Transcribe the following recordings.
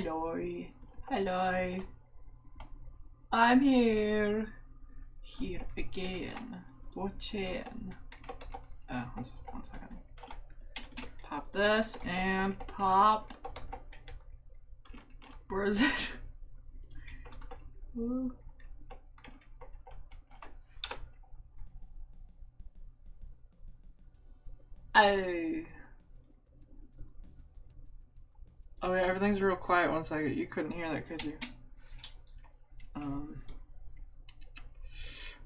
Hello. Hello. I'm here. Here again. Watching. One second. Pop this and pop. Where is it? Ooh. Oh wait, everything's real quiet. One second. You couldn't hear that, could you?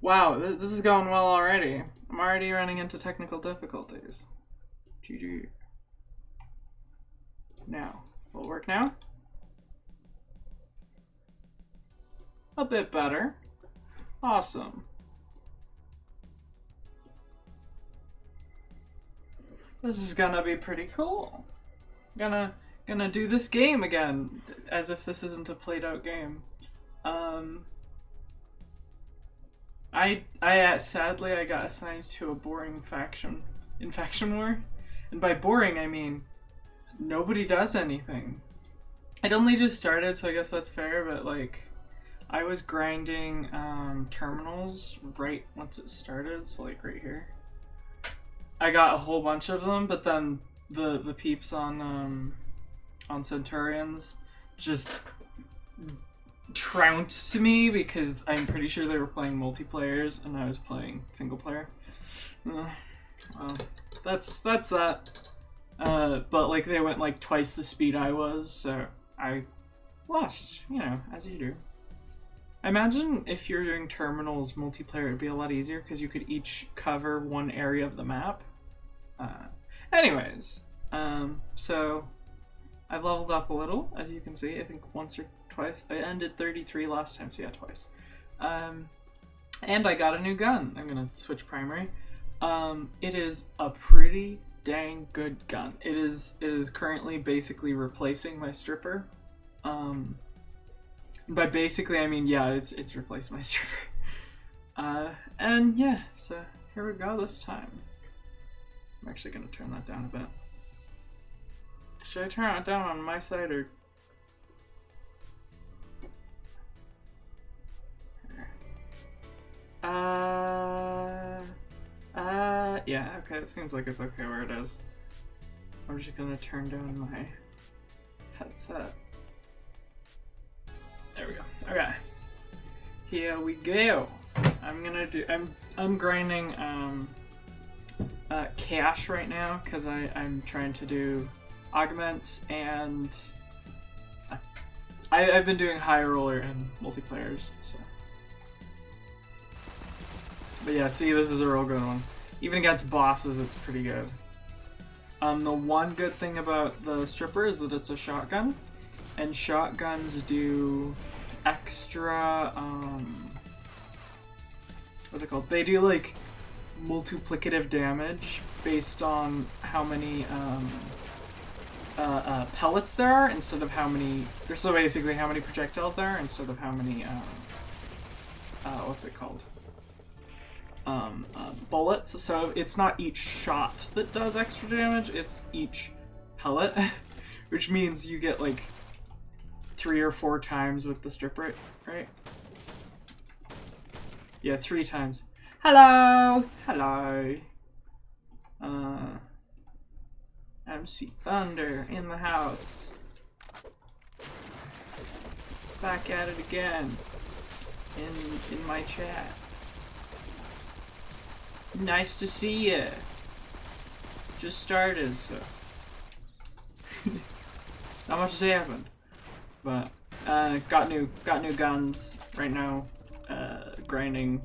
Wow, this is going well already. I'm already running into technical difficulties. GG. Now, will it work now? A bit better. Awesome. This is gonna be pretty cool. Gonna do this game again, as if this isn't a played out game. Sadly I got assigned to a boring faction in Faction War, and by boring I mean nobody does anything. It only just started, so I guess that's fair, but like I was grinding terminals right once it started, so like right here. I got a whole bunch of them, but then the peeps on Centurions just trounced me because I'm pretty sure they were playing multiplayers and I was playing single player. Well, that's that. But like they went like twice the speed I was, so I lost, you know, as you do. I imagine if you're doing terminals multiplayer, it'd be a lot easier because you could each cover one area of the map. Anyways, so I've leveled up a little, as you can see. I think once or twice. I ended 33 last time, so yeah, twice. And I got a new gun. I'm gonna switch primary. It is a pretty dang good gun. It is currently basically replacing my stripper. By basically I mean yeah, it's replaced my stripper. And yeah, so here we go this time. I'm actually gonna turn that down a bit. Should I turn it down on my side or? Yeah, okay, it seems like it's okay where it is. I'm just gonna turn down my headset. There we go. Okay. Here we go. I'm grinding cash right now because I'm trying to do augments, and I've been doing high roller and multiplayers, so. But yeah, see, this is a real good one. Even against bosses, it's pretty good. The one good thing about the stripper is that it's a shotgun, and shotguns do extra, what's it called? They do like multiplicative damage based on how many pellets there are instead of how many, so basically how many projectiles there are instead of how many, what's it called? Bullets. So it's not each shot that does extra damage, it's each pellet, which means you get like 3 or 4 times with the stripper, right? Yeah, 3 times. Hello! Hello! MC Thunder in the house. Back at it again. In my chat. Nice to see ya. Just started, so. Not much has happened. But got new guns right now. Grinding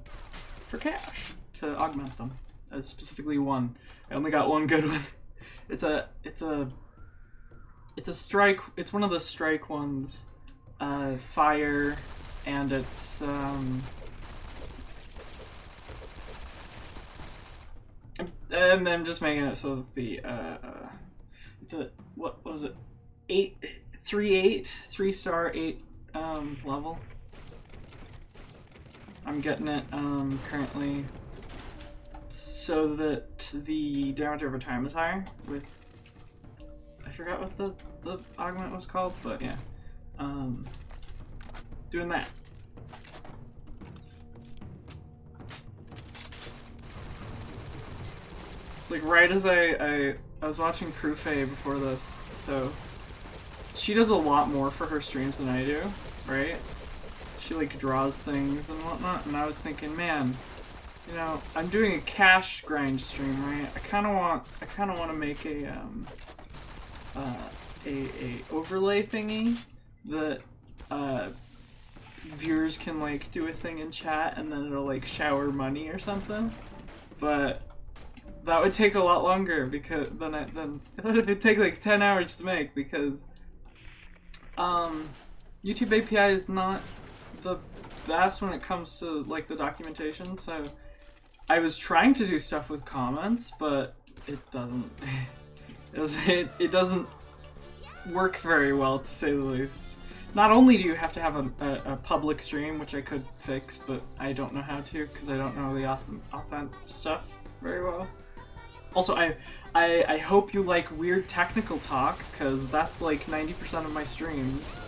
for cash to augment them. Specifically one. I only got one good one. It's a strike. It's one of the strike ones. Fire, and it's and I'm just making it so that the it's a what was it? 3-star 8 level. I'm getting it currently so that the damage over time is higher with, I forgot what the augment was called, but yeah. doing that. It's like right as I was watching Proof-A before this, so she does a lot more for her streams than I do, right? She like draws things and whatnot, and I was thinking, man, you know, I'm doing a cash grind stream, right? I kind of want to make a overlay thingy that viewers can like do a thing in chat and then it'll like shower money or something. But that would take a lot longer because then I thought it would take like 10 hours to make because YouTube API is not the best when it comes to like the documentation. So I was trying to do stuff with comments, but it doesn't. It doesn't work very well, to say the least. Not only do you have to have a public stream, which I could fix, but I don't know how to because I don't know the authent stuff very well. Also, I hope you like weird technical talk, because that's like 90% of my streams.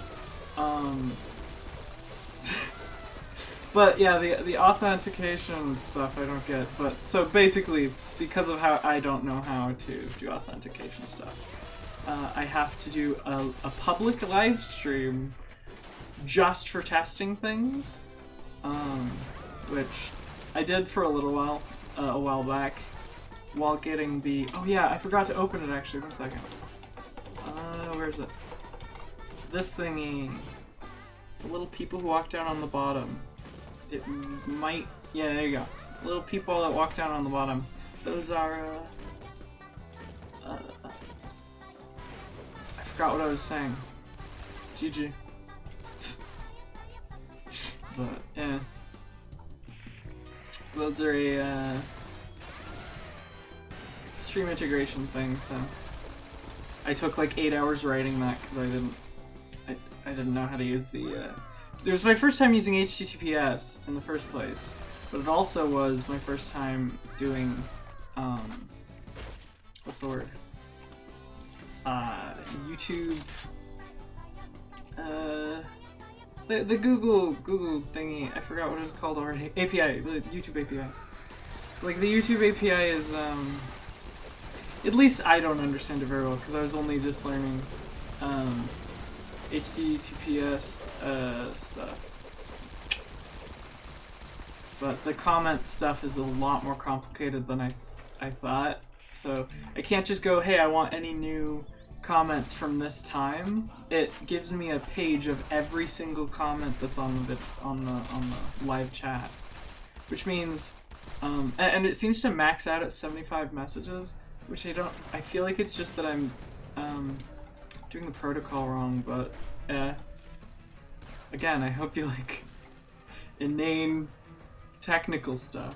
But yeah, the authentication stuff I don't get. But so basically, because of how I don't know how to do authentication stuff, I have to do a public live stream just for testing things, which I did for a little while, a while back, while getting the... Oh yeah, I forgot to open it actually, 1 second. Where is it? This thingy. The little people who walk down on the bottom. It might... Yeah, there you go. Little people that walk down on the bottom. Those are, I forgot what I was saying. GG. But, yeah. Those are a, stream integration thing, so... I took like 8 hours writing that because I didn't know how to use the, It was my first time using HTTPS in the first place, but it also was my first time doing, what's the word? YouTube, the Google thingy, I forgot what it was called already. API, the YouTube API. So like the YouTube API is, at least I don't understand it very well because I was only just learning, HTTPS stuff. But the comment stuff is a lot more complicated than I thought. So I can't just go, hey, I want any new comments from this time. It gives me a page of every single comment that's on the live chat, which means, and it seems to max out at 75 messages, which I feel like it's just that I'm doing the protocol wrong, but again, I hope you like inane technical stuff.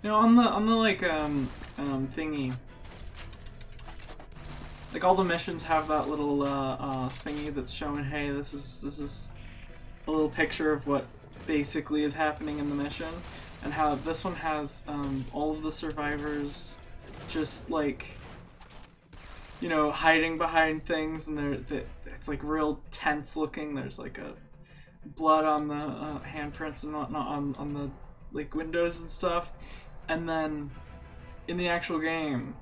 You know, on the like thingy, like all the missions have that little thingy that's showing, hey, this is a little picture of what basically is happening in the mission, and how this one has all of the survivors just like, you know, hiding behind things, and it's like real tense looking. There's like a blood on the handprints and whatnot on the like windows and stuff. And then in the actual game,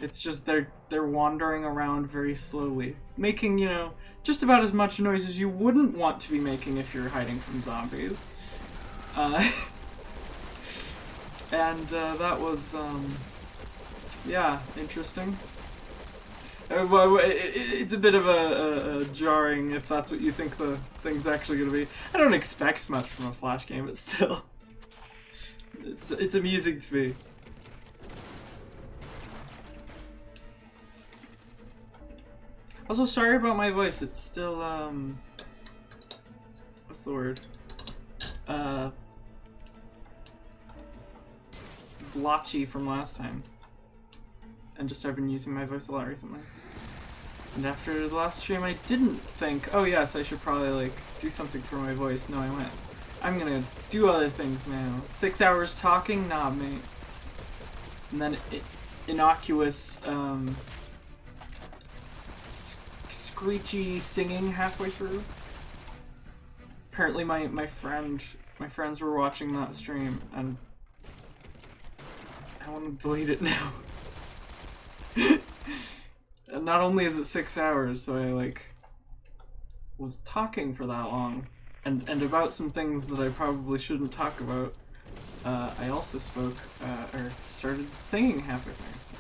it's just they're wandering around very slowly, making, you know, just about as much noise as you wouldn't want to be making if you're hiding from zombies. And that was, yeah, interesting. It's a bit of a jarring if that's what you think the thing's actually going to be. I don't expect much from a Flash game, but still. It's amusing to me. Also, sorry about my voice. It's still, what's the word? Blotchy from last time. And just I've been using my voice a lot recently. And after the last stream, I didn't think, oh yes, I should probably like do something for my voice. No, I went, I'm gonna do other things now. 6 hours talking? Nah, mate. And then innocuous, screechy singing halfway through. Apparently my friends were watching that stream, and I want to delete it now. And not only is it 6 hours, so I like was talking for that long, and about some things that I probably shouldn't talk about. I also spoke or started singing halfway through. So.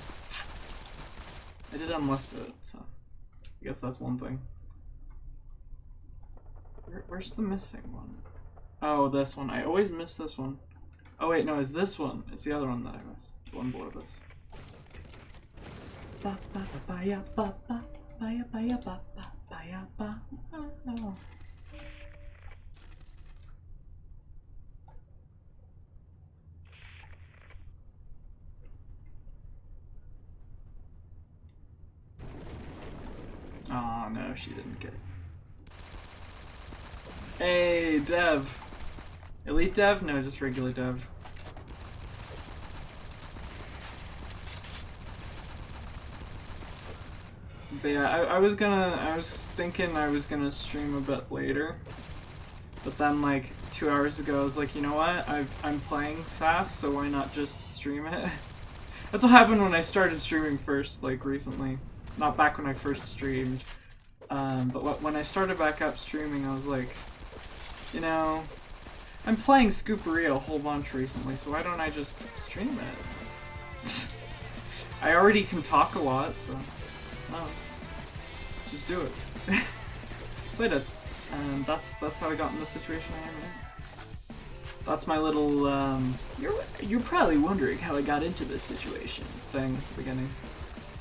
I did unlist it, so I guess that's one thing. Where's the missing one? Oh, this one. I always miss this one. Oh wait, no, it's this one. It's the other one that I missed. The one below this. Oh no, she didn't get it. Hey, Dev. Elite Dev? No, just regular Dev. But yeah, I was thinking I was gonna stream a bit later. But then like 2 hours ago I was like, you know what? I'm playing SAS, so why not just stream it? That's what happened when I started streaming first, like recently. Not back when I first streamed. But when I started back up streaming, I was like, you know, I'm playing Scooperia a whole bunch recently, so why don't I just stream it? I already can talk a lot, so no, just do it. So I did, and that's how I got in the situation I am in. That's my little you're probably wondering how I got into this situation thing at the beginning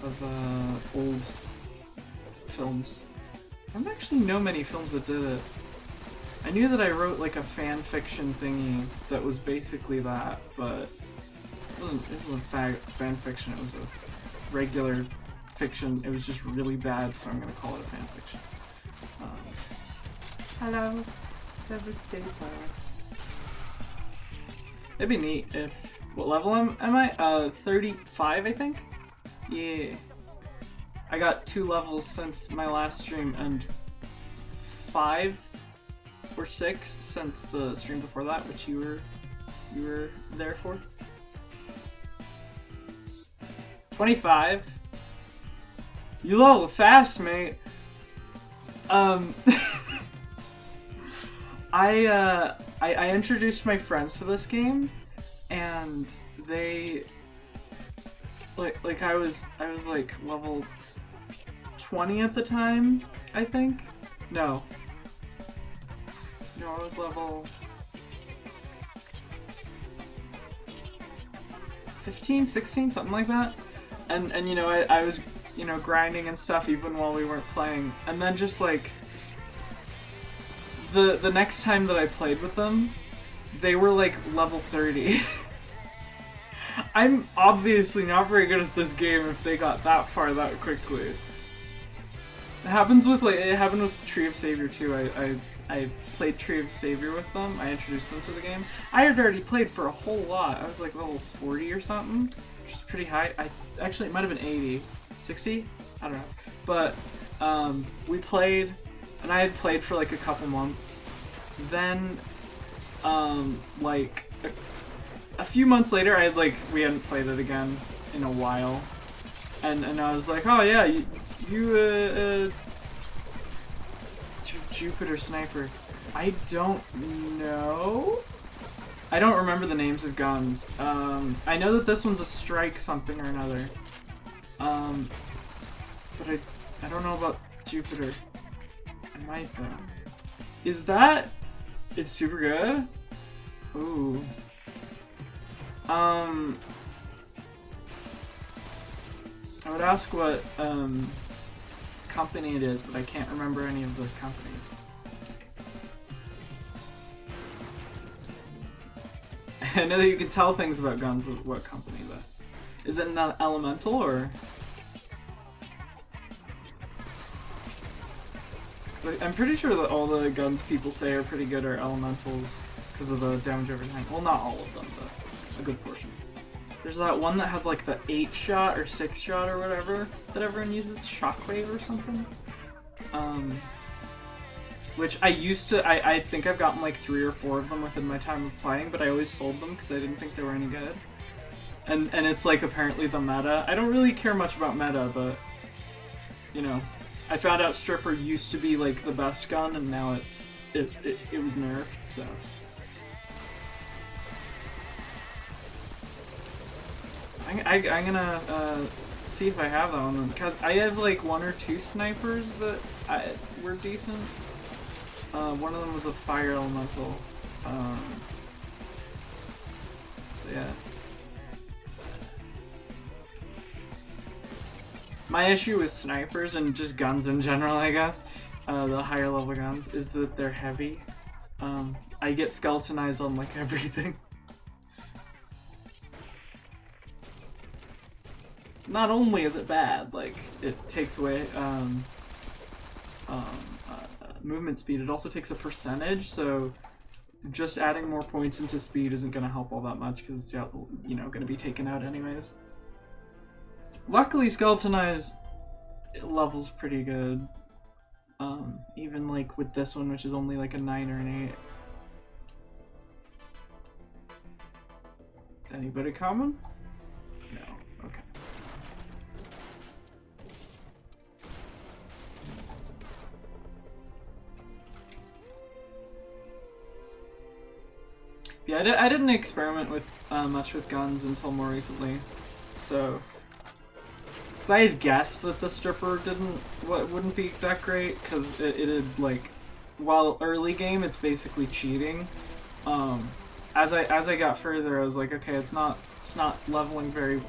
of old films. I don't actually know many films that did it. I knew that I wrote like a fan fiction thingy that was basically that, but it wasn't fan fiction, it was a regular fiction. It was just really bad, so I'm gonna call it a fan fiction. Hello, Devastator. It'd be neat if... What level am I? 35, I think? Yeah. I got 2 levels since my last stream, and 5 or 6 since the stream before that, which you were there for. 25? You level fast, mate. I introduced my friends to this game, and they like I was like level 20 at the time, I think. No, I was level 15, 16, something like that. And you know, I was, you know, grinding and stuff even while we weren't playing. And then just like the next time that I played with them, they were like level 30. I'm obviously not very good at this game if they got that far that quickly. It happens with it happened with Tree of Savior too. I played Tree of Savior with them. I introduced them to the game. I had already played for a whole lot. I was like level 40 or something, which is pretty high. Actually, it might have been 80, 60. I don't know. But we played, and I had played for like a couple months. Then, like a few months later, we hadn't played it again in a while, and I was like, oh yeah, you Jupiter Sniper. I don't know. I don't remember the names of guns. I know that this one's a strike something or another. But I don't know about Jupiter. I might though. Is that? It's super good? Ooh. I would ask what company it is, but I can't remember any of the companies. I know that you can tell things about guns with what company, but is it not Elemental or? I'm pretty sure that all the guns people say are pretty good are elementals because of the damage over time. Well, not all of them, but a good portion. There's that one that has like the 8-shot or 6-shot or whatever that everyone uses, Shockwave or something. Which I used to, I think I've gotten like 3 or 4 of them within my time of playing, but I always sold them because I didn't think they were any good. And it's like apparently the meta. I don't really care much about meta, but you know, I found out Stripper used to be like the best gun, and now it was nerfed. So I'm gonna see if I have that one because I have like 1 or 2 snipers that were decent. One of them was a fire elemental. Yeah. My issue with snipers and just guns in general, I guess, the higher level guns, is that they're heavy. I get skeletonized on like everything. Not only is it bad, like it takes away movement speed, it also takes a percentage, so just adding more points into speed isn't going to help all that much because it's, you know, going to be taken out anyways. Luckily, Skeletonized level's pretty good. Even like with this one, which is only like a 9 or an 8. Anybody common? No. Okay. Yeah, I didn't experiment with much with guns until more recently, so. Because I had guessed that the Stripper wouldn't be that great, because it had, like, while early game, it's basically cheating. As I got further, I was like, okay, it's not leveling very.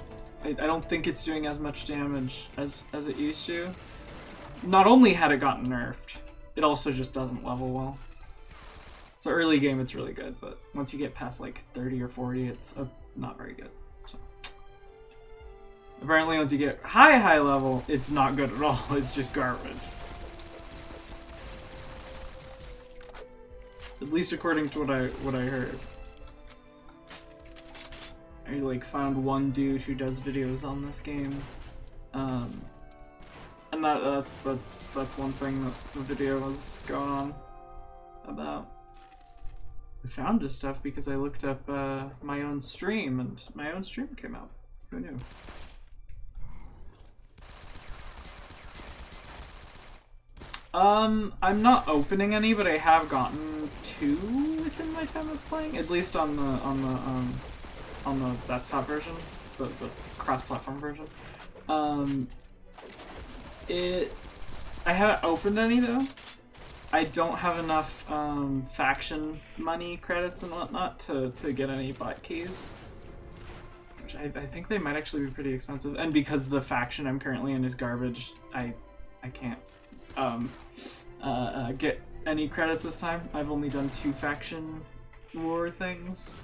I don't think it's doing as much damage as it used to. Not only had it gotten nerfed, it also just doesn't level well. So early game, it's really good, but once you get past like 30 or 40, it's not very good. So. Apparently, once you get high level, it's not good at all. It's just garbage. At least according to what I heard. I like found one dude who does videos on this game, and that's one thing that the video was going on about. I found this stuff because I looked up my own stream, and my own stream came out. Who knew? I'm not opening any, but I have gotten 2 within my time of playing, at least on the desktop version, the cross-platform version. I haven't opened any though. I don't have enough faction money credits and whatnot to get any bot keys, which I think they might actually be pretty expensive. And because the faction I'm currently in is garbage, I can't get any credits this time. I've only done 2 faction war things,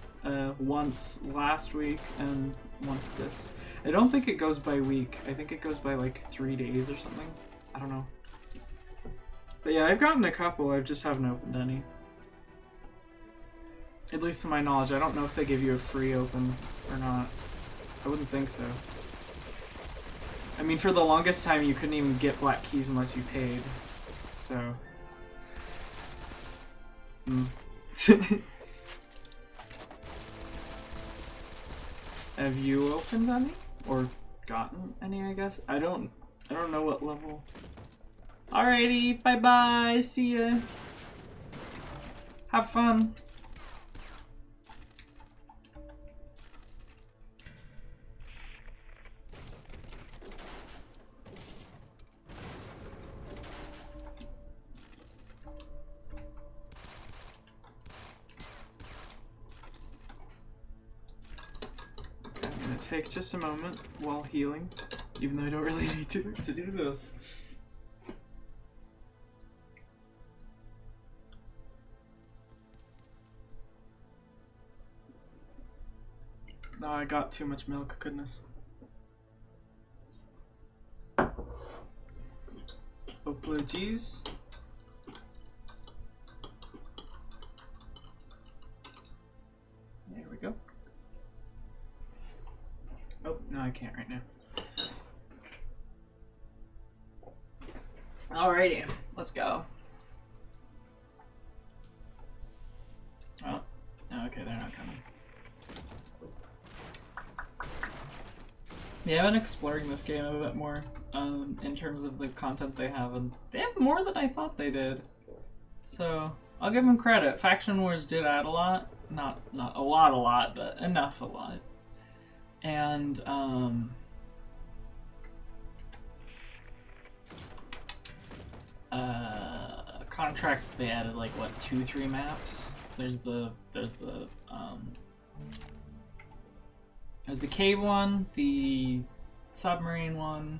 once last week and once this. I don't think it goes by week. I think it goes by like 3 days or something. I don't know. But yeah, I've gotten a couple, I just haven't opened any. At least to my knowledge. I don't know if they give you a free open or not. I wouldn't think so. I mean, for the longest time, you couldn't even get black keys unless you paid. So. Have you opened any? Or gotten any, I guess? I don't know what level. Alrighty, bye-bye, see ya. Have fun. Okay, I'm gonna take just a moment while healing, even though I don't really need to do this. No, I got too much milk, goodness. Apologies. There we go. Oh, no, I can't right now. Alrighty, let's go. Oh, okay, they're not coming. Yeah, I've been exploring this game a bit more in terms of the content they have, and they have more than I thought they did. So I'll give them credit. Faction Wars did add a lot, not a lot, but enough a lot. And contracts, they added like what, 2-3 maps. There's the cave one, the submarine one,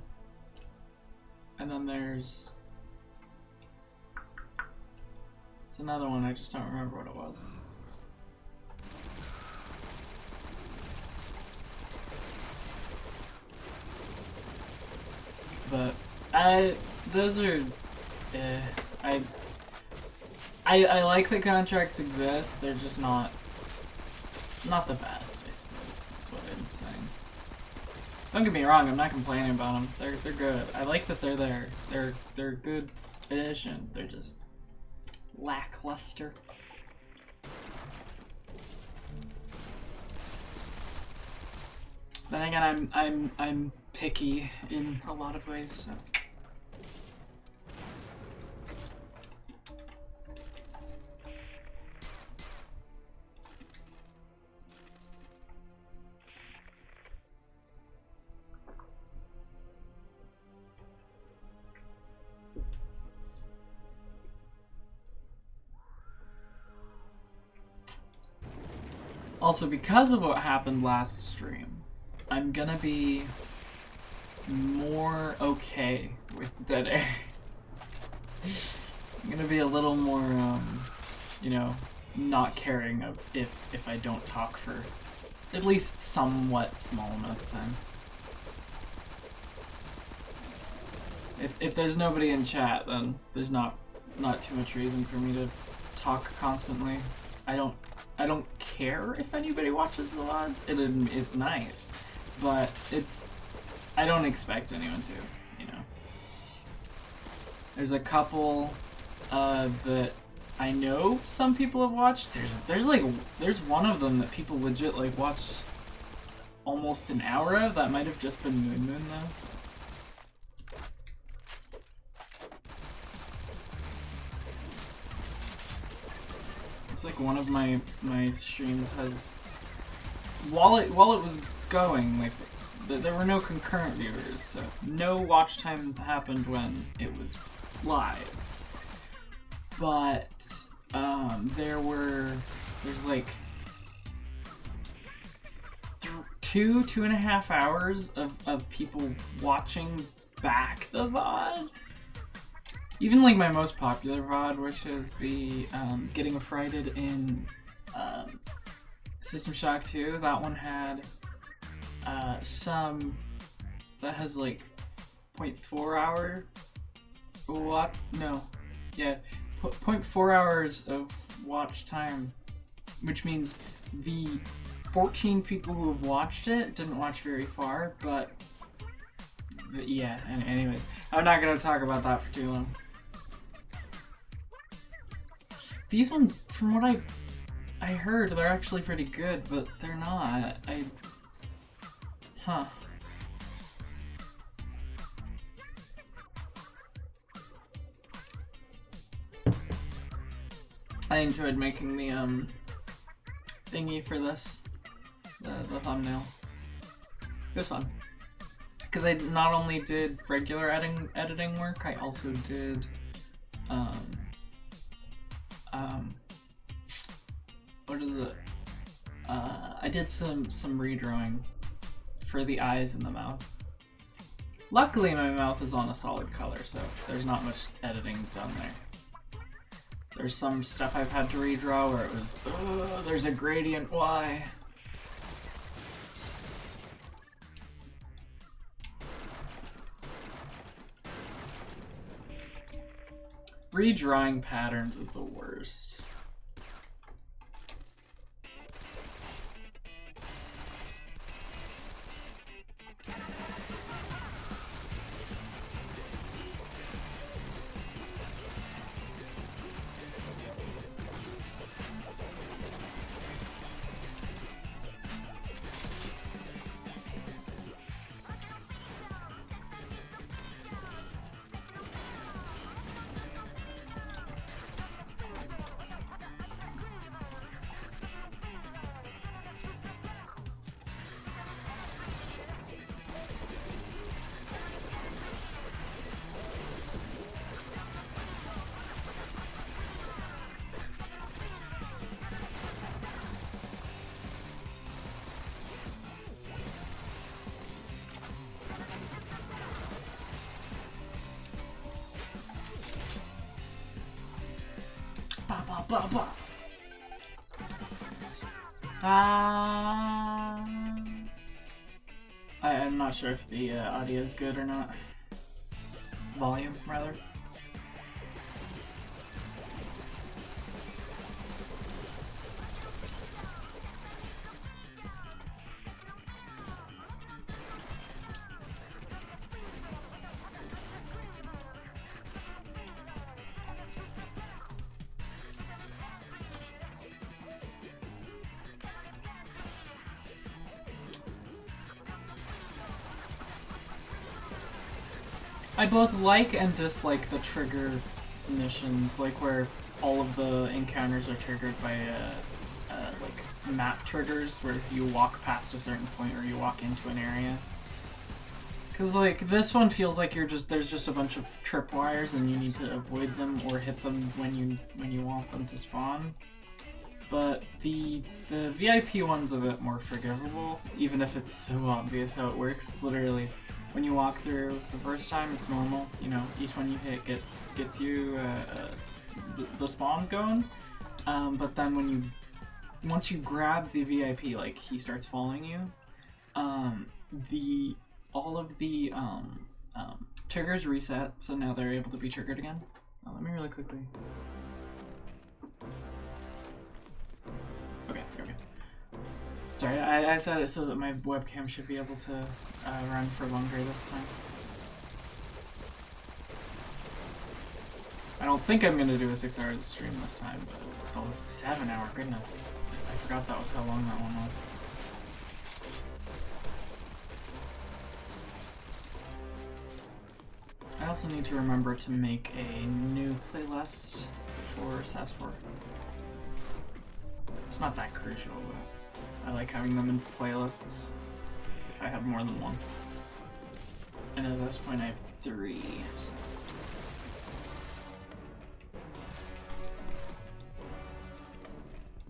and then there's another one, I just don't remember what it was. But those are, I like that contracts exist. They're just not the best, I suppose, is what I'm saying. Don't get me wrong, I'm not complaining about them. They're good. I like that they're there. They're good addition. They're just lackluster. Then again, I'm picky in a lot of ways, so. Also, because of what happened last stream, I'm gonna be more okay with dead air. I'm gonna be a little more, you know, not caring of if I don't talk for at least somewhat small amounts of time. If there's nobody in chat, then there's not too much reason for me to talk constantly. I don't care if anybody watches the VODs. It's nice, but I don't expect anyone to, you know. There's a couple that I know some people have watched. There's one of them that people legit like watch almost an hour of. That might have just been Moon though. So. It's like one of my streams has, while it was going, like there were no concurrent viewers, so no watch time happened when it was live. But there's like 2.5 hours of people watching back the VOD. Even like my most popular VOD, which is the Getting Affrighted in System Shock 2, that one had some that has like 0.4 hour what? No. Yeah, 0.4 hours of watch time, which means the 14 people who have watched it didn't watch very far, but yeah, anyways, I'm not gonna talk about that for too long. These ones, from what I heard, they're actually pretty good, but they're not. Huh. I enjoyed making the thingy for this, the thumbnail. It was fun. Because I not only did regular editing work, I also did what is it? I did some redrawing for the eyes and the mouth. Luckily my mouth is on a solid color, so there's not much editing done there. There's some stuff I've had to redraw where it was, there's a gradient Y. Redrawing patterns is the worst. ba ba. I'm not sure if the audio is good or not. Volume, rather. I both like and dislike the trigger missions, like where all of the encounters are triggered by like map triggers, where you walk past a certain point or you walk into an area. Cause like this one feels like there's just a bunch of tripwires and you need to avoid them or hit them when you want them to spawn. But the VIP one's a bit more forgivable, even if it's so obvious how it works. It's literally, when you walk through the first time, it's normal. You know, each one you hit gets you the spawns going. But then once you grab the VIP, like he starts following you. All of the triggers reset, so now they're able to be triggered again. Oh, let me really quickly. Okay, here we go. Sorry, I set it so that my webcam should be able to run for longer this time. I don't think I'm gonna do a 6-hour stream this time, but oh, 7 hour, goodness. I forgot that was how long that one was. I also need to remember to make a new playlist for SAS4. It's not that crucial, but I like having them in playlists if I have more than one. And at this point I have 3, so.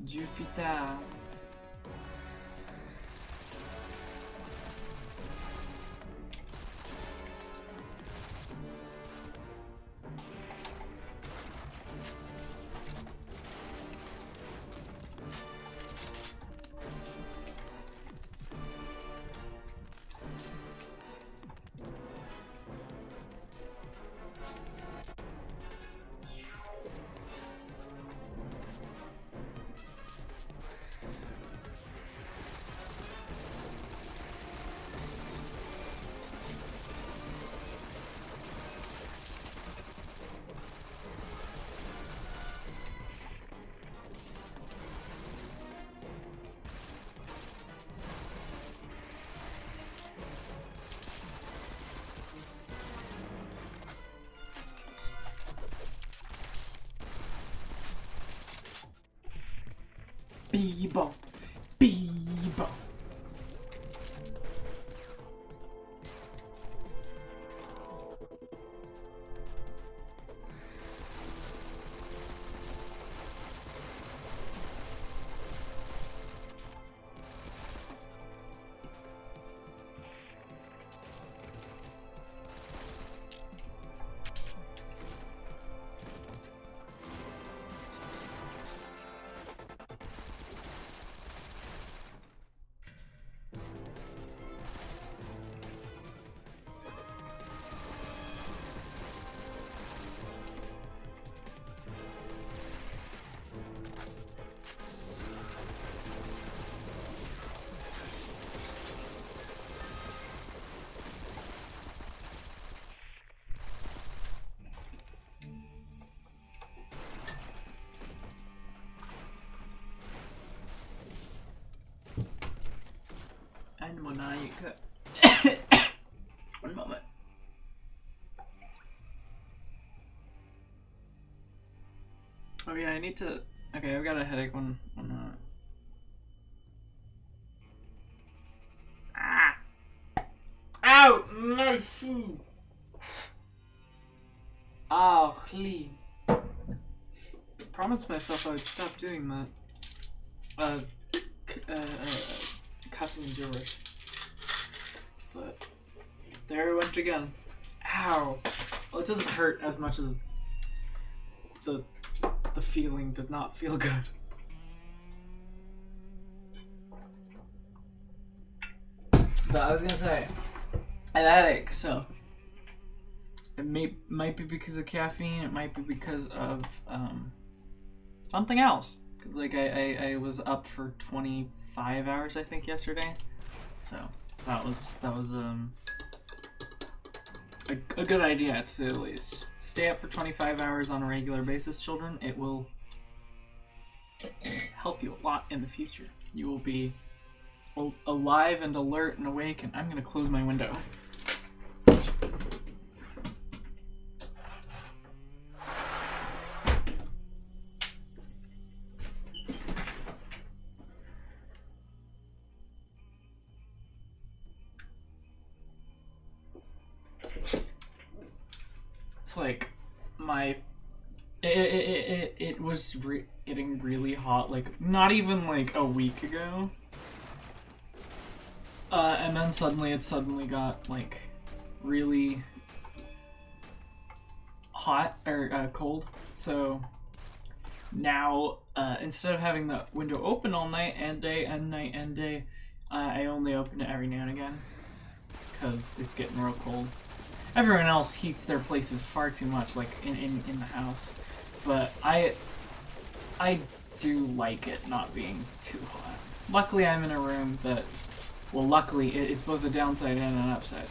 Jupiter. Bebo, Bebo. And Monaika. One moment. Oh yeah, I need to. Okay, I've got a headache. One moment. Ah! Ow! No shoe. Oh, clean. Promised myself I would stop doing that. Cussing and gibberish. But there it went again. Ow! Well, it doesn't hurt as much as the the feeling did not feel good. But I was gonna say, I had a headache, so it might be because of caffeine. It might be because of something else. Because like I was up for 25 hours, I think, yesterday. So that was a good idea, to say the least. Stay up for 25 hours on a regular basis, children. It will help you a lot in the future. You will be alive and alert and awake, and I'm gonna close my window. It's like it was getting really hot, like not even like a week ago. And then it suddenly got like really hot or cold. So now instead of having the window open all night and day and night and day, I only open it every now and again because it's getting real cold. Everyone else heats their places far too much, like in the house, but I do like it not being too hot. Luckily, I'm in a room that, well, luckily it's both a downside and an upside.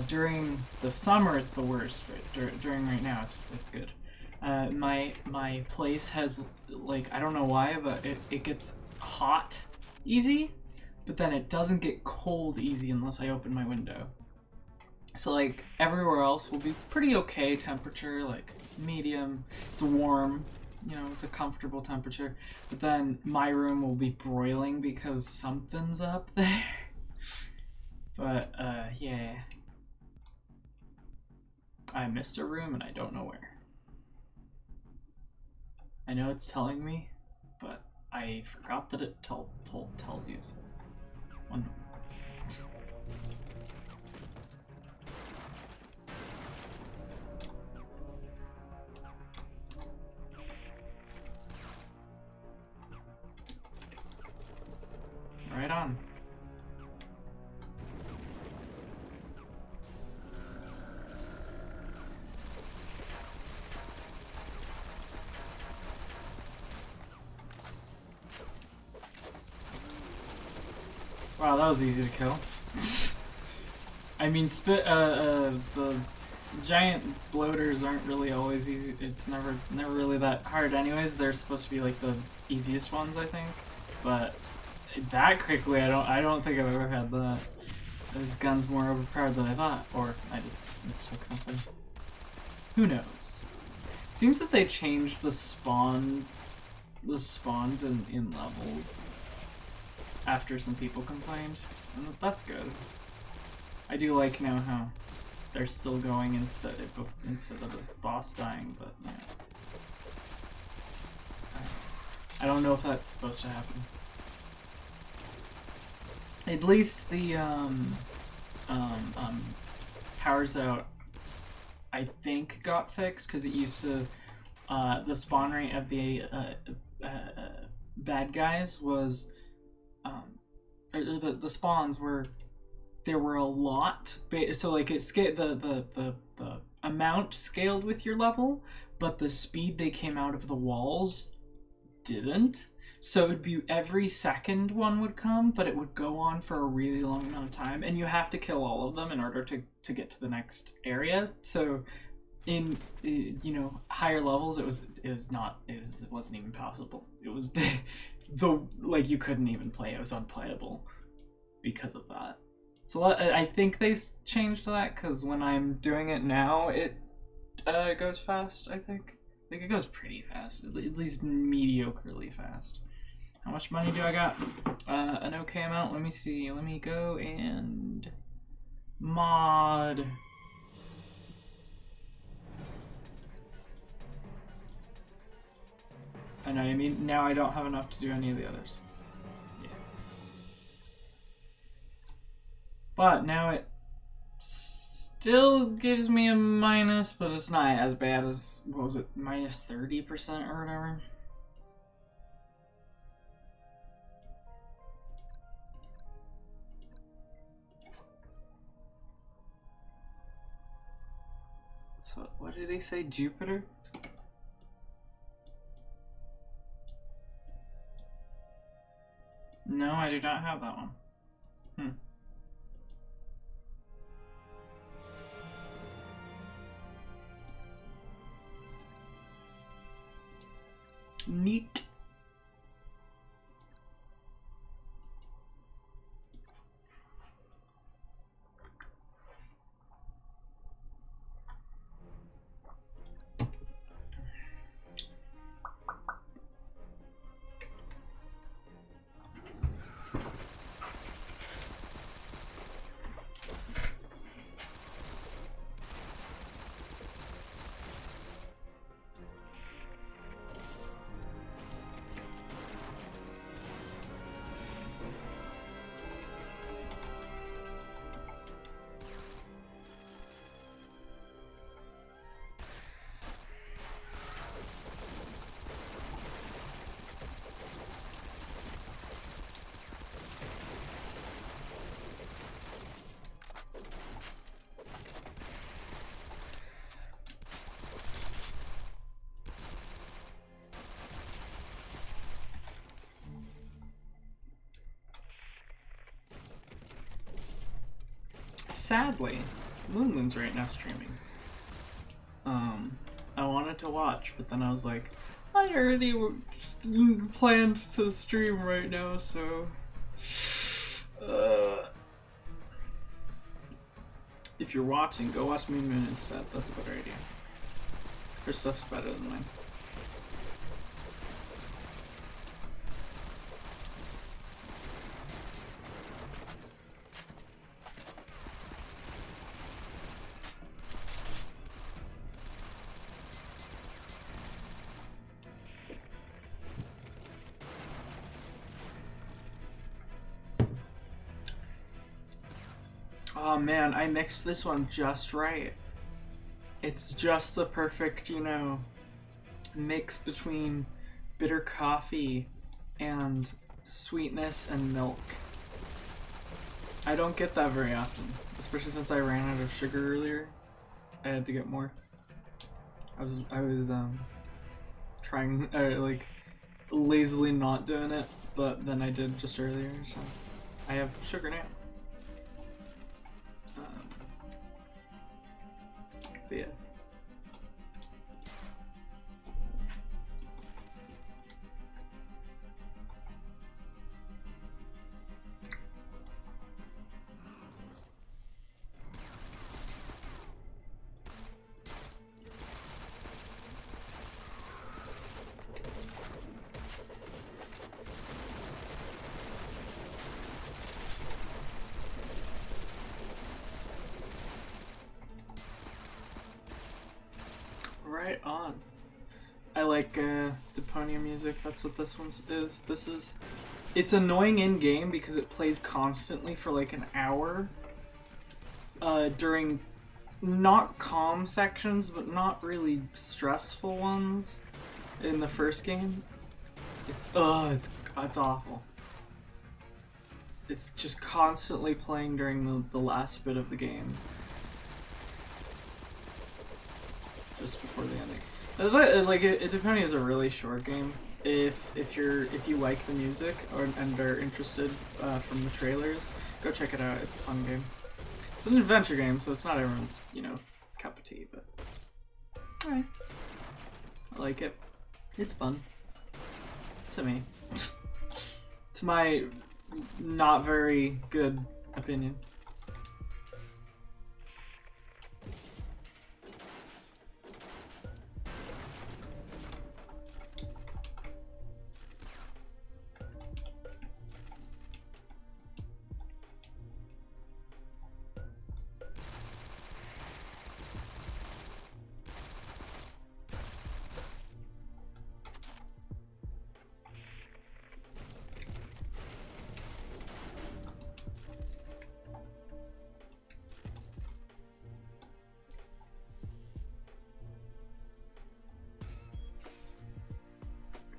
During the summer, it's the worst. But during right now, it's good. My place has, like, I don't know why, but it gets hot easy, but then it doesn't get cold easy unless I open my window. So like everywhere else will be pretty okay temperature, like medium. It's warm, you know, it's a comfortable temperature. But then my room will be broiling because something's up there. But yeah, I missed a room and I don't know where. I know it's telling me, but I forgot that it tells you. So. One moment. Right on. Wow, that was easy to kill. I mean, the giant bloaters aren't really always easy. It's never really that hard anyways. They're supposed to be like the easiest ones, I think. But that quickly, I don't think I've ever had that. This gun's more overpowered than I thought, or I just mistook something. Who knows? Seems that they changed the spawns in levels after some people complained, and that's good. I do like now how they're still going instead of the boss dying, but yeah. I don't know if that's supposed to happen. At least the powers out, I think, got fixed, because it used to the spawn rate of the bad guys was the spawns were, there were a lot, so like it scaled, the amount scaled with your level, but the speed they came out of the walls didn't. So it'd be every second one would come, but it would go on for a really long amount of time, and you have to kill all of them in order to get to the next area. So in higher levels, it wasn't even possible. It was like you couldn't even play. It was unplayable because of that. So I think they changed that, because when I'm doing it now, it goes fast. I think it goes pretty fast, at least mediocrely fast. How much money do I got? An okay amount. Let me see. Let me go and mod. I know, I mean, now I don't have enough to do any of the others. Yeah. But now it still gives me a minus, but it's not as bad as, what was it, minus 30% or whatever. So, what did he say? Jupiter? No, I do not have that one. Neat. Sadly, Moon's right now streaming. I wanted to watch, but then I was like, I already planned to stream right now, so... If you're watching, go watch Moon instead. That's a better idea. Her stuff's better than mine. Oh man, I mixed this one just right. It's just the perfect, you know, mix between bitter coffee and sweetness and milk. I don't get that very often, especially since I ran out of sugar earlier. I had to get more. I was trying, like, lazily not doing it, but then I did just earlier, so I have sugar now. But yeah. Right on. I like Deponia music. That's what this one is. It's annoying in game because it plays constantly for like an hour during not calm sections, but not really stressful ones in the first game. It's awful. It's just constantly playing during the last bit of the game. Just before the ending. Like Deponia is a really short game. If you like the music and are interested from the trailers, go check it out. It's a fun game. It's an adventure game, so it's not everyone's, you know, cup of tea, but alright. I like it. It's fun. To me. To my not very good opinion.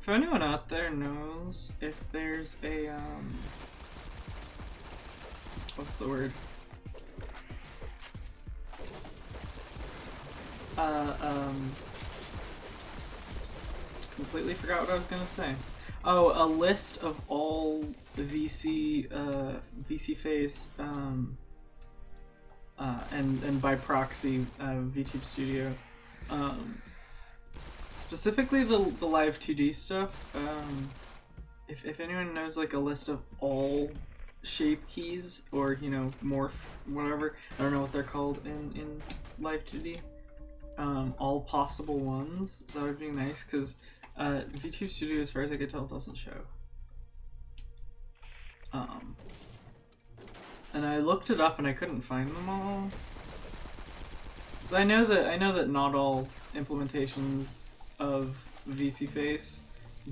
If anyone out there knows if there's a, what's the word? Completely forgot what I was gonna say. Oh, a list of all the VC face, and by proxy, VTube Studio. Specifically the live 2D stuff. If anyone knows like a list of all shape keys or, you know, morph, whatever, I don't know what they're called in live 2D. All possible ones, that would be nice, because VTube Studio, as far as I can tell, doesn't show. And I looked it up and I couldn't find them all. So I know that not all implementations of VC Face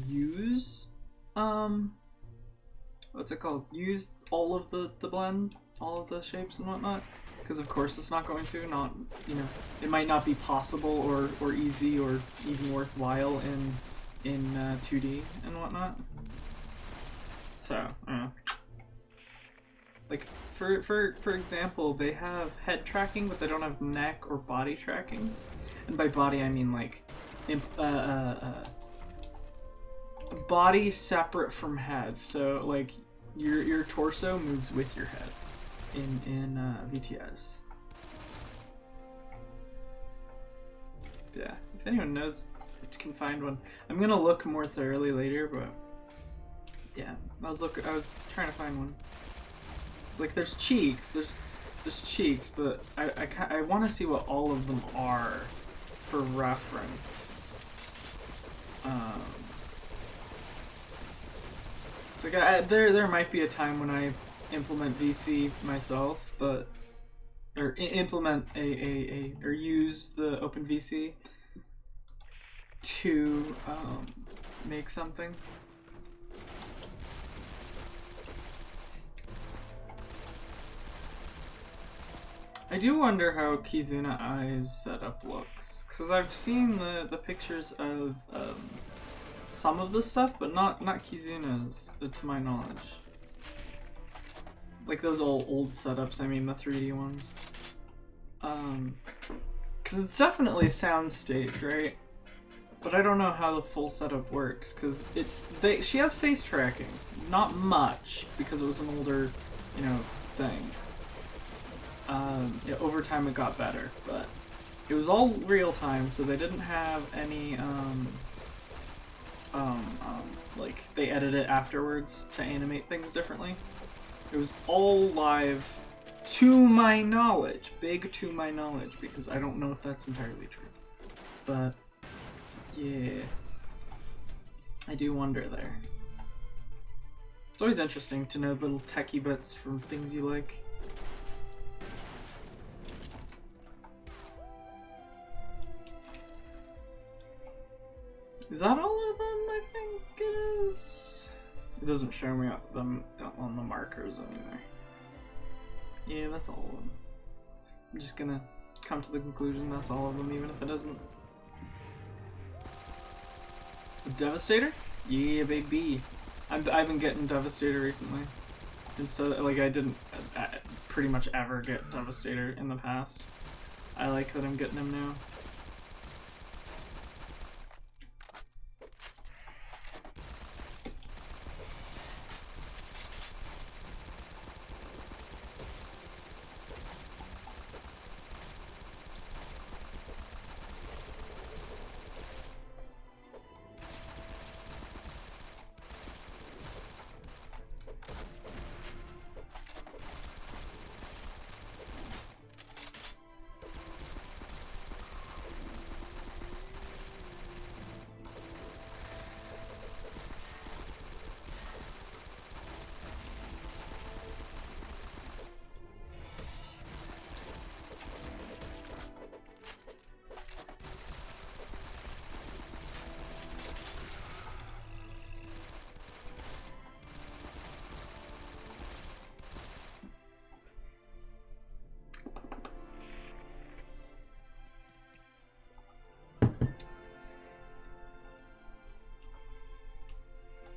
use what's it called? Use all of the blend, all of the shapes and whatnot. Because of course it's not going to, not, you know, it might not be possible or easy or even worthwhile in 2D and whatnot. So, like for example, they have head tracking, but they don't have neck or body tracking. And by body, I mean like body separate from head. So like your torso moves with your head in VTS. Yeah, if anyone knows, can find one. I'm gonna look more thoroughly later, but yeah, I was trying to find one. It's like there's cheeks, there's cheeks, but I want to see what all of them are for reference. Like there might be a time when I implement VC myself, but or implement or use the OpenVC to make something. I do wonder how Kizuna Ai's setup looks, because I've seen the pictures of some of the stuff, but not Kizuna's, to my knowledge. Like those old setups, I mean the 3D ones. Because it's definitely soundstage, right? But I don't know how the full setup works, because she has face tracking. Not much, because it was an older, you know, thing. Yeah, over time it got better, but it was all real time, so they didn't have any, like, they edit it afterwards to animate things differently. It was all live, to my knowledge. Big to my knowledge, because I don't know if that's entirely true. But, yeah. I do wonder there. It's always interesting to know little techie bits from things you like. Is that all of them? I think it is. It doesn't show me them on the markers anywhere. Yeah, that's all of them. I'm just gonna come to the conclusion that's all of them, even if it isn't. Devastator? Yeah, baby. I've been getting Devastator recently. Instead, like, I didn't pretty much ever get Devastator in the past. I like that I'm getting him now.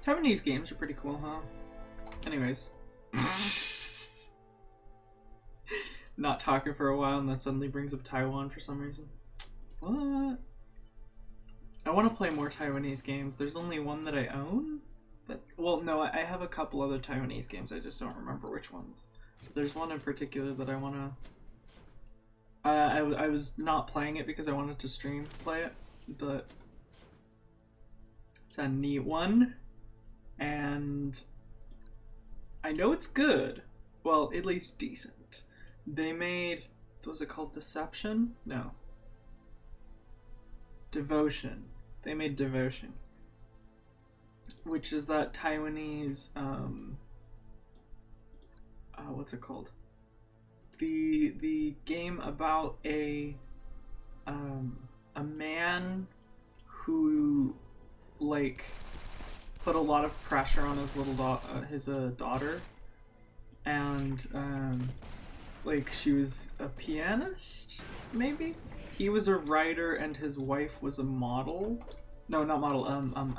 Taiwanese games are pretty cool, huh? Anyways. Not talking for a while and that suddenly brings up Taiwan for some reason. What? I want to play more Taiwanese games. There's only one that I own. But, well, no, I have a couple other Taiwanese games. I just don't remember which ones. There's one in particular that I want to... I was not playing it because I wanted to stream play it, but it's a neat one, and I know it's good. Well, at least decent. They made, what was it called? Deception? No. Devotion. They made Devotion, which is that Taiwanese, what's it called? The game about a man who like put a lot of pressure on his little daughter, and like she was a pianist, maybe. He was a writer and his wife was a model. No, not model.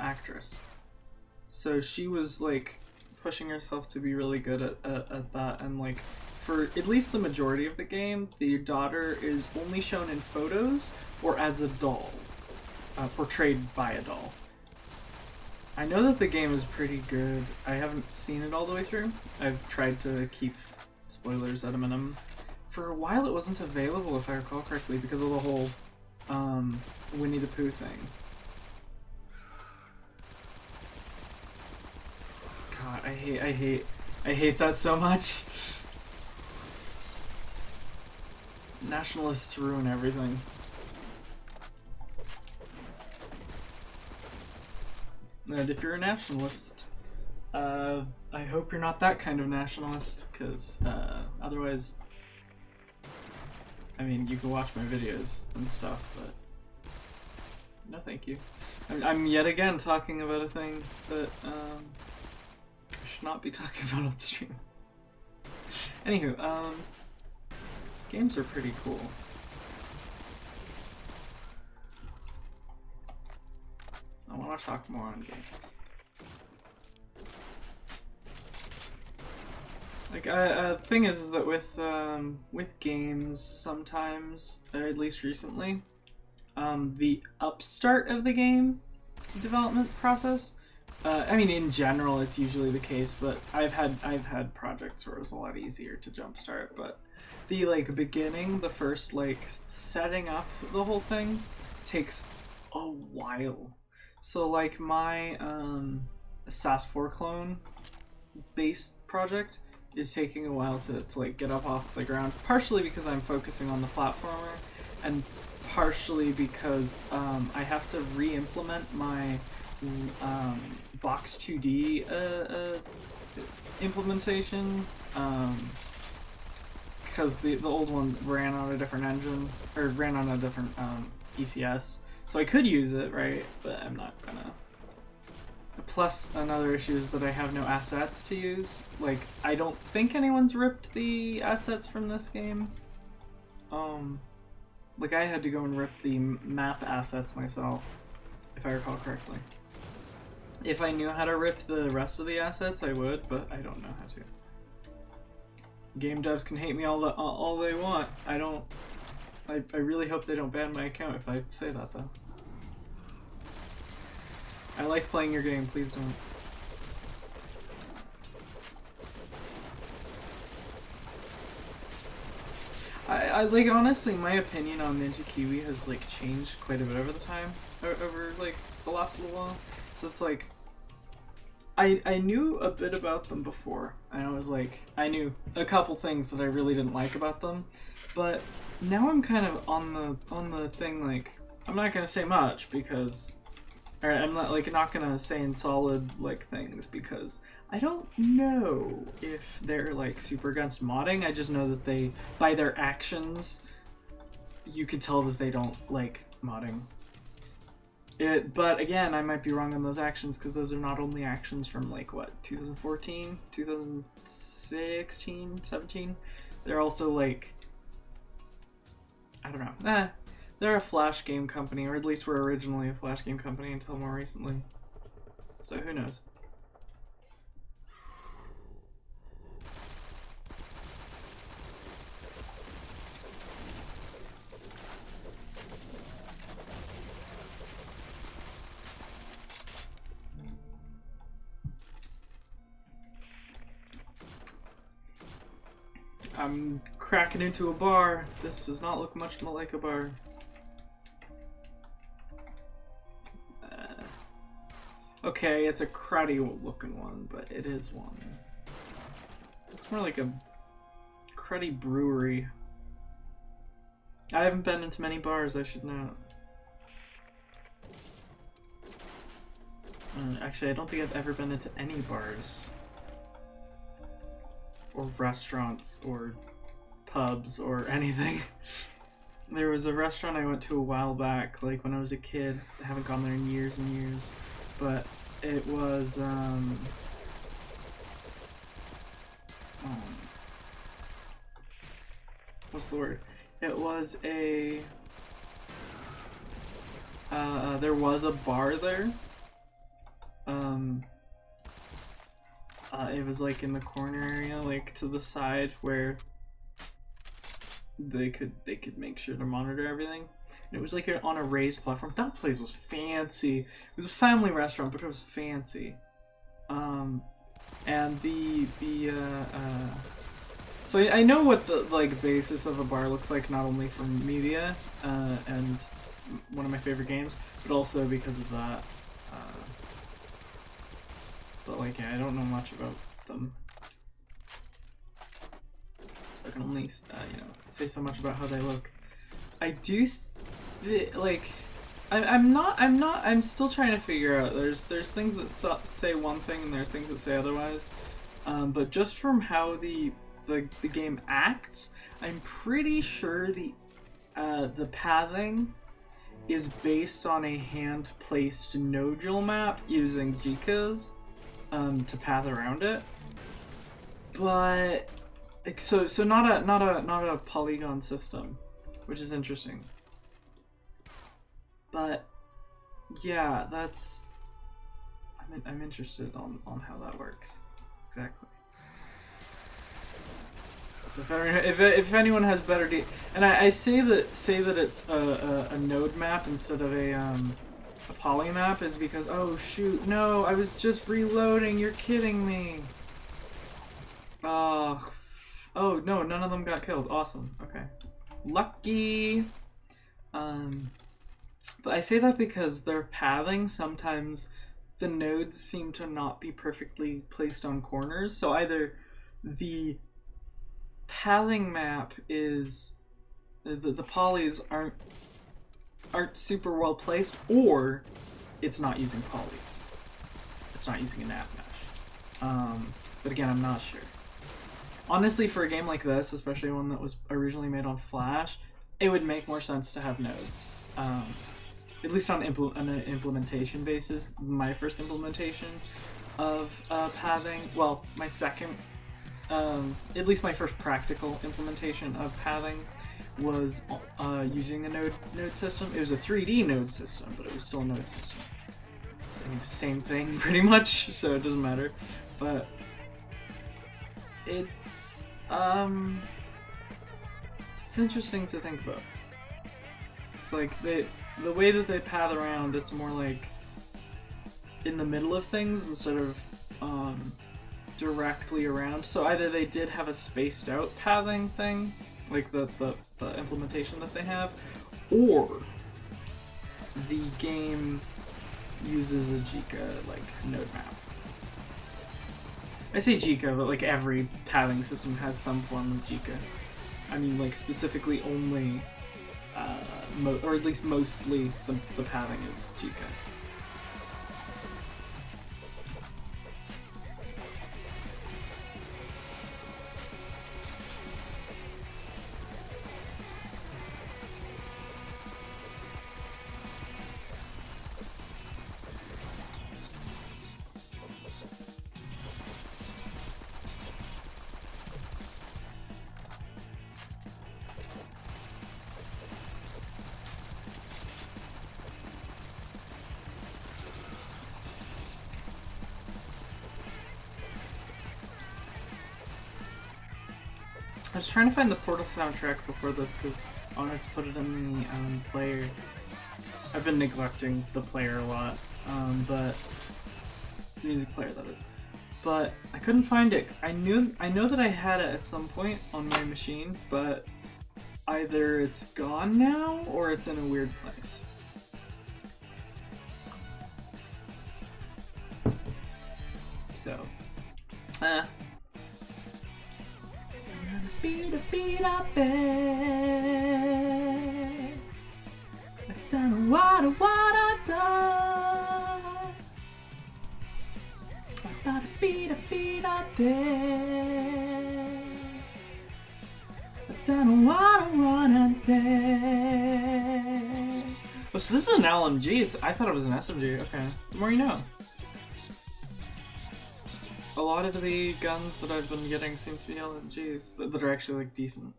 Actress. So she was like pushing herself to be really good at that, and like for at least the majority of the game, the daughter is only shown in photos or as a doll, portrayed by a doll. I know that the game is pretty good. I haven't seen it all the way through. I've tried to keep spoilers at a minimum. For a while it wasn't available, if I recall correctly, because of the whole Winnie the Pooh thing. God, I hate that so much. Nationalists ruin everything. And if you're a nationalist, I hope you're not that kind of nationalist, because otherwise, I mean, you can watch my videos and stuff, but no thank you. I'm yet again talking about a thing that I should not be talking about on stream. Anywho, games are pretty cool. I want to talk more on games. Like, thing is that with games, sometimes, or at least recently, the upstart of the game development process, I mean, in general, it's usually the case, but I've had projects where it was a lot easier to jumpstart, but the, like, beginning, the first, like, setting up the whole thing takes a while. So, like, my, SAS4 clone based project is taking a while to like, get up off the ground, partially because I'm focusing on the platformer, and partially because, I have to re-implement my, Box 2D, implementation, because the old one ran on a different engine, or ran on a different ECS, so I could use it, right? But I'm not gonna. Plus, another issue is that I have no assets to use. Like, I don't think anyone's ripped the assets from this game. Like, I had to go and rip the map assets myself, if I recall correctly. If I knew how to rip the rest of the assets, I would, but I don't know how to. Game devs can hate me all they want. I don't. I really hope they don't ban my account if I say that, though. I like playing your game, please don't. I like, honestly, my opinion on Ninja Kiwi has like changed quite a bit over the time, over like the last little while. So it's like, I knew a bit about them before, and I was like, I knew a couple things that I really didn't like about them, but now I'm kind of on the thing, like, I'm not gonna say much because, or I'm not gonna say in solid like things because I don't know if they're like super against modding. I just know that they, by their actions, you can tell that they don't like modding. But again, I might be wrong on those actions because those are not only actions from like what, 2014, 2016, 17. They're also like, I don't know. They're a Flash game company, or at least were originally a Flash game company until more recently. So who knows? I'm cracking into a bar. This does not look much more like a bar. Okay, it's a cruddy looking one, but it is one. It's more like a cruddy brewery. I haven't been into many bars, I should know. Actually, I don't think I've ever been into any bars. Or restaurants, or pubs, or anything. There was a restaurant I went to a while back, like when I was a kid. I haven't gone there in years and years. But it was, what's the word? It was a, there was a bar there. It was like in the corner area, like to the side where they could make sure to monitor everything. And it was like on a raised platform. That place was fancy. It was a family restaurant, but it was fancy. And so I know what the like basis of a bar looks like, not only from media and one of my favorite games, but also because of that. But like, yeah, I don't know much about them, so I can only you know, say so much about how they look. I do like, I'm still trying to figure out. There's things that say one thing and there are things that say otherwise. But just from how the game acts, I'm pretty sure the pathing is based on a hand-placed nodule map using Gcas to path around it. But like, so not a polygon system, which is interesting. But yeah, that's I'm interested on how that works exactly. So if anyone has better and I say that it's a node map instead of a poly map is because, oh shoot, no, I was just reloading. You're kidding me. Oh no, none of them got killed. Awesome. Okay, lucky. But I say that because their pathing, sometimes the nodes seem to not be perfectly placed on corners. So either the pathing map is the polys aren't super well placed, or it's not using polys. It's not using a nav mesh. But again, I'm not sure. Honestly, for a game like this, especially one that was originally made on Flash, it would make more sense to have nodes. At least on an implementation basis. My first implementation of pathing, well, my second, at least my first practical implementation of pathing was using a node system. It was a 3D node system, but it was still a node system. It's the same thing, pretty much, so it doesn't matter. But it's interesting to think about. It's like the way that they path around, it's more like in the middle of things instead of directly around. So either they did have a spaced out pathing thing, like the implementation that they have, or the game uses a Gca like node map. I say Gca, but like every pathing system has some form of Gca. I mean, like specifically only, or at least mostly the pathing is Gca. I was trying to find the Portal soundtrack before this because I wanted to put it in the player. I've been neglecting the player a lot, but the music player, that is. but I couldn't find it. I know that I had it at some point on my machine, but either it's gone now or it's in a weird place. So, I've done what I done. I've done what I wanna do. Oh, so this is an LMG. I thought it was an SMG. Okay, the more you know. A lot of the guns that I've been getting seem to be LMGs that are actually like decent.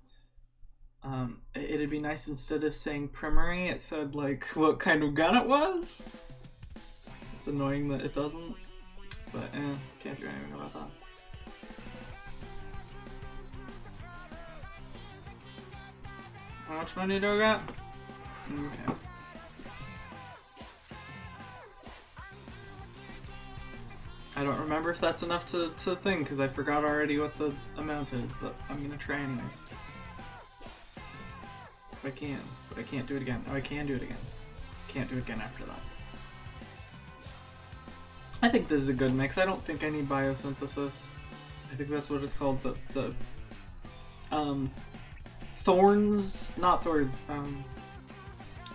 It'd be nice instead of saying primary, it said like what kind of gun it was. It's annoying that it doesn't, but can't do anything about that. How much money do I got? Okay. I don't remember if that's enough to think, because I forgot already what the amount is, but I'm gonna try anyways. If I can, but I can't do it again. Oh, I can do it again. Can't do it again after that. I think this is a good mix. I don't think I need biosynthesis. I think that's what it's called, the thorns, not thorns,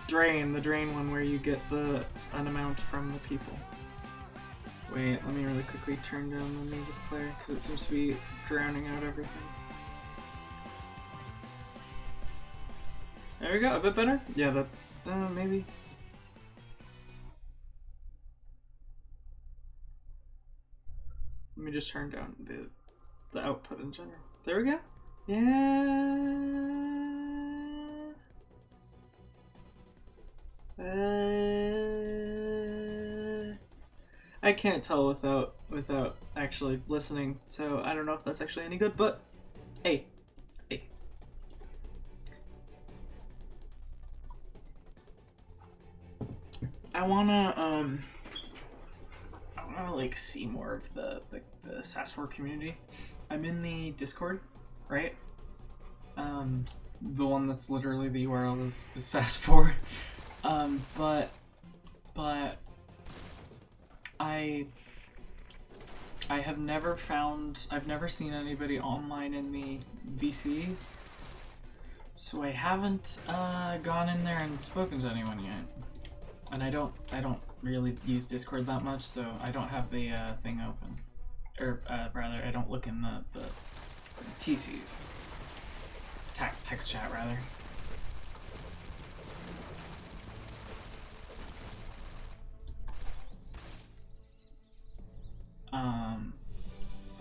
drain, the drain one where you get an amount from the people. Wait, let me really quickly turn down the music player because it seems to be drowning out everything. There we go, a bit better? Yeah, that, maybe. Let me just turn down the output in general. There we go. Yeah. I can't tell without actually listening, so I don't know if that's actually any good, but hey. I wanna like see more of the SAS4 community. I'm in the Discord, right? The one that's literally the URL is SAS4. But I have never I've never seen anybody online in the VC, so I haven't gone in there and spoken to anyone yet. And I don't really use Discord that much, so I don't have the thing open, or rather, I don't look in the TCs, text chat rather.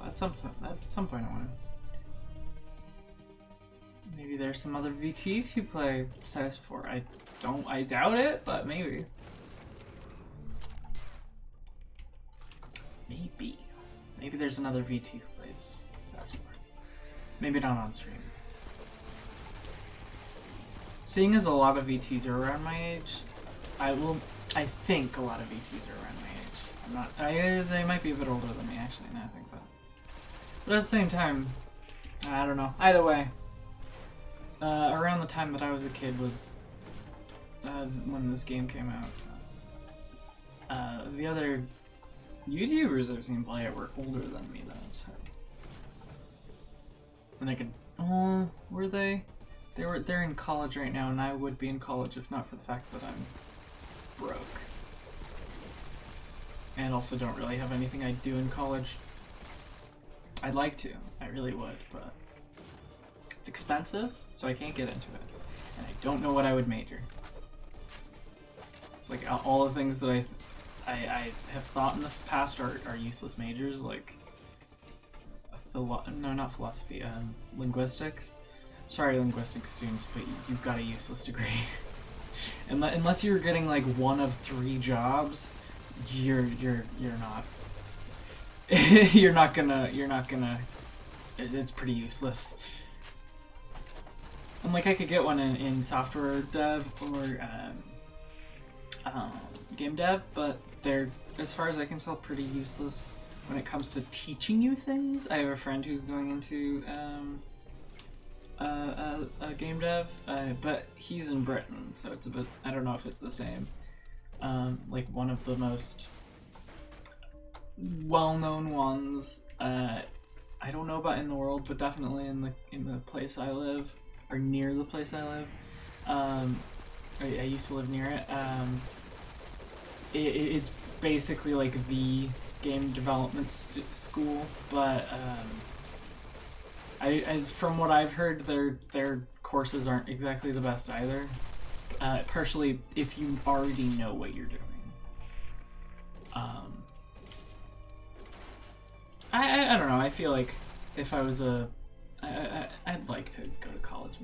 But at some point I want to. Maybe there's some other VTs who play SAS4. I doubt it, but maybe. Maybe there's another VT who plays SAS4. Maybe not on stream. Seeing as a lot of VTs are around my age, I think a lot of VTs are around my age. I'm not. They might be a bit older than me actually. Now I think about it. But at the same time, I don't know. Either way, around the time that I was a kid was when this game came out. So. The other YouTubers I've seen play it were older than me though. So. And I could. Oh, were they? They're in college right now, and I would be in college if not for the fact that I'm broke. And also don't really have anything I do in college. I'd like to, I really would, but it's expensive, so I can't get into it. And I don't know what I would major. It's like all the things that I have thought in the past are useless majors, like no, not philosophy, linguistics. Sorry, linguistics students, but you've got a useless degree. Unless you're getting like one of 3 jobs, you're not. you're not gonna. It's pretty useless. And like I could get one in software dev or game dev, but they're, as far as I can tell, pretty useless. when it comes to teaching you things. I have a friend who's going into game dev, but he's in Britain, so it's a bit, I don't know if it's the same. Like one of the most well-known ones, I don't know about in the world, but definitely in the place I live, or near the place I live. I used to live near it. It's basically like the game development school, but from what I've heard, their courses aren't exactly the best either. Partially if you already know what you're doing. I don't know. I feel like if I was I'd like to go to college.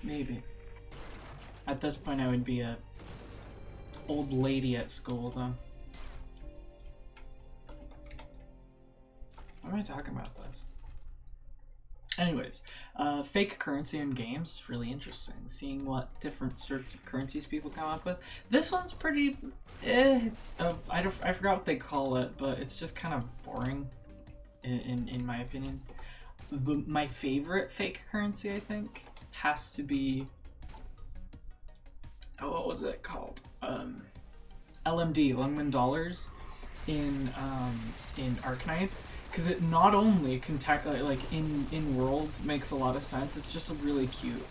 Maybe. At this point, I would be a old lady at school, though. Why am I talking about this? Anyways, fake currency in games, really interesting. Seeing what different sorts of currencies people come up with. This one's pretty, it's, I forgot what they call it, but it's just kind of boring, in my opinion. My favorite fake currency, I think, has to be, what was it called? LMD, Lungman Dollars, in Arknights. Because it not only can like in world makes a lot of sense, it's just really cute.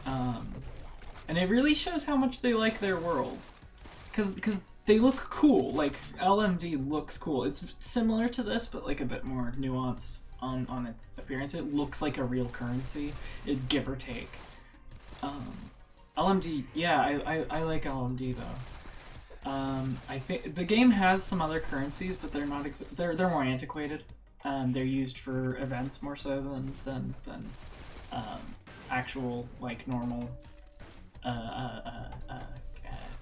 And it really shows how much they like their world. Because they look cool. Like LMD looks cool. It's similar to this, but like a bit more nuanced on its appearance. It looks like a real currency, give or take. LMD, yeah, I like LMD though. I think the game has some other currencies, but they're not they're more antiquated. They're used for events more so than actual like normal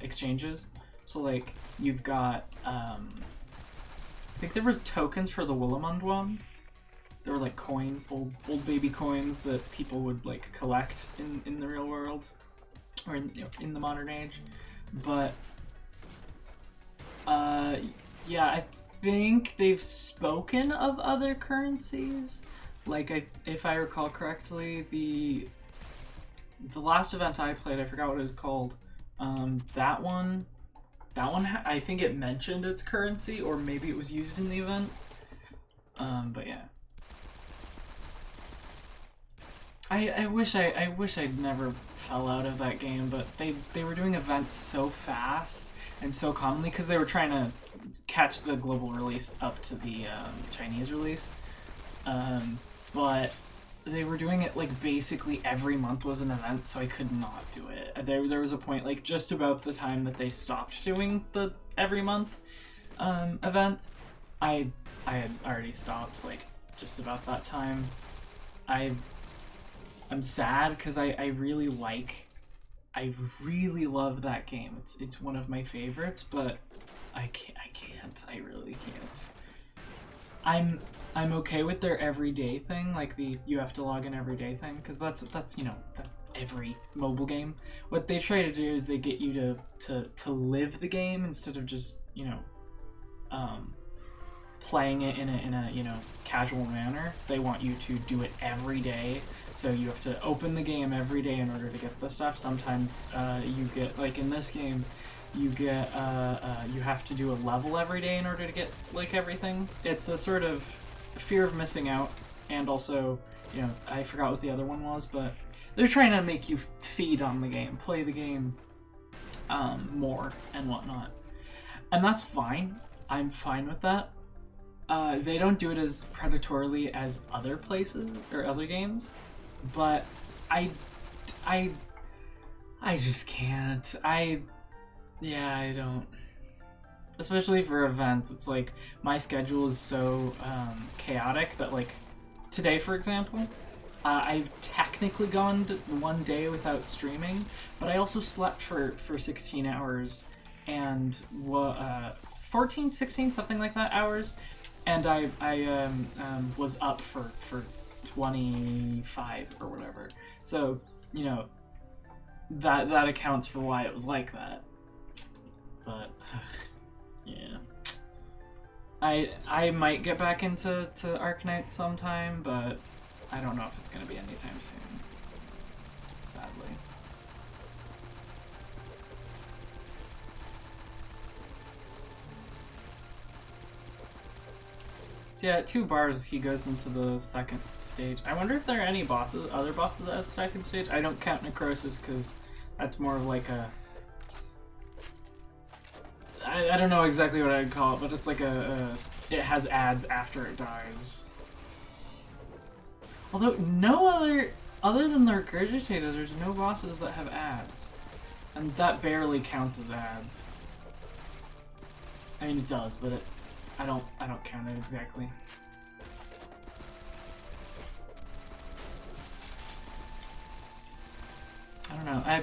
exchanges. So like you've got I think there was tokens for the Willemund one. There were like coins, old baby coins that people would like collect in the real world or in the modern age, but. Yeah, I think they've spoken of other currencies. Like, if I recall correctly, the last event I played, I forgot what it was called. That one, I think it mentioned its currency, or maybe it was used in the event. But yeah. I wish I'd never fell out of that game, but they were doing events so fast and so commonly because they were trying to catch the global release up to the Chinese release. But they were doing it like basically every month was an event, so I could not do it. There was a point like just about the time that they stopped doing the every month event. I had already stopped like just about that time. I'm sad because I really love that game. It's one of my favorites, but I can't. I really can't. I'm okay with their everyday thing, like the you have to log in everyday thing, because that's every mobile game. What they try to do is they get you to live the game instead of just playing it in a casual manner. They want you to do it every day. So you have to open the game every day in order to get the stuff. Sometimes you get, like in this game, you get you have to do a level every day in order to get like everything. It's a sort of fear of missing out, and also, I forgot what the other one was, but they're trying to make you feed on the game, play the game more and whatnot. And that's fine. I'm fine with that. They don't do it as predatorily as other places or other games, but I just can't. I don't. Especially for events, it's like my schedule is so chaotic that like today, for example, I've technically gone one day without streaming, but I also slept for 16 hours and 14, 16, something like that hours. And I was up for 25 or whatever. So, that accounts for why it was like that. But, yeah. I might get back into Arknights sometime, but I don't know if it's gonna be anytime soon. Sadly. So yeah, at 2 bars he goes into the second stage. I wonder if there are any other bosses that have second stage. I don't count Necrosis because that's more of like a... I don't know exactly what I'd call it, but it's like it has ads after it dies. Although no other than the Regurgitator, there's no bosses that have ads. And that barely counts as ads. I mean it does, but I don't count it exactly. I don't know.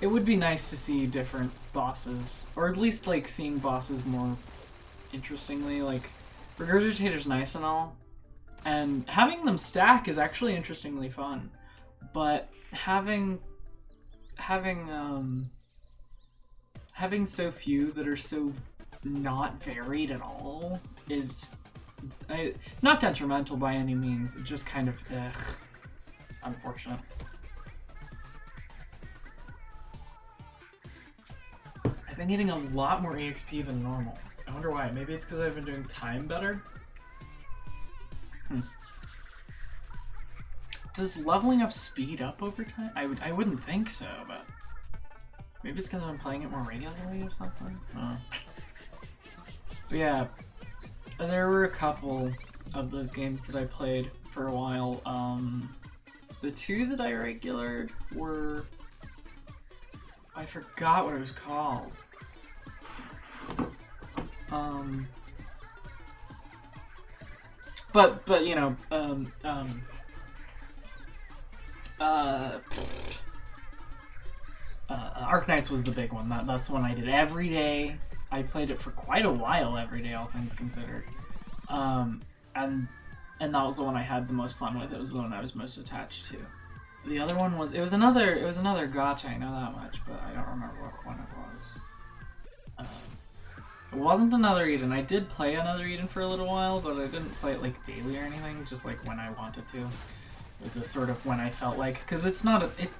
It would be nice to see different bosses, or at least like seeing bosses more interestingly. Like Regurgitator's nice and all, and having them stack is actually interestingly fun, but having so few that are so not varied at all is not detrimental by any means. It just kind of it's unfortunate. I've been getting a lot more EXP than normal. I wonder why. Maybe it's because I've been doing time better? Does leveling up speed up over time? I wouldn't think so, but maybe it's because I'm playing it more regularly or something? But yeah, there were a couple of those games that I played for a while. The 2 that I regulared were... I forgot what it was called. But you know, Arknights was the big one. That's the one I did every day. I played it for quite a while every day, all things considered. And that was the one I had the most fun with. It was the one I was most attached to. The other one was another gacha, I know that much, but I don't remember what one it was. It wasn't Another Eden. I did play Another Eden for a little while, but I didn't play it like daily or anything, just like when I wanted to. It was a sort of when I felt like, because it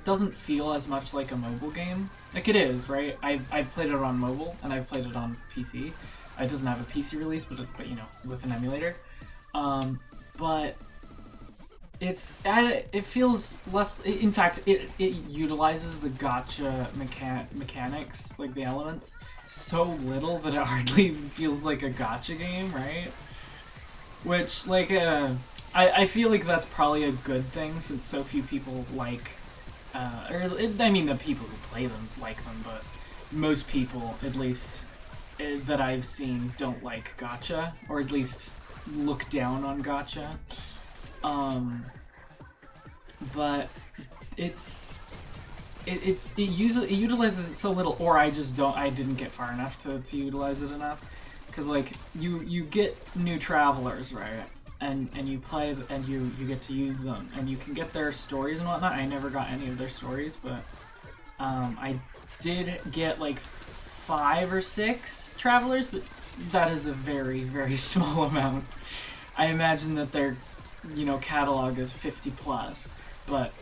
doesn't feel as much like a mobile game. Like it is, right? I've played it on mobile and I've played it on PC. It doesn't have a PC release, but you know, with an emulator. But it feels less. In fact, it utilizes the gacha mechanics, like the elements, so little that it hardly feels like a gacha game, right? Which, like, I feel like that's probably a good thing since so few people like, I mean, the people who play them like them, but most people, at least that I've seen, don't like gacha, or at least look down on gacha. But it utilizes it so little, or I didn't get far enough to utilize it enough, because like you get new travelers, right, and you play and you get to use them, and you can get their stories and whatnot. I never got any of their stories, but I did get like 5 or 6 travelers, but that is a very, very small amount. I imagine that their, you know, catalog is 50 plus, but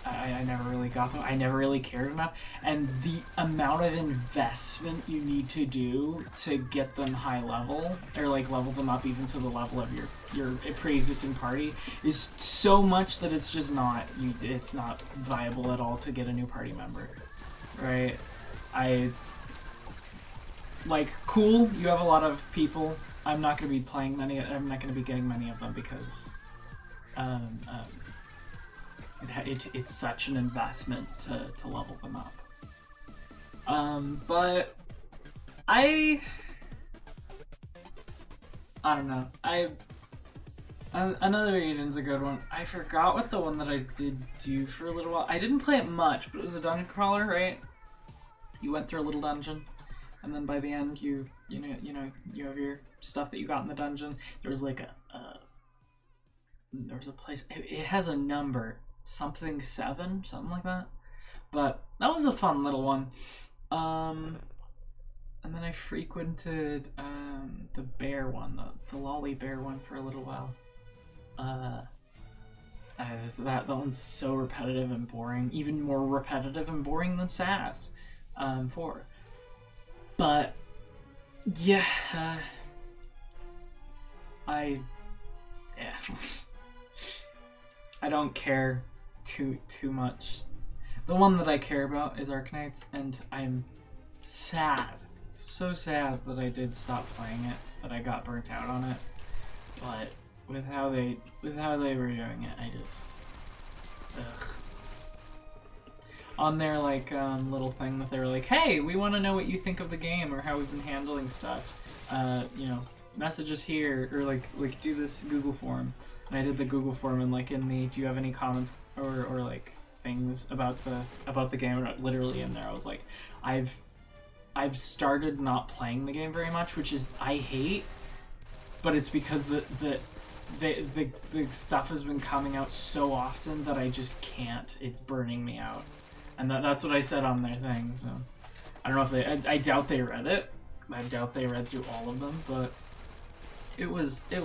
I never really got them. I never really cared enough, and the amount of investment you need to do to get them high level, or like level them up even to the level of your pre-existing party, is so much that it's just not it's not viable at all to get a new party member, right? Like, cool, you have a lot of people. I'm not going to be playing many. I'm not going to be getting many of them because it's such an investment to level them up. But I don't know. Another Eden's a good one. I forgot what the one that I did do for a little while. I didn't play it much, but it was a dungeon crawler, right? You went through a little dungeon, and then by the end, you have your stuff that you got in the dungeon. There was like there was a place. It has a number, something 7, something like that. But that was a fun little one. And And then I frequented the bear one, the lolly bear one for a little while. That one's so repetitive and boring, even more repetitive and boring than SAS4. But yeah, I don't care too much. The one that I care about is Arknights, and I'm sad, so sad that I did stop playing it, that I got burnt out on it. But with how they were doing it, I just on their like little thing that they were like, hey, we want to know what you think of the game or how we've been handling stuff. You know, message us here, or like do this Google form. And I did the Google form, and like in the do you have any comments or like things about the game, or literally in there I was like, I've started not playing the game very much, which is I hate, but it's because the stuff has been coming out so often that I just can't. It's burning me out. And that's what I said on their thing, so I don't know if they I doubt they read it. I doubt they read through all of them, but it was a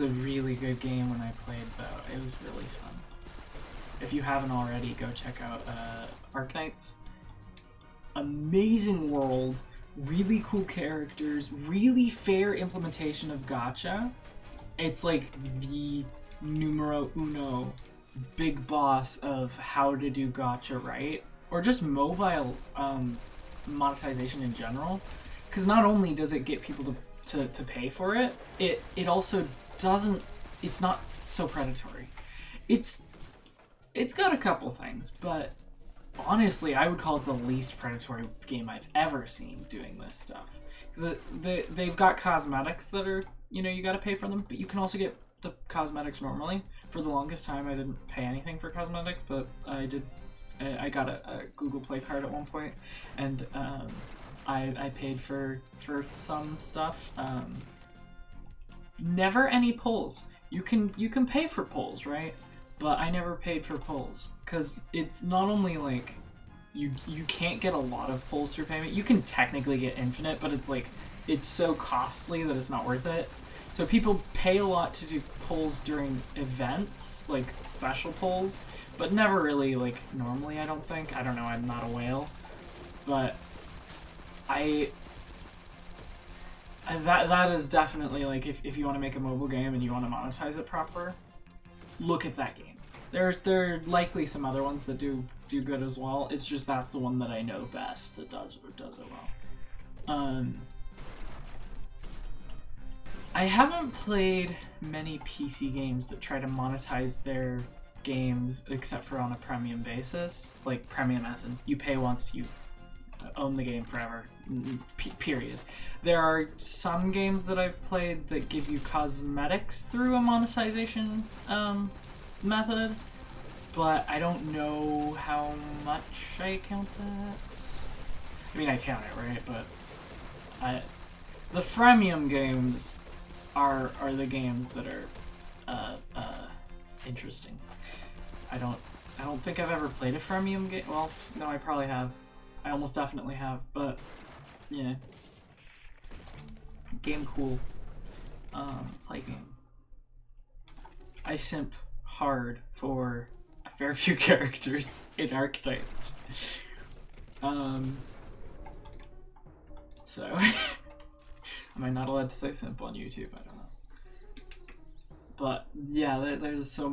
really good game when I played, though. It was really fun. If you haven't already, go check out Arknights. Amazing world, really cool characters, really fair implementation of gacha. It's like the numero uno big boss of how to do gacha right, or just mobile monetization in general. Because not only does it get people to pay for it, it also doesn't. It's not so predatory. It's got a couple things, but honestly, I would call it the least predatory game I've ever seen doing this stuff. Because they've got cosmetics that are, you know, you gotta pay for them, but you can also get the cosmetics normally. For the longest time, I didn't pay anything for cosmetics, but I did. I got a Google Play card at one point, and I paid for some stuff. Never any pulls. You can pay for pulls, right? But I never paid for pulls, because it's not only like you can't get a lot of pulls through payment. You can technically get infinite, but it's like it's so costly that it's not worth it. So people pay a lot to do pulls during events, like special pulls, but never really like normally, I don't think. I don't know, I'm not a whale. But that is definitely like if you want to make a mobile game and you want to monetize it proper, look at that game. There are likely some other ones that do good as well. It's just that's the one that I know best that does it well. I haven't played many PC games that try to monetize their games except for on a premium basis. Like premium as in you pay once, you own the game forever, period. There are some games that I've played that give you cosmetics through a monetization method, but I don't know how much I count that. I mean, I count it, right? But the freemium games are the games that are interesting. I don't think I've ever played a freemium game. Well, no, I probably have. I almost definitely have, but yeah. Game cool. Play game. I simp hard for a fair few characters in Arknights. So am I not allowed to say simp on YouTube? I don't know. But yeah, there's so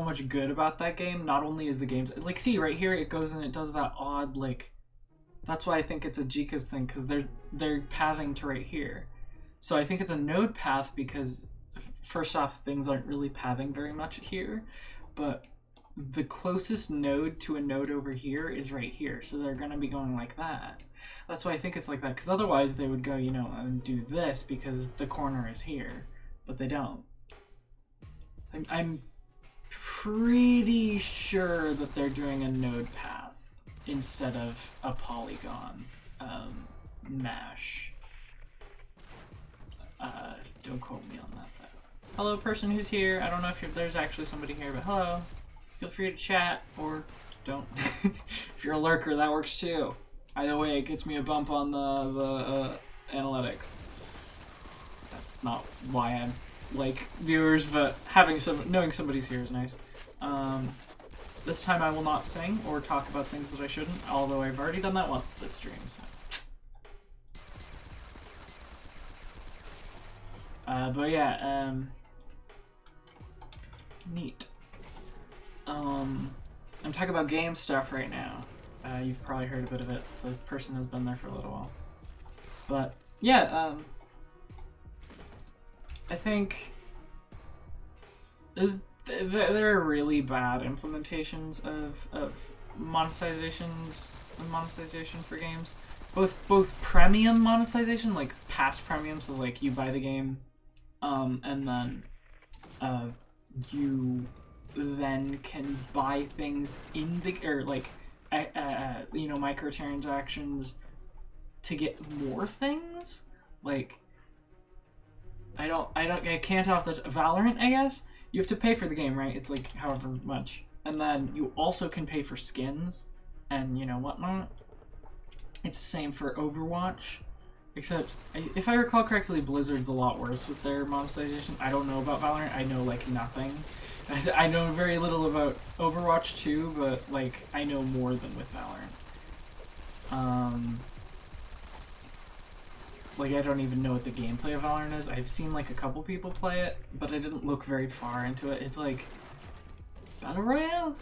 much good about that game. Not only is the game like, see right here, it goes and it does that odd like. That's why I think it's a Jika's thing, because they're pathing to right here. So I think it's a node path because first off, things aren't really pathing very much here, but the closest node to a node over here is right here, so they're gonna be going like that. That's why I think it's like that, because otherwise they would go, you know, and do this because the corner is here, but they don't. So I'm pretty sure that they're doing a node path instead of a polygon mesh. Don't quote me on that though. Hello, person who's here. I don't know if there's actually somebody here, but hello. Feel free to chat, or don't. If you're a lurker, that works too. Either way, it gets me a bump on the analytics. That's not why I like viewers, but knowing somebody's here is nice. This time I will not sing or talk about things that I shouldn't, although I've already done that once this stream, so. But yeah, neat. I'm talking about game stuff right now. You've probably heard a bit of it. The person has been there for a little while. But yeah, I think there are really bad implementations of monetization for games. Both premium monetization, like past premium, so like you buy the game, and then you then can buy things in the you know, microtransactions to get more things. Like I can't off the Valorant, I guess. You have to pay for the game, right? It's like however much. And then you also can pay for skins and, you know, whatnot. It's the same for Overwatch. Except, if I recall correctly, Blizzard's a lot worse with their monetization. I don't know about Valorant. I know, like, nothing. I know very little about Overwatch too, but, like, I know more than with Valorant. Like, I don't even know what the gameplay of Valorant is. I've seen, like, a couple people play it, but I didn't look very far into it. It's like... Battle Royale?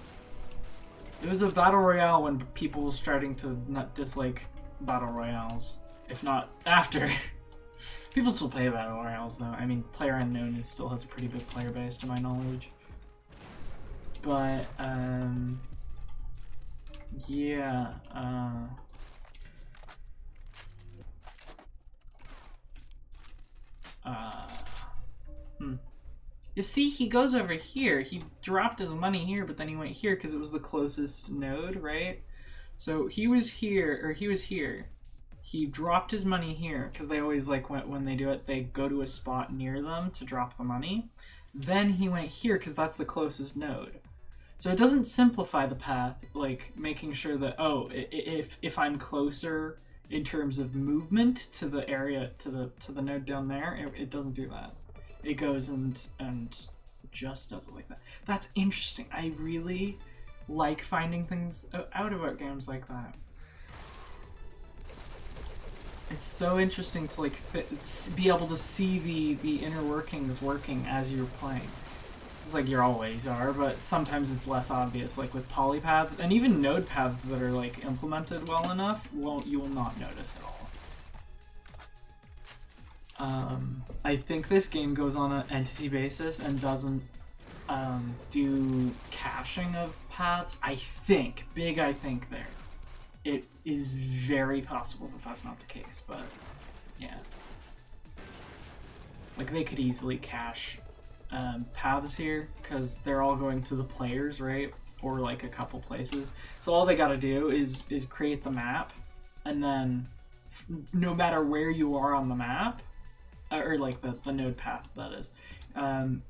It was a Battle Royale when people were starting to not dislike Battle Royales. If not after. People still play Battle Royales, though. I mean, PlayerUnknown still has a pretty big player base, to my knowledge. But, yeah, You see, he goes over here. He dropped his money here, but then he went here because it was the closest node, right? So he was here, or he was here. He dropped his money here because they always, like, when they do it, they go to a spot near them to drop the money. Then he went here because that's the closest node. So it doesn't simplify the path, like making sure that, oh, if I'm closer in terms of movement to the area, to the node down there, it doesn't do that. It goes and just does it like that. That's interesting. I really like finding things out about games like that. It's so interesting to, like, be able to see the inner workings working as you're playing. It's like you always are, but sometimes it's less obvious, like with polypaths and even node paths that are, like, implemented well enough. You will not notice at all. I think this game goes on an entity basis and doesn't do caching of paths. I think there. It is very possible that that's not the case, but yeah. Like, they could easily cache paths here because they're all going to the players, right? Or like a couple places. So all they gotta do is create the map, and then no matter where you are on the map, or like the node path, that is, no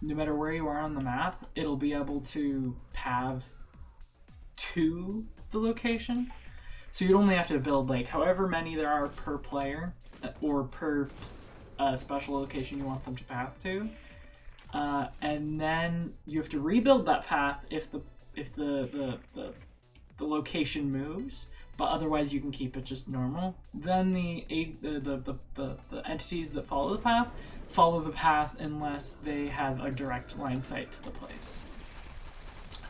matter where you are on the map, it'll be able to path to the location. So you'd only have to build, like, however many there are per player, or per special location you want them to path to, and then you have to rebuild that path if the location moves. But otherwise you can keep it just normal. Then the entities that follow the path unless they have a direct line sight to the place.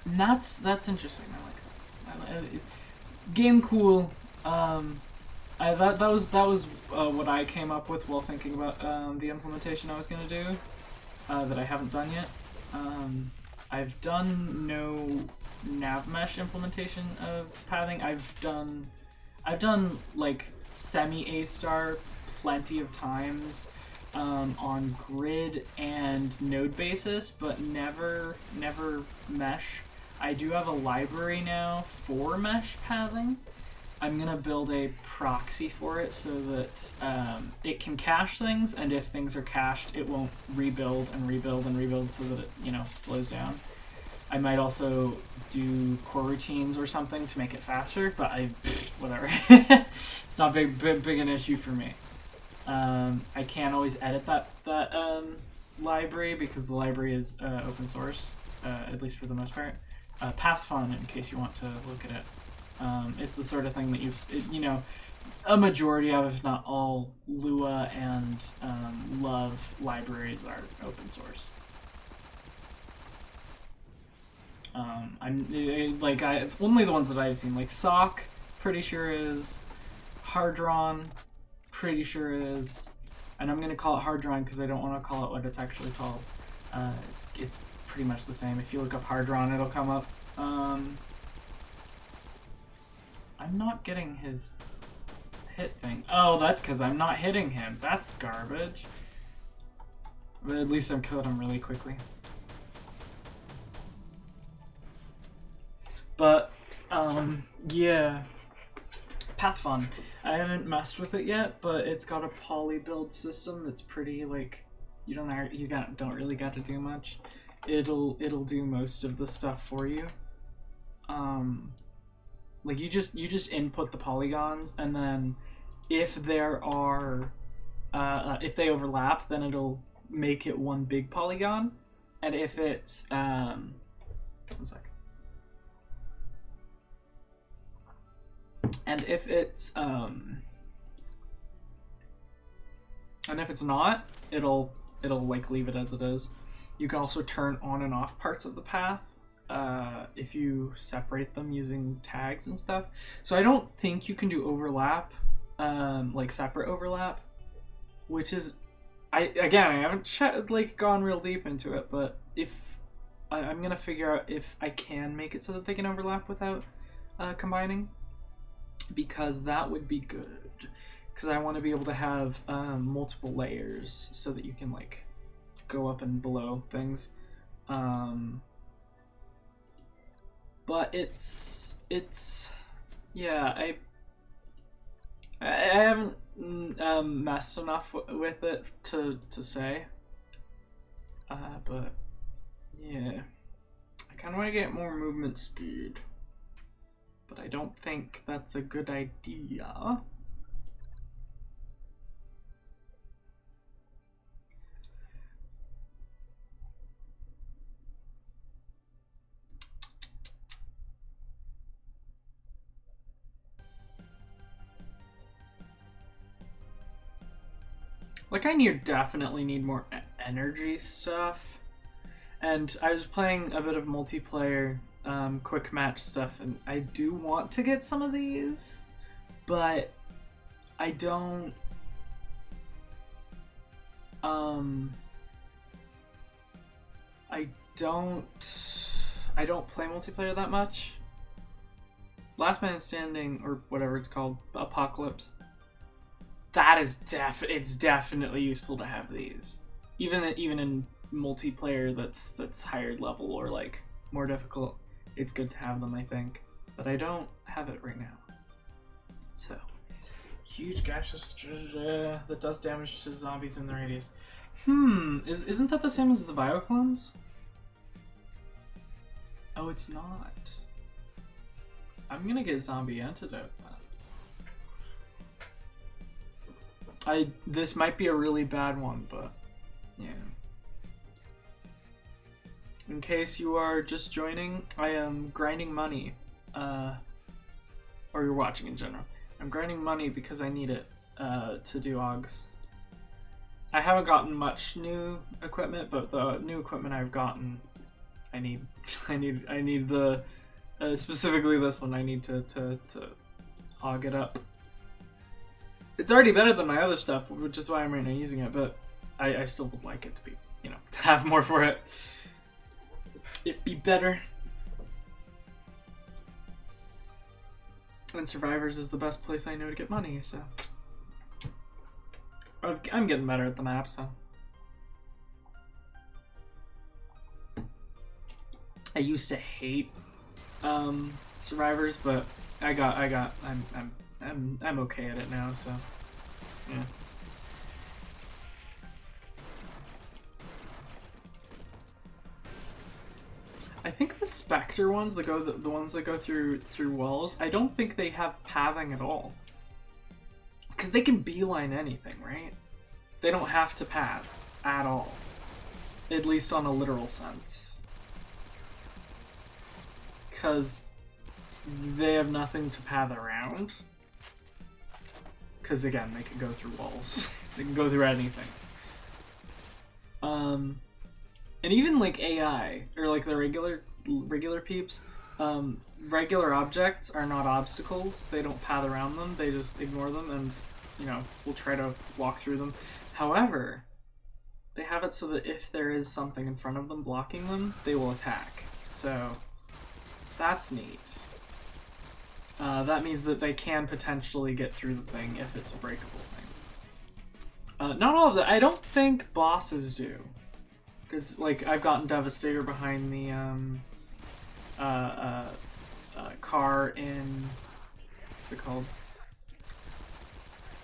And that's interesting. I like that. Game cool. That was what I came up with while thinking about the implementation I was gonna do that I haven't done yet. I've done no nav mesh implementation of pathing. I've done like semi A-star plenty of times on grid and node basis, but never mesh. I do have a library now for mesh pathing. I'm gonna build a proxy for it so that it can cache things, and if things are cached, it won't rebuild and rebuild and rebuild so that it, you know, slows down. I might also do coroutines or something to make it faster, but whatever. It's not big an issue for me. I can't always edit that library because the library is open source, at least for the most part. PathFun, in case you want to look at it. It's the sort of thing that you know, a majority of, if not all, Lua and Love libraries are open source. Only the ones that I've seen, like Sock, pretty sure is. Harddrawn, pretty sure is. And I'm gonna call it Harddrawn because I don't want to call it what it's actually called. It's pretty much the same. If you look up Harddrawn, it'll come up. I'm not getting his hit thing. Oh, that's because I'm not hitting him. That's garbage. But at least I'm killing him really quickly. But, yeah. PathFun. I haven't messed with it yet, but it's got a poly build system that's pretty, like, you don't really got to do much. It'll do most of the stuff for you. Like you just input the polygons, and then if there are if they overlap, then it'll make it one big polygon, and if it's one sec. And if it's not, it'll like leave it as it is. You can also turn on and off parts of the path if you separate them using tags and stuff. So I don't think you can do overlap, like separate overlap, which is, I haven't gone real deep into it, but if I'm gonna figure out if I can make it so that they can overlap without combining, because that would be good. Because I want to be able to have multiple layers so that you can like go up and below things. But it's yeah, I haven't messed enough with it to say. But yeah, I kind of want to get more movement speed, but I don't think that's a good idea. Like, I definitely need more energy stuff. And I was playing a bit of multiplayer quick match stuff, and I do want to get some of these, but I don't I don't play multiplayer that much. Last Man Standing, or whatever it's called, Apocalypse, that is it's definitely useful to have these. Even in multiplayer that's higher level or like more difficult, it's good to have them, I think. But I don't have it right now. So, huge gaseous that does damage to zombies in the radius. Isn't that the same as the bioclones? Oh, it's not. I'm gonna get zombie antidote then. This might be a really bad one, but yeah. In case you are just joining, I am grinding money, or you're watching in general. I'm grinding money because I need it to do AUGs. I haven't gotten much new equipment, but the new equipment I've gotten, I need the specifically this one. I need to AUG it up. It's already better than my other stuff, which is why I'm right now using it. But I still would like it to be, to have more for it. It'd be better. And Survivors is the best place I know to get money, so I'm getting better at the map, so I used to hate Survivors, but I'm okay at it now, so yeah. think the Spectre ones that go the ones that go through walls, I don't think they have pathing at all. Because they can beeline anything, right? They don't have to path at all. At least on a literal sense. Because they have nothing to path around. Because again, they can go through walls. They can go through anything. And even like AI, or like the regular peeps, regular objects are not obstacles. They don't path around them. They just ignore them and, you know, will try to walk through them. However, they have it so that if there is something in front of them blocking them, they will attack. So that's neat. That means that they can potentially get through the thing if it's a breakable thing. Not all of that. I don't think bosses do. Because, like, I've gotten Devastator behind the car in... what's it called?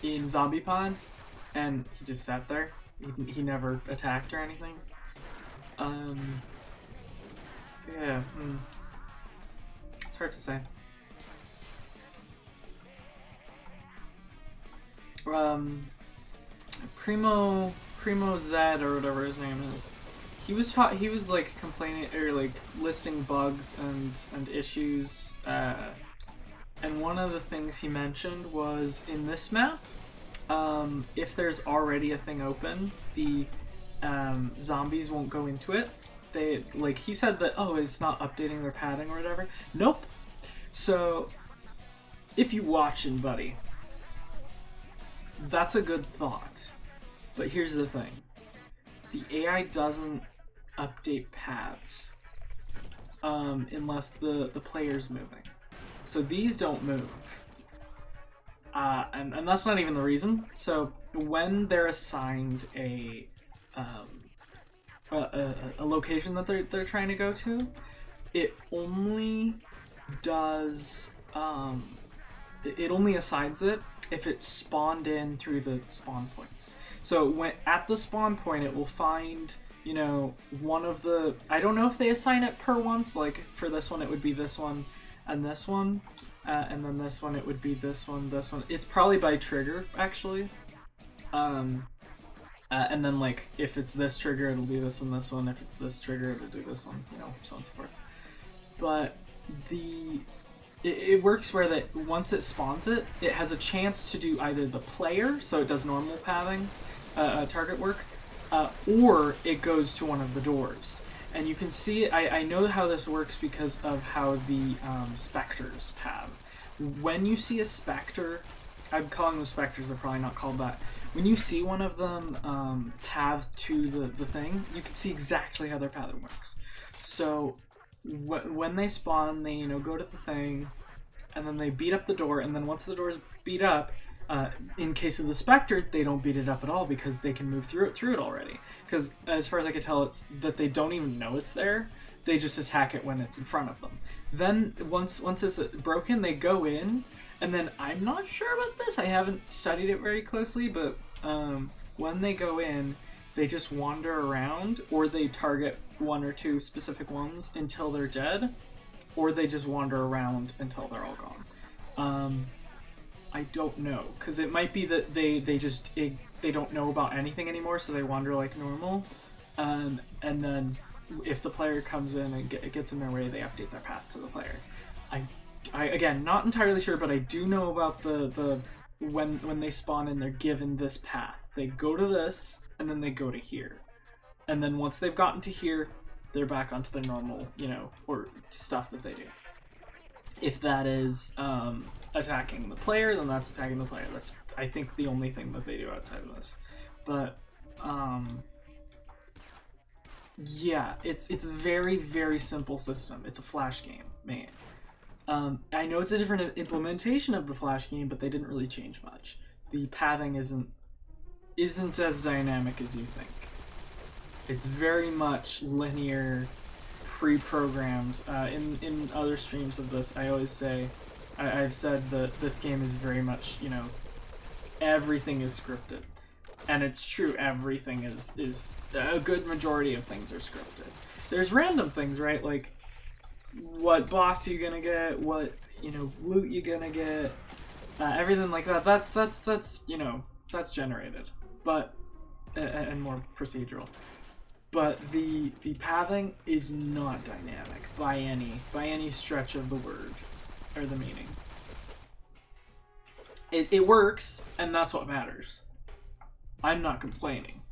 In Zombie Pods, and he just sat there. He never attacked or anything. Yeah, it's hard to say. Primo Zed, or whatever his name is. He was like complaining, or like listing bugs and issues, and one of the things he mentioned was in this map, if there's already a thing open, the zombies won't go into it. They, like, he said that, oh, it's not updating their padding or whatever. Nope. So if you watching, buddy, that's a good thought. But here's the thing. The AI doesn't update paths unless the player's moving. So these don't move. And that's not even the reason. So when they're assigned a location that they're trying to go to, it only does it only assigns it if it's spawned in through the spawn points. So when at the spawn point, it will find, you know, one of the, I don't know if they assign it per once, like for this one it would be this one and this one, and then this one it would be this one, this one. It's probably by trigger, actually. And then, like, if it's this trigger, it'll do this one, this one. If it's this trigger, it'll do this one, you know, so on and so forth. But it works where that once it spawns it, it has a chance to do either the player, so it does normal pathing, target work, or it goes to one of the doors. And you can see, I know how this works because of how the specters path. When you see a specter, I'm calling them specters, they're probably not called that. When you see one of them path to the thing, you can see exactly how their pathing works. So when they spawn, they, you know, go to the thing, and then they beat up the door, and then once the door is beat up, in case of the specter, they don't beat it up at all because they can move through it already. Because as far as I can tell, it's that they don't even know it's there. They just attack it when it's in front of them. Then once it's broken, they go in, and then I'm not sure about this. I haven't studied it very closely, but when they go in, they just wander around, or they target one or two specific ones until they're dead, or they just wander around until they're all gone. I don't know, because it might be that they don't know about anything anymore, so they wander like normal, and then if the player comes in and gets in their way, they update their path to the player. I again, not entirely sure, but I do know about the when they spawn in, they're given this path. They go to this, and then they go to here. And then once they've gotten to here, they're back onto their normal, you know, or stuff that they do. If that is attacking the player, then that's attacking the player. That's, I think, the only thing that they do outside of this. But yeah, it's a very, very simple system. It's a Flash game, man. I know it's a different implementation of the Flash game, but they didn't really change much. The pathing isn't as dynamic as you think. It's very much linear, pre-programmed. In other streams of this, I always say, I've said that this game is very much, you know, everything is scripted. And it's true, everything is a good majority of things are scripted. There's random things, right? Like, what boss you gonna get, what, you know, loot you gonna get, everything like that. That's you know, that's generated, but and more procedural. But the pathing is not dynamic by any stretch of the word or the meaning. It works, and that's what matters. I'm not complaining.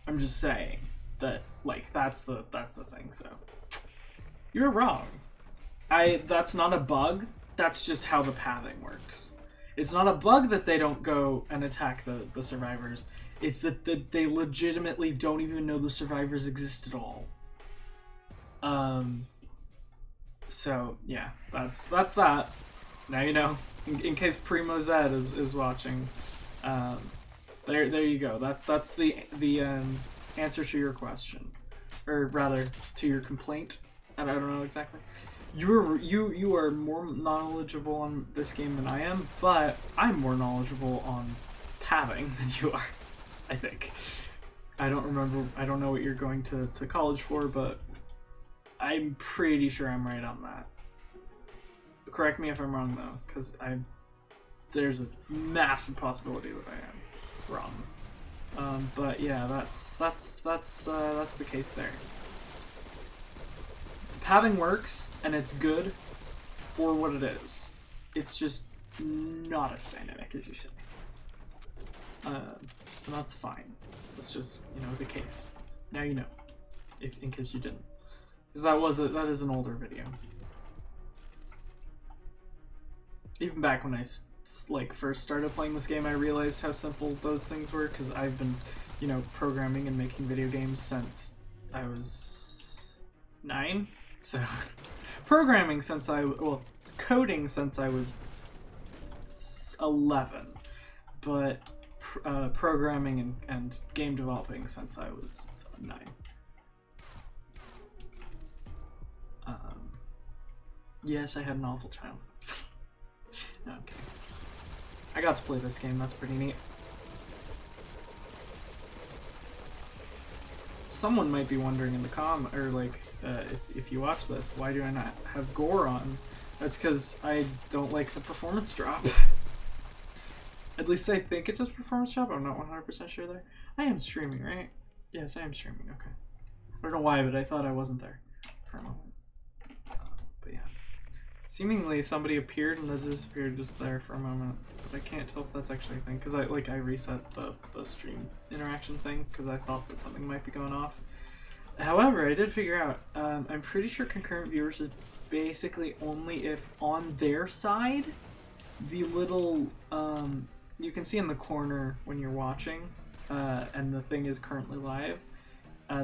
I'm just saying that, like, that's the thing. So you're wrong. That's not a bug. That's just how the pathing works. It's not a bug that they don't go and attack the survivors. It's that they legitimately don't even know the survivors exist at all. So yeah, that's that. Now you know. In case Primo Zed is watching, there you go. That's the answer to your question, or rather to your complaint. I don't know exactly. You are more knowledgeable on this game than I am, but I'm more knowledgeable on pathing than you are. I think. I don't remember. I don't know what you're going to college for, but I'm pretty sure I'm right on that. Correct me if I'm wrong though, because there's a massive possibility that I am wrong. But yeah, that's the case there. Pathing works, and it's good for what it is. It's just not as dynamic as you say. And that's fine. That's just, you know, the case. Now you know, in case you didn't, because that is an older video. Even back when I first started playing this game, I realized how simple those things were, because I've been, you know, programming and making video games since I was 9. So programming since coding since I was 11, but programming and game developing since I was 9. Yes, I had an awful childhood. Okay. I got to play this game, that's pretty neat. Someone might be wondering in the if you watch this, why do I not have gore on? That's because I don't like the performance drop. At least I think it's just performance drop, I'm not 100% sure there. I am streaming, right? Yes, I am streaming, okay. I don't know why, but I thought I wasn't there for a moment. But yeah. Seemingly somebody appeared and then disappeared just there for a moment, but I can't tell if that's actually a thing, because I reset the stream interaction thing because I thought that something might be going off. However, I did figure out, I'm pretty sure concurrent viewers is basically only if on their side, the little, you can see in the corner when you're watching, and the thing is currently live,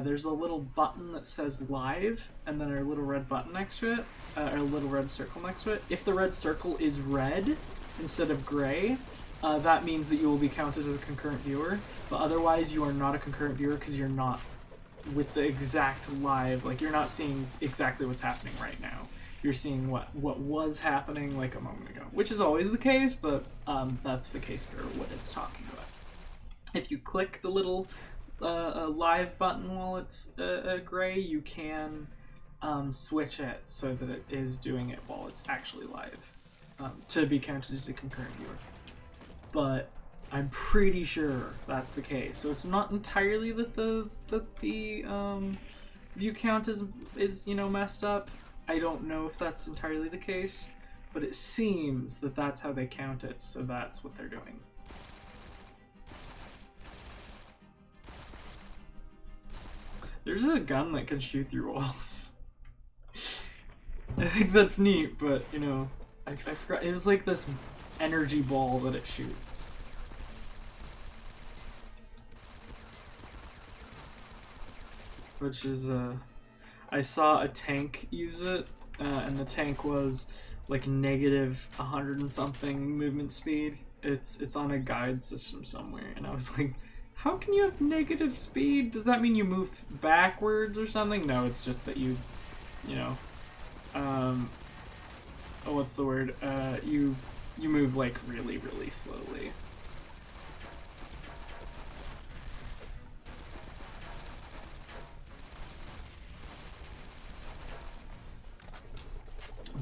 there's a little button that says live, and then a little red button next to it, or a little red circle next to it. If the red circle is red instead of gray, that means that you will be counted as a concurrent viewer, but otherwise you are not a concurrent viewer because you're not with the exact live, like you're not seeing exactly what's happening right now. You're seeing what was happening like a moment ago, which is always the case, but that's the case for what it's talking about. If you click the little live button while it's gray, you can switch it so that it is doing it while it's actually live, to be counted as a concurrent viewer. But I'm pretty sure that's the case. So it's not entirely that the view count is you know messed up. I don't know if that's entirely the case, but it seems that that's how they count it. So that's what they're doing. There's a gun that can shoot through walls. I think that's neat, but you know, I forgot. It was like this energy ball that it shoots. Which is, I saw a tank use it, and the tank was like negative 100 and something movement speed. It's on a guide system somewhere, and I was like, how can you have negative speed? Does that mean you move backwards or something? No, it's just that you know, what's the word? You move like really, really slowly.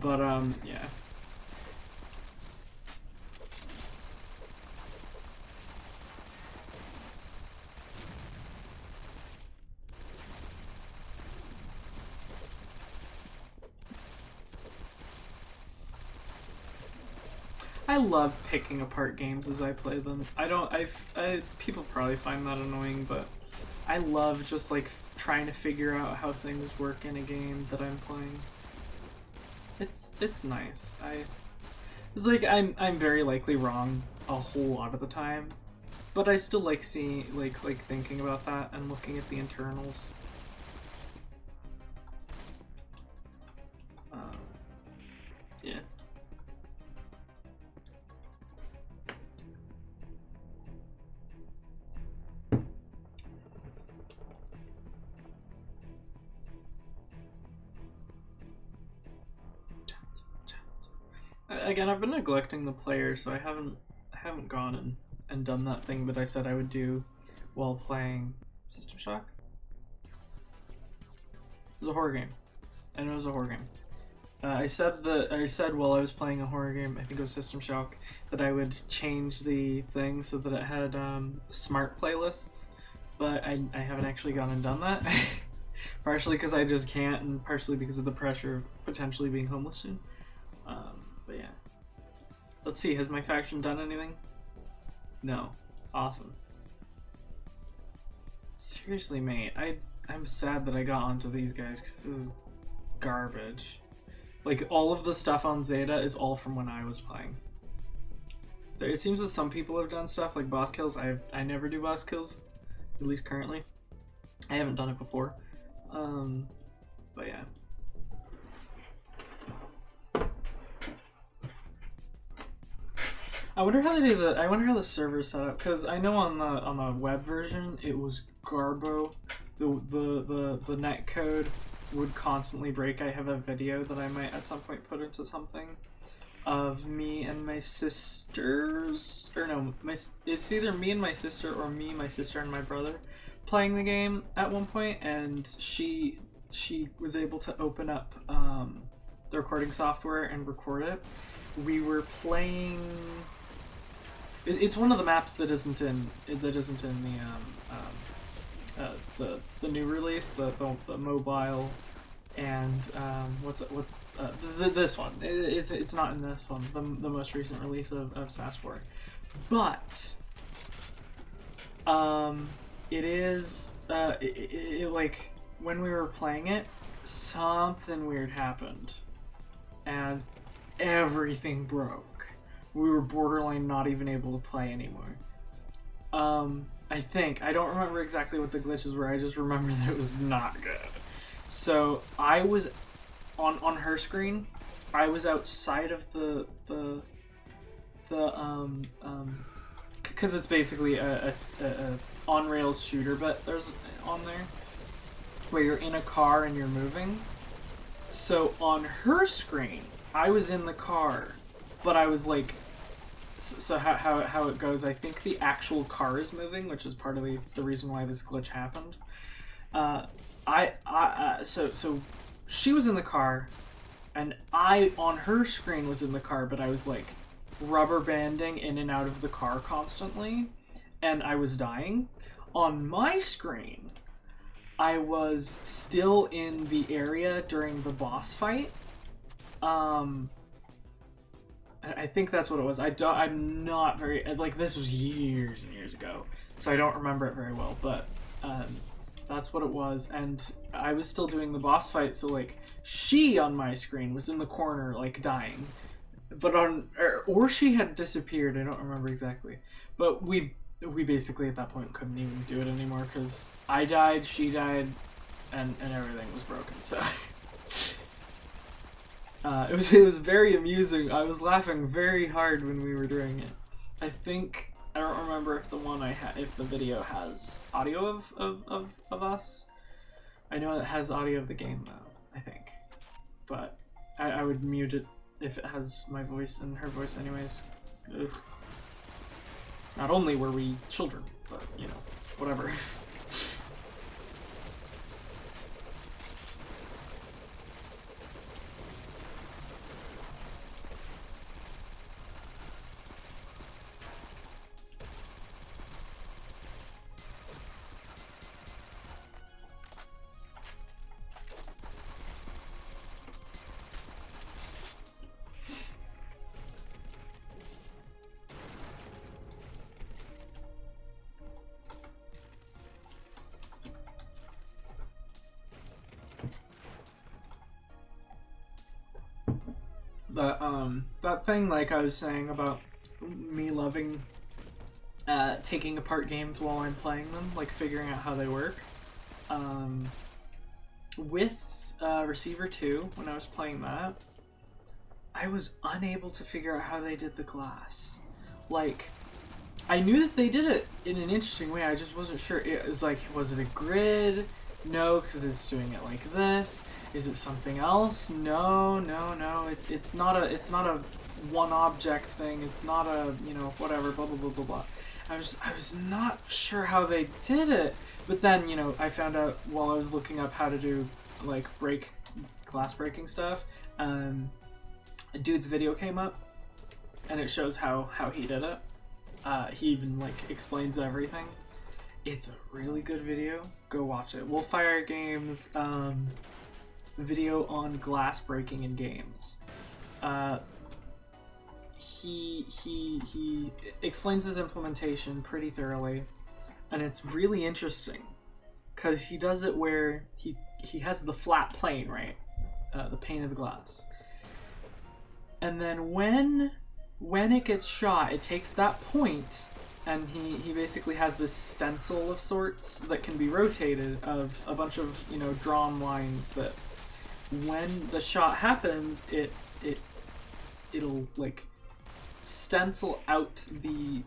But yeah. I love picking apart games as I play them. People probably find that annoying, but I love just like trying to figure out how things work in a game that I'm playing. It's nice. It's like I'm very likely wrong a whole lot of the time, but I still like seeing like thinking about that and looking at the internals. Yeah. Again, I've been neglecting the player, so I haven't gone and done that thing that I said I would do while playing System Shock. It was a horror game. I know it was a horror game. I said while I was playing a horror game, I think it was System Shock, that I would change the thing so that it had smart playlists, but I haven't actually gone and done that. Partially because I just can't, and partially because of the pressure of potentially being homeless soon. But yeah. Let's see, has my faction done anything? No. Awesome. Seriously, mate, I'm sad that I got onto these guys because this is garbage. Like, all of the stuff on Zeta is all from when I was playing. It seems that some people have done stuff like boss kills. I never do boss kills, at least currently. I haven't done it before. But yeah. I wonder how they do I wonder how the server's set up, because I know on the web version it was Garbo. The net code would constantly break. I have a video that I might at some point put into something of me and my sisters, or no, it's either me and my sister or me, my sister, and my brother playing the game at one point, and she was able to open up the recording software and record it. We were playing. It's one of the maps that isn't in the new release, the mobile, and this one. It's not in this one, the most recent release of SAS4, but it is like when we were playing it, something weird happened, and everything broke. We were borderline not even able to play anymore. I think. I don't remember exactly what the glitches were, I just remember that it was not good. So I was on her screen, I was outside of the because it's basically a on-rails shooter, but there's on there where you're in a car and you're moving. So on her screen, I was in the car, but I was like, so how it goes, I think the actual car is moving, which is part of the reason why this glitch happened. So she was in the car, and I, on her screen, was in the car, but I was like rubber banding in and out of the car constantly, and I was dying. On my screen, I was still in the area during the boss fight. I think that's what it was. I'm not very, like, this was years and years ago, so I don't remember it very well, but that's what it was. And I was still doing the boss fight, so like she on my screen was in the corner like dying, but or she had disappeared. I don't remember exactly, but we basically at that point couldn't even do it anymore because I died, she died, and everything was broken. So it was very amusing. I was laughing very hard when we were doing it. I don't remember if if the video has audio of us. I know it has audio of the game though, I think. But I would mute it if it has my voice and her voice anyways. Ugh. Not only were we children, but you know, whatever. But that thing, like I was saying about me loving taking apart games while I'm playing them, like figuring out how they work. With Receiver 2, when I was playing that, I was unable to figure out how they did the glass. Like, I knew that they did it in an interesting way, I just wasn't sure. It was like, was it a grid? No, because it's doing it like this. Is it something else? No. It's not a one object thing. It's not a, you know, whatever, blah blah blah blah blah. I was not sure how they did it. But then, you know, I found out while I was looking up how to do like glass breaking stuff, a dude's video came up and it shows how he did it. He even like explains everything. It's a really good video. Go watch it. Wolfire Games video on glass breaking in games. He explains his implementation pretty thoroughly, and it's really interesting because he does it where he has the flat plane, right? The pane of glass, and then when it gets shot, it takes that point, and he basically has this stencil of sorts that can be rotated of a bunch of, you know, drawn lines that when the shot happens, it'll like stencil out the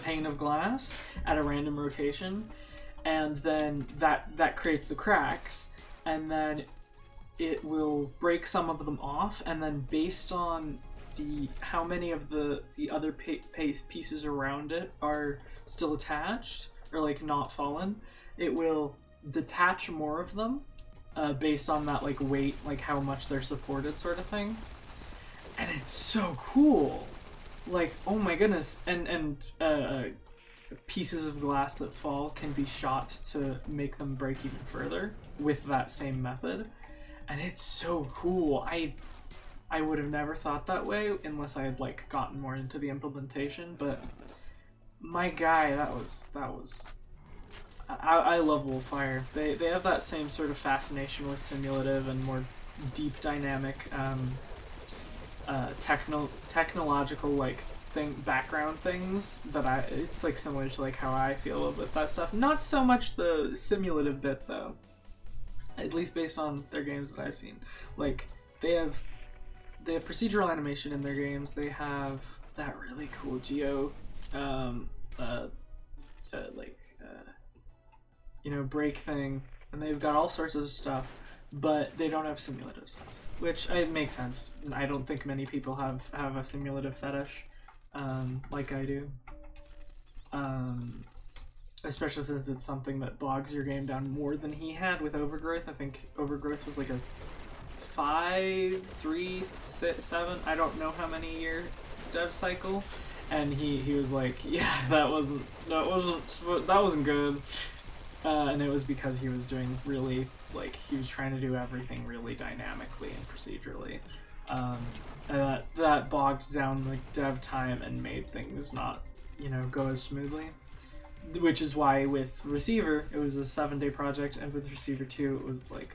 pane of glass at a random rotation, and then that creates the cracks, and then it will break some of them off, and then based on how many of the other pieces around it are still attached or like not fallen, it will detach more of them based on that like weight, like how much they're supported sort of thing. And it's so cool, like, oh my goodness. And pieces of glass that fall can be shot to make them break even further with that same method, and it's so cool. I would have never thought that way unless I had like gotten more into the implementation, but my guy, that was I love Wolfire. They have that same sort of fascination with simulative and more deep dynamic technological like background things that it's like similar to like how I feel with that stuff. Not so much the simulative bit though, at least based on their games that I've seen. Like they have procedural animation in their games. They have that really cool geo you know, break thing, and they've got all sorts of stuff, but they don't have simulative stuff, which it makes sense. I don't think many people have a simulative fetish like I do, especially since it's something that bogs your game down more than he had with Overgrowth. I think Overgrowth was like a 5, 3, 6, 7, I don't know how many year dev cycle, and he was like, yeah, that wasn't good. And it was because he was doing really, like, he was trying to do everything really dynamically and procedurally. And that bogged down, like, dev time and made things not, you know, go as smoothly. Which is why with Receiver, it was a 7-day project, and with Receiver 2, it was, like,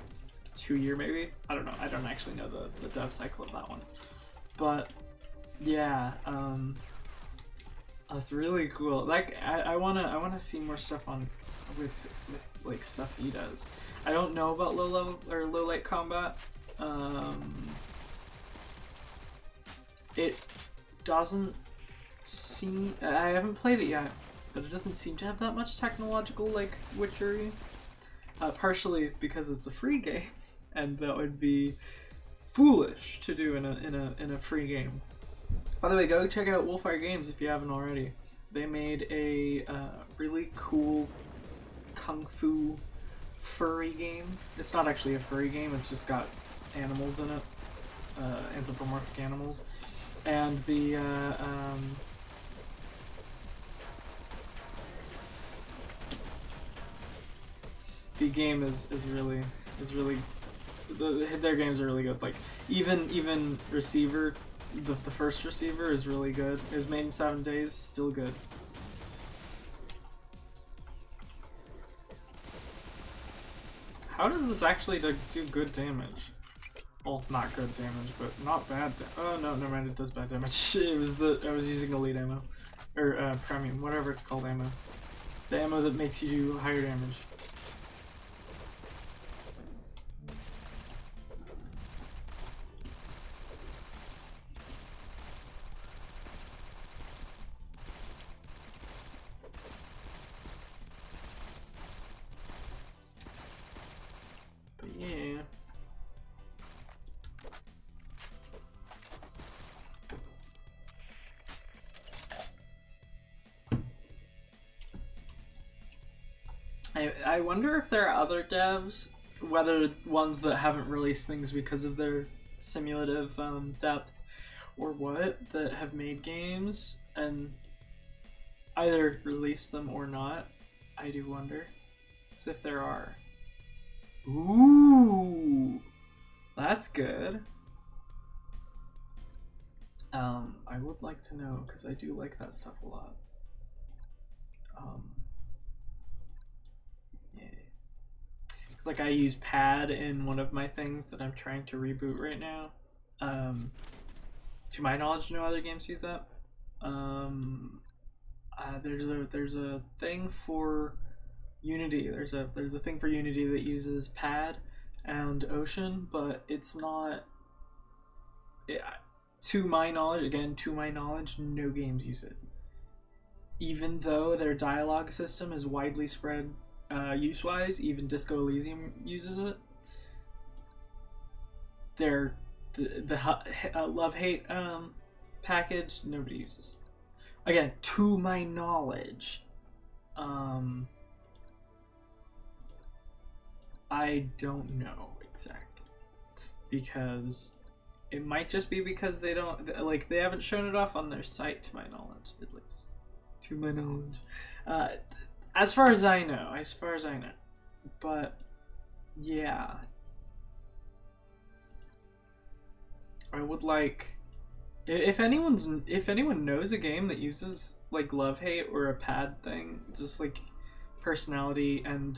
2-year maybe? I don't know. I don't actually know the dev cycle of that one. But, yeah, that's really cool. Like, I wanna see more stuff on with like stuff he does. I don't know about low light combat. It doesn't seem, I haven't played it yet, but it doesn't seem to have that much technological like witchery. Partially because it's a free game, and that would be foolish to do in a free game. By the way, go check out Wolfire Games if you haven't already. They made a really cool kung fu furry game. It's not actually a furry game, it's just got animals in it, anthropomorphic animals, and the game is really their games are really good. Like even Receiver, the first Receiver is really good. It was made in 7 days, still good. How does this actually do good damage? Well, not good damage, but not bad. Oh no, never mind. It does bad damage. It was I was using elite ammo, or premium, whatever it's called, ammo. The ammo that makes you do higher damage. But yeah. I wonder if there are other devs, whether ones that haven't released things because of their simulative depth or what, that have made games and either released them or not. I do wonder. As if there are. Ooh, that's good. I would like to know, because I do like that stuff a lot. Yeah. It's like I use pad in one of my things that I'm trying to reboot right now. To my knowledge, no other games use that. There's a thing for Unity. There's a thing for Unity that uses pad and Ocean, but it's not. To my knowledge, no games use it. Even though their dialogue system is widely spread use-wise, even Disco Elysium uses it. The love-hate package, nobody uses. Again, to my knowledge. I don't know exactly. Because it might just be because they don't, like, they haven't shown it off on their site, to my knowledge, at least. To my knowledge. As far as I know. But, yeah. I would like... If anyone knows a game that uses, like, love-hate or a pad thing, just, like, personality and,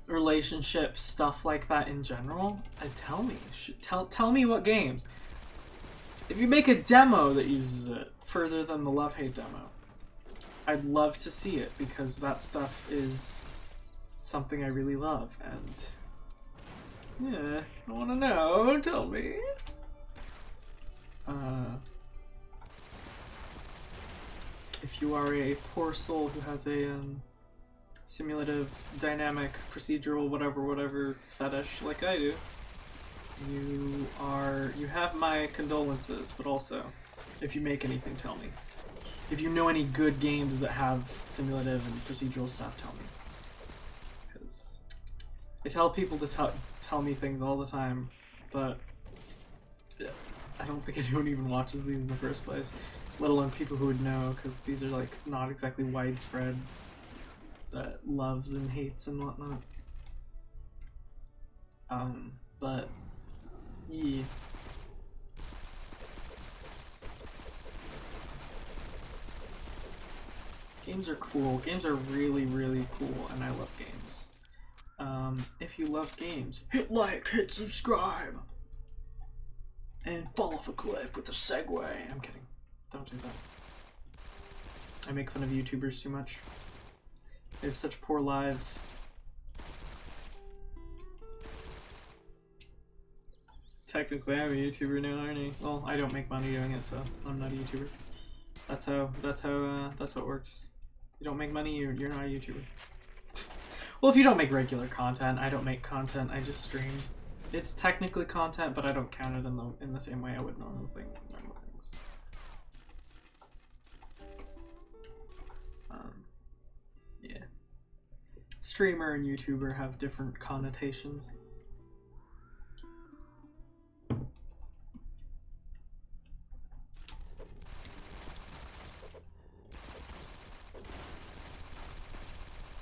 relationship stuff like that in general, tell me. Tell me what games. If you make a demo that uses it further than the love-hate demo, I'd love to see it, because that stuff is something I really love, and yeah, I want to know. Tell me. If you are a poor soul who has a simulative, dynamic, procedural, whatever fetish like I do, you have my condolences. But also, if you make anything, tell me. If you know any good games that have simulative and procedural stuff, tell me. Because I tell people to tell me things all the time, but yeah, I don't think anyone even watches these in the first place, let alone people who would know, because these are like not exactly widespread loves and hates and whatnot. But yeah. Games are cool. Games are really, really cool, and I love games. If you love games, hit like, hit subscribe, and fall off a cliff with a Segway. I'm kidding. Don't do that. I make fun of YouTubers too much. They have such poor lives. Technically, I'm a YouTuber now, aren't I? Well, I don't make money doing it, so I'm not a YouTuber. That's how it works. You don't make money, you're not a YouTuber. Well, if you don't make regular content, I don't make content, I just stream. It's technically content, but I don't count it in the same way I would normally think normal things. Yeah. Streamer and YouTuber have different connotations.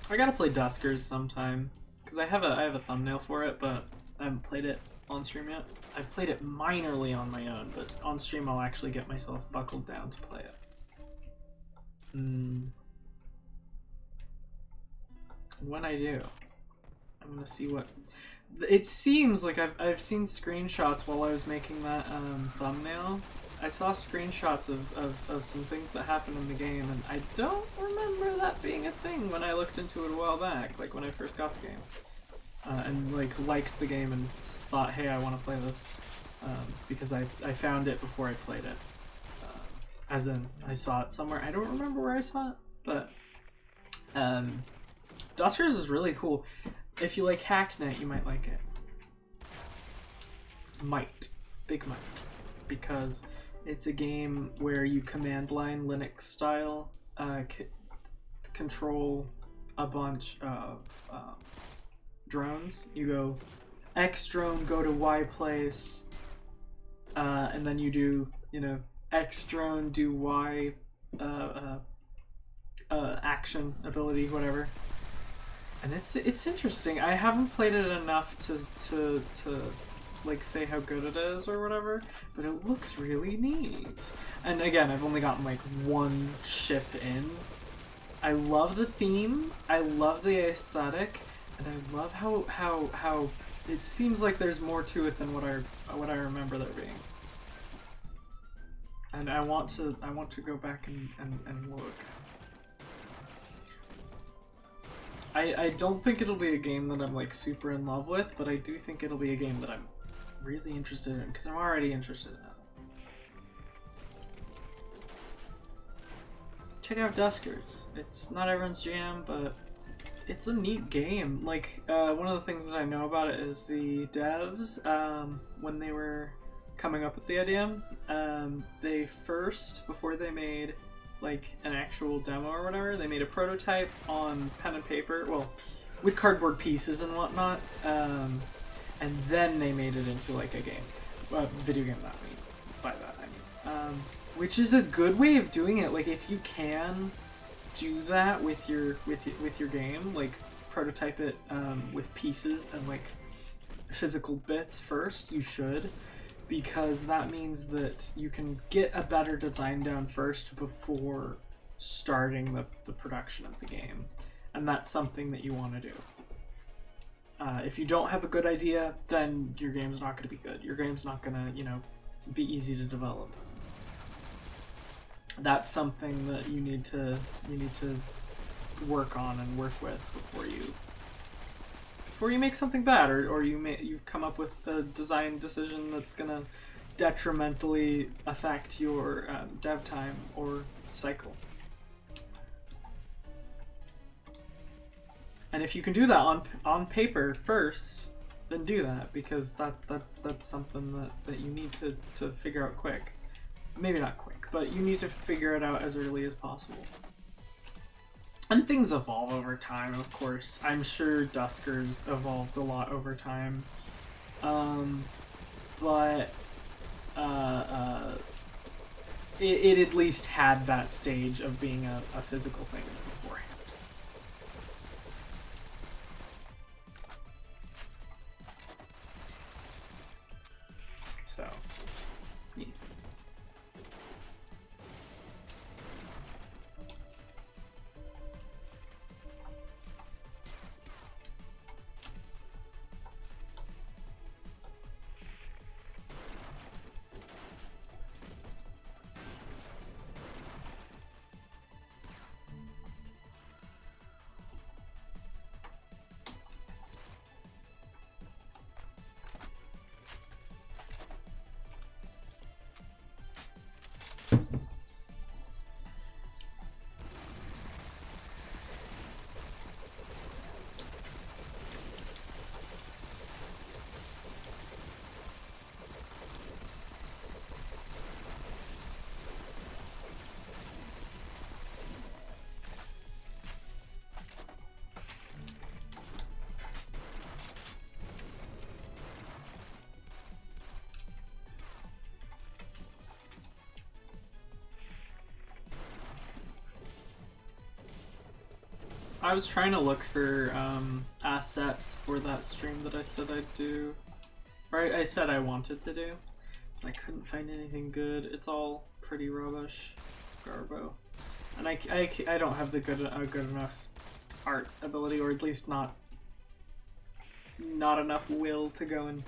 I gotta play Duskers sometime, because I have a thumbnail for it, but I haven't played it on stream yet. I've played it minorly on my own, but on stream I'll actually get myself buckled down to play it. When I do, I'm gonna see what. It seems like I've seen screenshots while I was making that thumbnail. I saw screenshots of some things that happened in the game, and I don't remember that being a thing when I looked into it a while back, like when I first got the game. And like liked the game and thought, hey, I want to play this, because I found it before I played it. As in, I saw it somewhere. I don't remember where I saw it, but Duskers is really cool. If you like Hacknet, you might like it. Big might, because it's a game where you command line Linux style control a bunch of drones. You go X drone, go to Y place, and then you do, you know, X drone, do Y action, ability, whatever. And it's interesting. I haven't played it enough to like say how good it is or whatever, but it looks really neat. And again, I've only gotten like one ship in. I love the theme, I love the aesthetic, and I love how it seems like there's more to it than what I remember there being. And I want to go back and look. I don't think it'll be a game that I'm like super in love with, but I do think it'll be a game that I'm really interested in, because I'm already interested in it. Check out Duskers. It's not everyone's jam, but it's a neat game. Like, one of the things that I know about it is the devs, when they were coming up with the idea, they first, before they made like an actual demo or whatever, they made a prototype on pen and paper, well, with cardboard pieces and whatnot, and then they made it into like a game, video game. That mean, by that I mean, which is a good way of doing it. Like, if you can do that with your game, like prototype it with pieces and like physical bits first, you should. Because that means that you can get a better design down first before starting the production of the game. And that's something that you want to do. If you don't have a good idea, then your game's not going to be good. Your game's not going to, you know, be easy to develop. That's something that you need to work on and work with before you make something bad, or you come up with a design decision that's gonna detrimentally affect your dev time or cycle. And if you can do that on paper first, then do that, because that's something that you need to figure out quick. Maybe not quick, but you need to figure it out as early as possible. And things evolve over time, of course. I'm sure Duskers evolved a lot over time. But it at least had that stage of being a physical thing beforehand. So, yeah. I was trying to look for assets for that stream that I said I'd do. Or I said I wanted to do. I couldn't find anything good. It's all pretty rubbish. Garbo. And I don't have the good enough art ability, or at least not not enough will to go and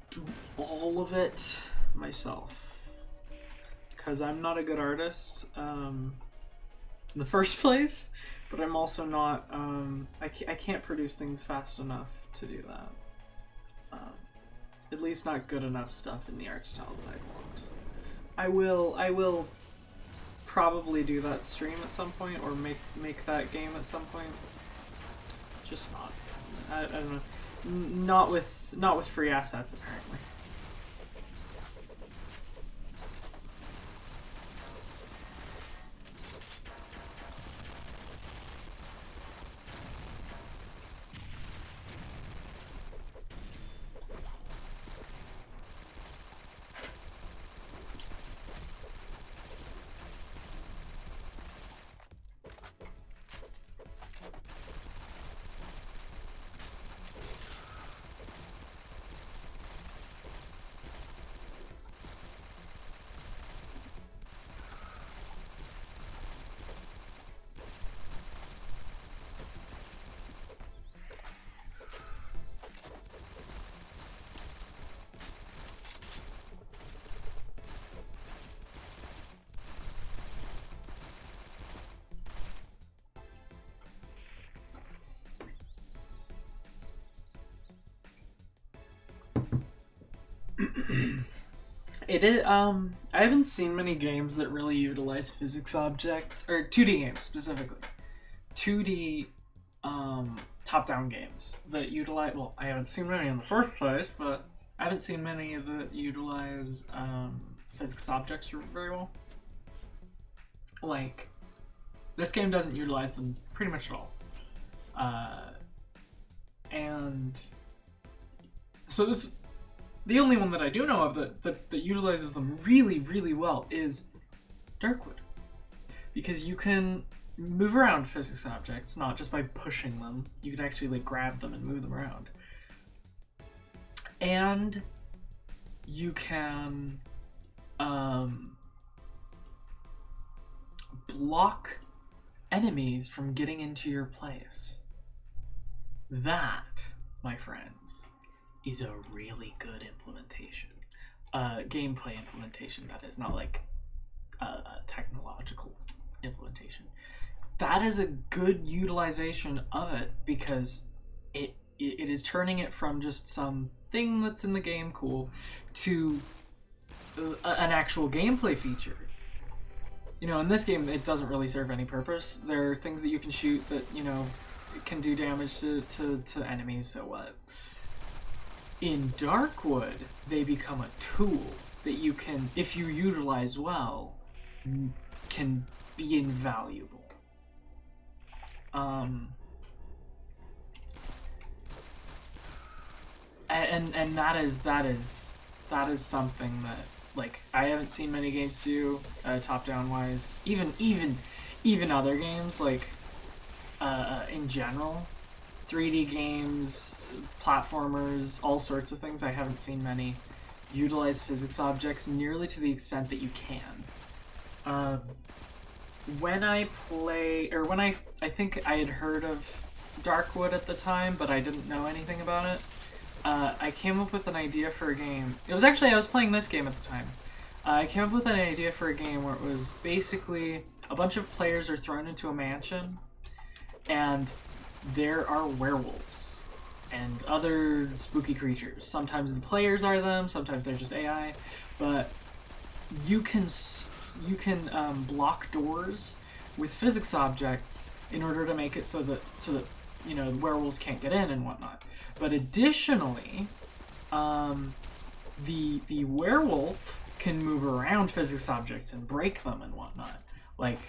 do all of it myself. Because I'm not a good artist in the first place, but I'm also not, I can't produce things fast enough to do that. At least not good enough stuff in the art style that I'd want. I will probably do that stream at some point, or make that game at some point. Just not. I don't know. Not with free assets, apparently. It is, I haven't seen many games that really utilize physics objects, or 2D games specifically. 2D top-down games that utilize, well, I haven't seen many in the first place, but I haven't seen many that utilize physics objects very well. Like, this game doesn't utilize them pretty much at all. And so this, the only one that I do know of that utilizes them really, really well is Darkwood. Because you can move around physics objects, not just by pushing them. You can actually like grab them and move them around. And you can block enemies from getting into your place. That, my friends, is a really good implementation. Gameplay implementation, that is, not like a technological implementation. That is a good utilization of it because it is turning it from just some thing that's in the game cool to an actual gameplay feature. You know, in this game, it doesn't really serve any purpose. There are things that you can shoot that, you know, can do damage to enemies, so what? In Darkwood, they become a tool that you can, if you utilize well, can be invaluable. And that is something that, like, I haven't seen many games do top-down wise. Even other games, like in general, 3D games, platformers, all sorts of things. I haven't seen many utilize physics objects nearly to the extent that you can. When I think I had heard of Darkwood at the time, but I didn't know anything about it. I came up with an idea for a game. It was actually, I was playing this game at the time. I came up with an idea for a game where it was basically a bunch of players are thrown into a mansion, and there are werewolves and other spooky creatures. Sometimes the players are them, sometimes they're just AI, but you can block doors with physics objects in order to make it so that you know, the werewolves can't get in and whatnot. But additionally, the werewolf can move around physics objects and break them and whatnot. Like,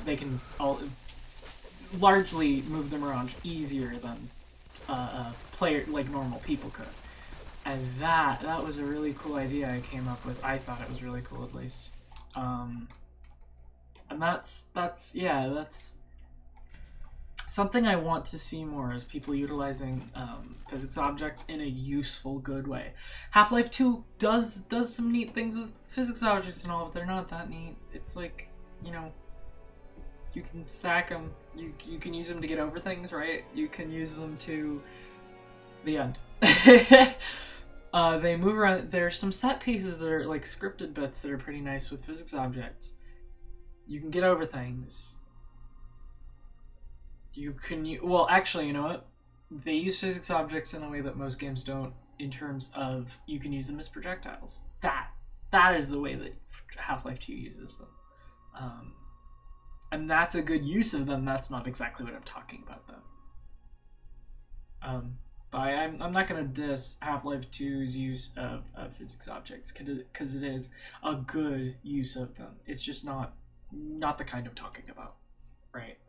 they can largely move them around easier than like normal people could. And that was a really cool idea I came up with. I thought it was really cool, at least. And that's something I want to see more, is people utilizing physics objects in a useful, good way. Half-Life 2 does some neat things with physics objects and all, but they're not that neat. It's like, you know, you can stack them. You can use them to get over things, right? You can use them to The end. They move around. There's some set pieces that are like scripted bits that are pretty nice with physics objects. You can get over things. Well, actually, you know what? They use physics objects in a way that most games don't, in terms of you can use them as projectiles. That is the way that Half-Life 2 uses them. And that's a good use of them. That's not exactly what I'm talking about, though. But I'm not going to diss Half-Life 2's use of physics objects, because it is a good use of them. It's just not the kind I'm talking about, right?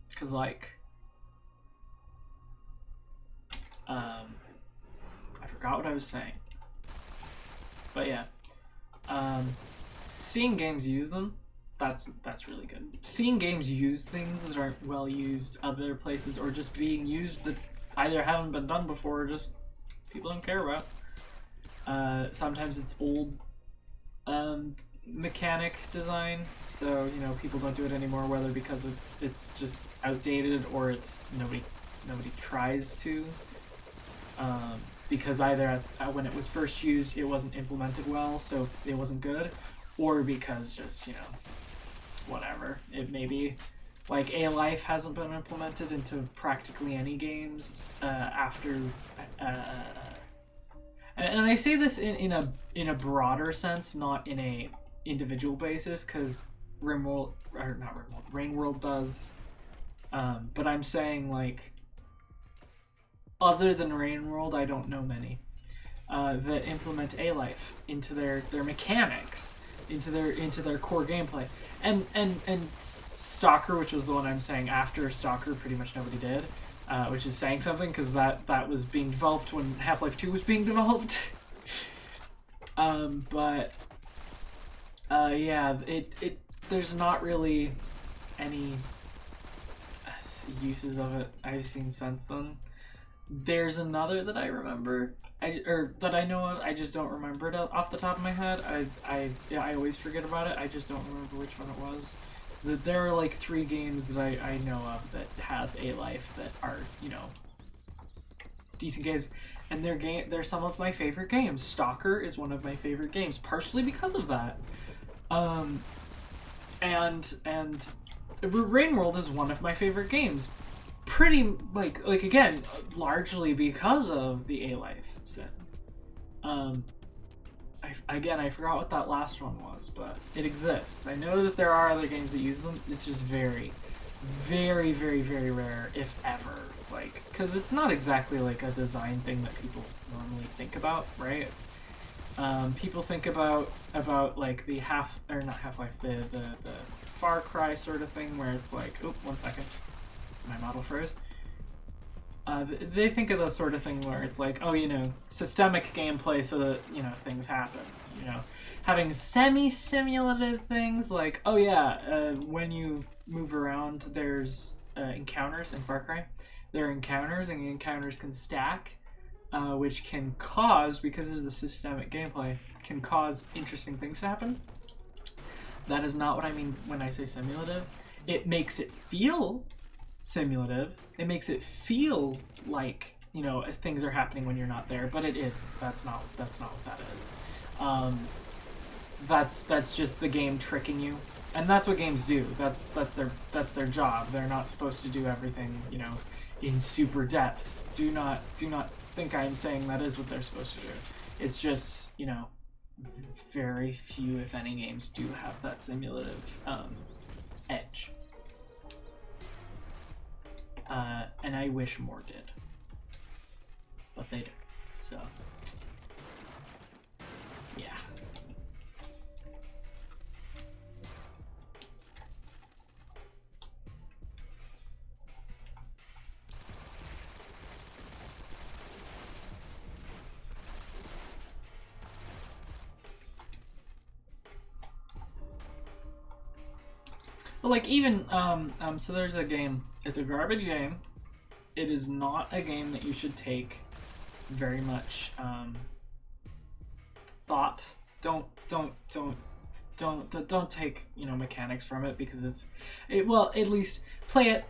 Because, like, I forgot what I was saying. But yeah, seeing games use them, that's really good. Seeing games use things that aren't well used other places, or just being used that either haven't been done before, or just people don't care about. Sometimes it's old mechanic design, so you know people don't do it anymore, whether because it's just outdated or it's nobody tries to. Because either when it was first used it wasn't implemented well, so it wasn't good, or because just, you know, whatever. It may be like A Life hasn't been implemented into practically any games after. And I say this in a broader sense, not in a individual basis, because Rain World does. But I'm saying, like, other than Rain World, I don't know many that implement A Life into their mechanics, into their core gameplay. And Stalker, which was the one I'm saying after Stalker, pretty much nobody did, which is saying something, because that was being developed when Half-Life 2 was being developed. Yeah, it there's not really any uses of it I've seen since then. There's another that I remember, that I know of. I just don't remember it off the top of my head. I always forget about it. I just don't remember which one it was. There are like 3 games that I know of that have A Life that are, you know, decent games, and they're some of my favorite games. Stalker is one of my favorite games, partially because of that. And Rain World is one of my favorite games. Pretty, like again, largely because of the A Life sin. I forgot what that last one was, but it exists. I know that there are other games that use them. It's just very, very, very, very rare, if ever. Like, because it's not exactly like a design thing that people normally think about, right? People think about like the not Half-Life, the Far Cry sort of thing, where it's like, oh, 1 second. My model froze. They think of the sort of thing where it's like, oh, you know, systemic gameplay so that, you know, things happen. You know, having semi-simulative things like, oh yeah, when you move around, there's encounters in Far Cry. There are encounters, and encounters can stack, which can cause, because of the systemic gameplay, can cause interesting things to happen. That is not what I mean when I say simulative. It makes it feel simulative. It makes it feel like, you know, things are happening when you're not there, but it isn't. That's not what that is. That's just the game tricking you, and that's what games do. That's their job. They're not supposed to do everything, you know, in super depth. Do not think I'm saying that is what they're supposed to do. It's just, you know, very few, if any, games do have that simulative edge. And I wish more did, but they do. So, yeah. But like, even so there's a game. It's a garbage game. It is not a game that you should take very much thought. Don't don't take, you know, mechanics from it, because well, at least play it,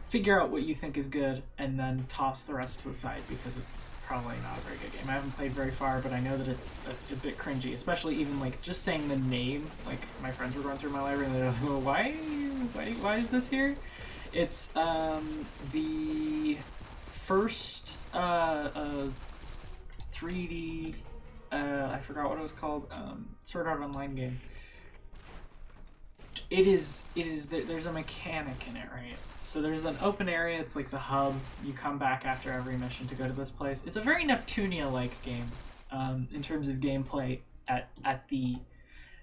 figure out what you think is good, and then toss the rest to the side, because it's probably not a very good game. I haven't played very far, but I know that it's a bit cringy, especially even like just saying the name. Like my friends were going through my library and they're like, well, why is this here? It's the first 3D I forgot what it was called, Sword Art Online game. There's a mechanic in it, right? So there's an open area, it's like the hub. You come back after every mission to go to this place. It's a very Neptunia-like game, in terms of gameplay at the,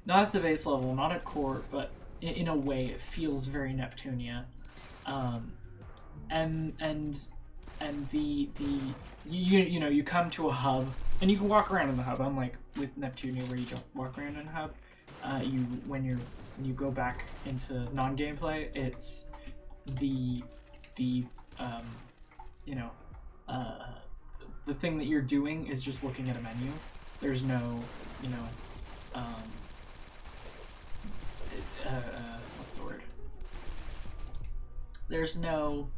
not at the base level, not at core, but in a way it feels very Neptunia. And the you know, you come to a hub and you can walk around in the hub, unlike with Neptunia where you don't walk around in a hub. When you go back into non-gameplay, it's the thing that you're doing is just looking at a menu. There's no, you know, what's the word? There's no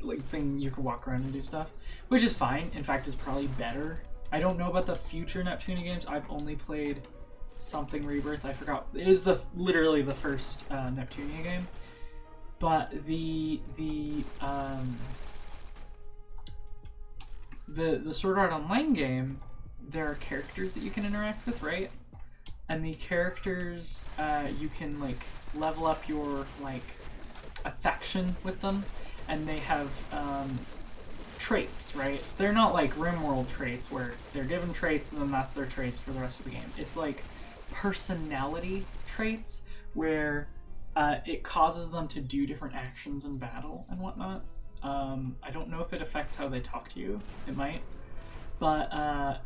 like thing you can walk around and do stuff, which is fine. In fact, it's probably better. I don't know about the future Neptunia games. I've only played something Rebirth. I forgot. It is literally the first Neptunia game. But the Sword Art Online game, there are characters that you can interact with, right? And the characters, you can like level up your like affection with them, and they have traits, right? They're not like RimWorld traits where they're given traits and then that's their traits for the rest of the game. It's like personality traits where it causes them to do different actions in battle and whatnot. I don't know if it affects how they talk to you. It might. But,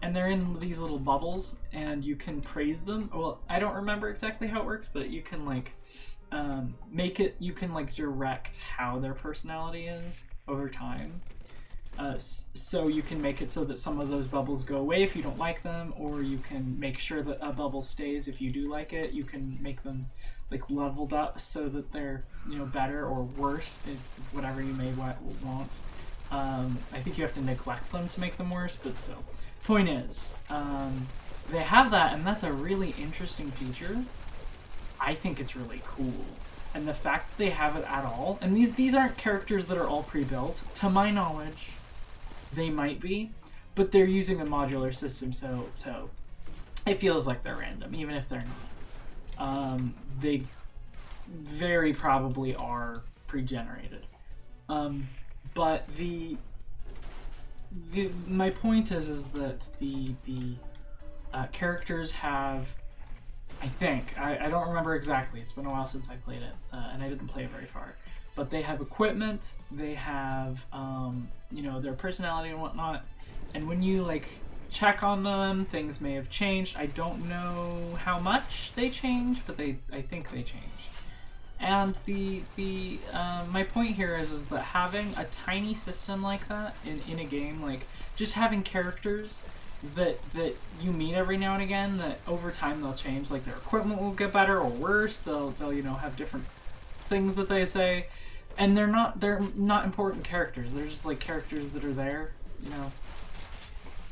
and they're in these little bubbles, and you can praise them. Well, I don't remember exactly how it works, but you can, like, you can, like, direct how their personality is over time. So you can make it so that some of those bubbles go away if you don't like them, or you can make sure that a bubble stays if you do like it. You can make them like leveled up so that they're, you know, better or worse, whatever you may want. I think you have to neglect them to make them worse, but still. Point is, they have that, and that's a really interesting feature. I think it's really cool. And the fact that they have it at all, and these aren't characters that are all pre-built. To my knowledge, they might be, but they're using a modular system, so it feels like they're random, even if they're not. They very probably are pre-generated. But my point is that the characters have, I think, I don't remember exactly, it's been a while since I played it, and I didn't play it very far, but they have equipment, they have, you know, their personality and whatnot, and when you, like, check on them, things may have changed. I don't know how much they change, but I think they changed. And my point here is that having a tiny system like that in a game, like just having characters that you meet every now and again, that over time they'll change, like their equipment will get better or worse, they'll you know, have different things that they say, and they're not important characters, they're just like characters that are there, you know.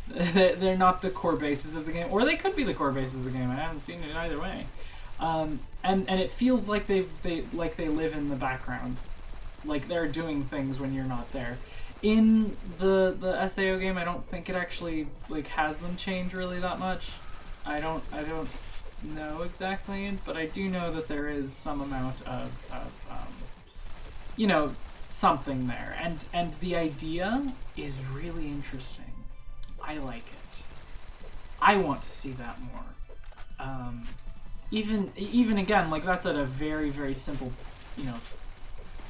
They're not the core bases of the game, or they could be the core bases of the game. I haven't seen it either way, and it feels like they live in the background, like they're doing things when you're not there. In the SAO game, I don't think it actually like has them change really that much. I don't know exactly, but I do know that there is some amount of you know, something there, and the idea is really interesting. I like it. I want to see that more. Even again, like that's at a very, very simple, you know,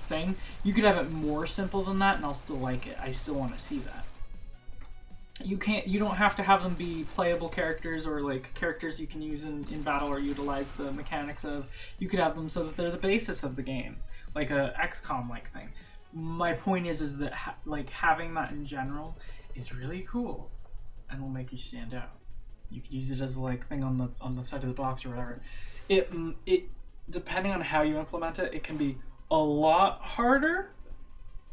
thing. You could have it more simple than that, and I'll still like it. I still want to see that. You don't have to have them be playable characters or like characters you can use in battle or utilize the mechanics of. You could have them so that they're the basis of the game, like a XCOM like thing. My point is that like having that in general is really cool. And will make you stand out. You could use it as like thing on the side of the box or whatever. It depending on how you implement it, it can be a lot harder.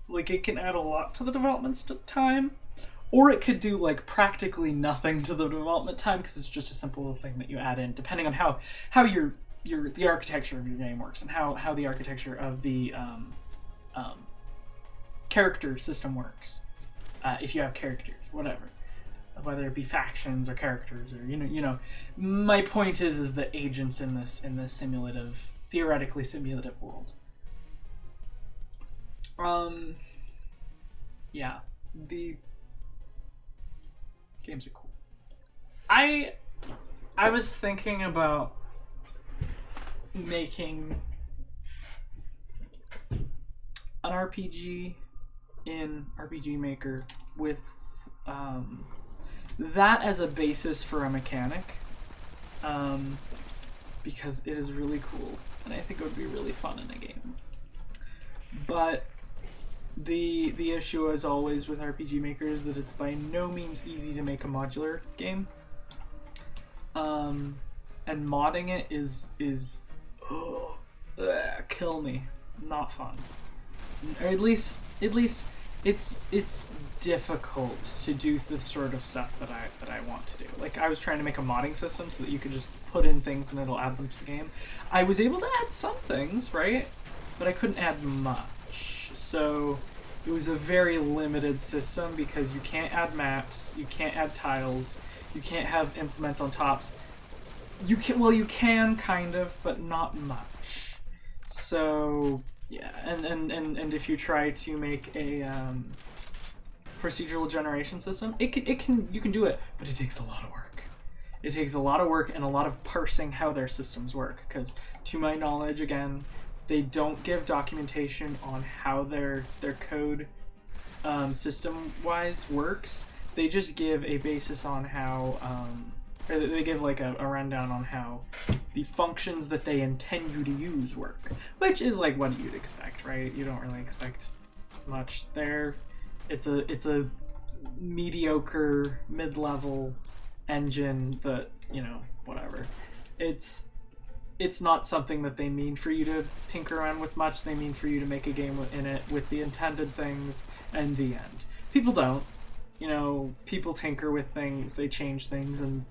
Like it can add a lot to the development time, or it could do like practically nothing to the development time because it's just a simple little thing that you add in, depending on how the architecture of your game works and how the architecture of the character system works. If you have characters, whatever, whether it be factions or characters, or you know, my point is the agents in this simulative, theoretically simulative world. Yeah, the games are cool. I was thinking about making an RPG in RPG Maker with that as a basis for a mechanic, because it is really cool and I think it would be really fun in a game. But the issue, as always with RPG Maker, is that it's by no means easy to make a modular game. And modding it is kill me. Not fun. Or at least it's difficult to do the sort of stuff that I want to do. Like, I was trying to make a modding system so that you could just put in things and it'll add them to the game. I was able to add some things, right? But I couldn't add much. So it was a very limited system because you can't add maps, you can't add tiles, you can't have implement on tops. You can kind of, but not much. So yeah, and if you try to make a procedural generation system, you can do it, but it takes a lot of work. It takes a lot of work and a lot of parsing how their systems work, because to my knowledge, again, they don't give documentation on how their code system-wise works. They just give a basis on how, or they give like a rundown on how the functions that they intend you to use work, which is like what you'd expect, right? You don't really expect much there. It's a mediocre mid-level engine that, you know, whatever. It's not something that they mean for you to tinker around with much. They mean for you to make a game in it with the intended things and the end. People don't. You know, people tinker with things, they change things, and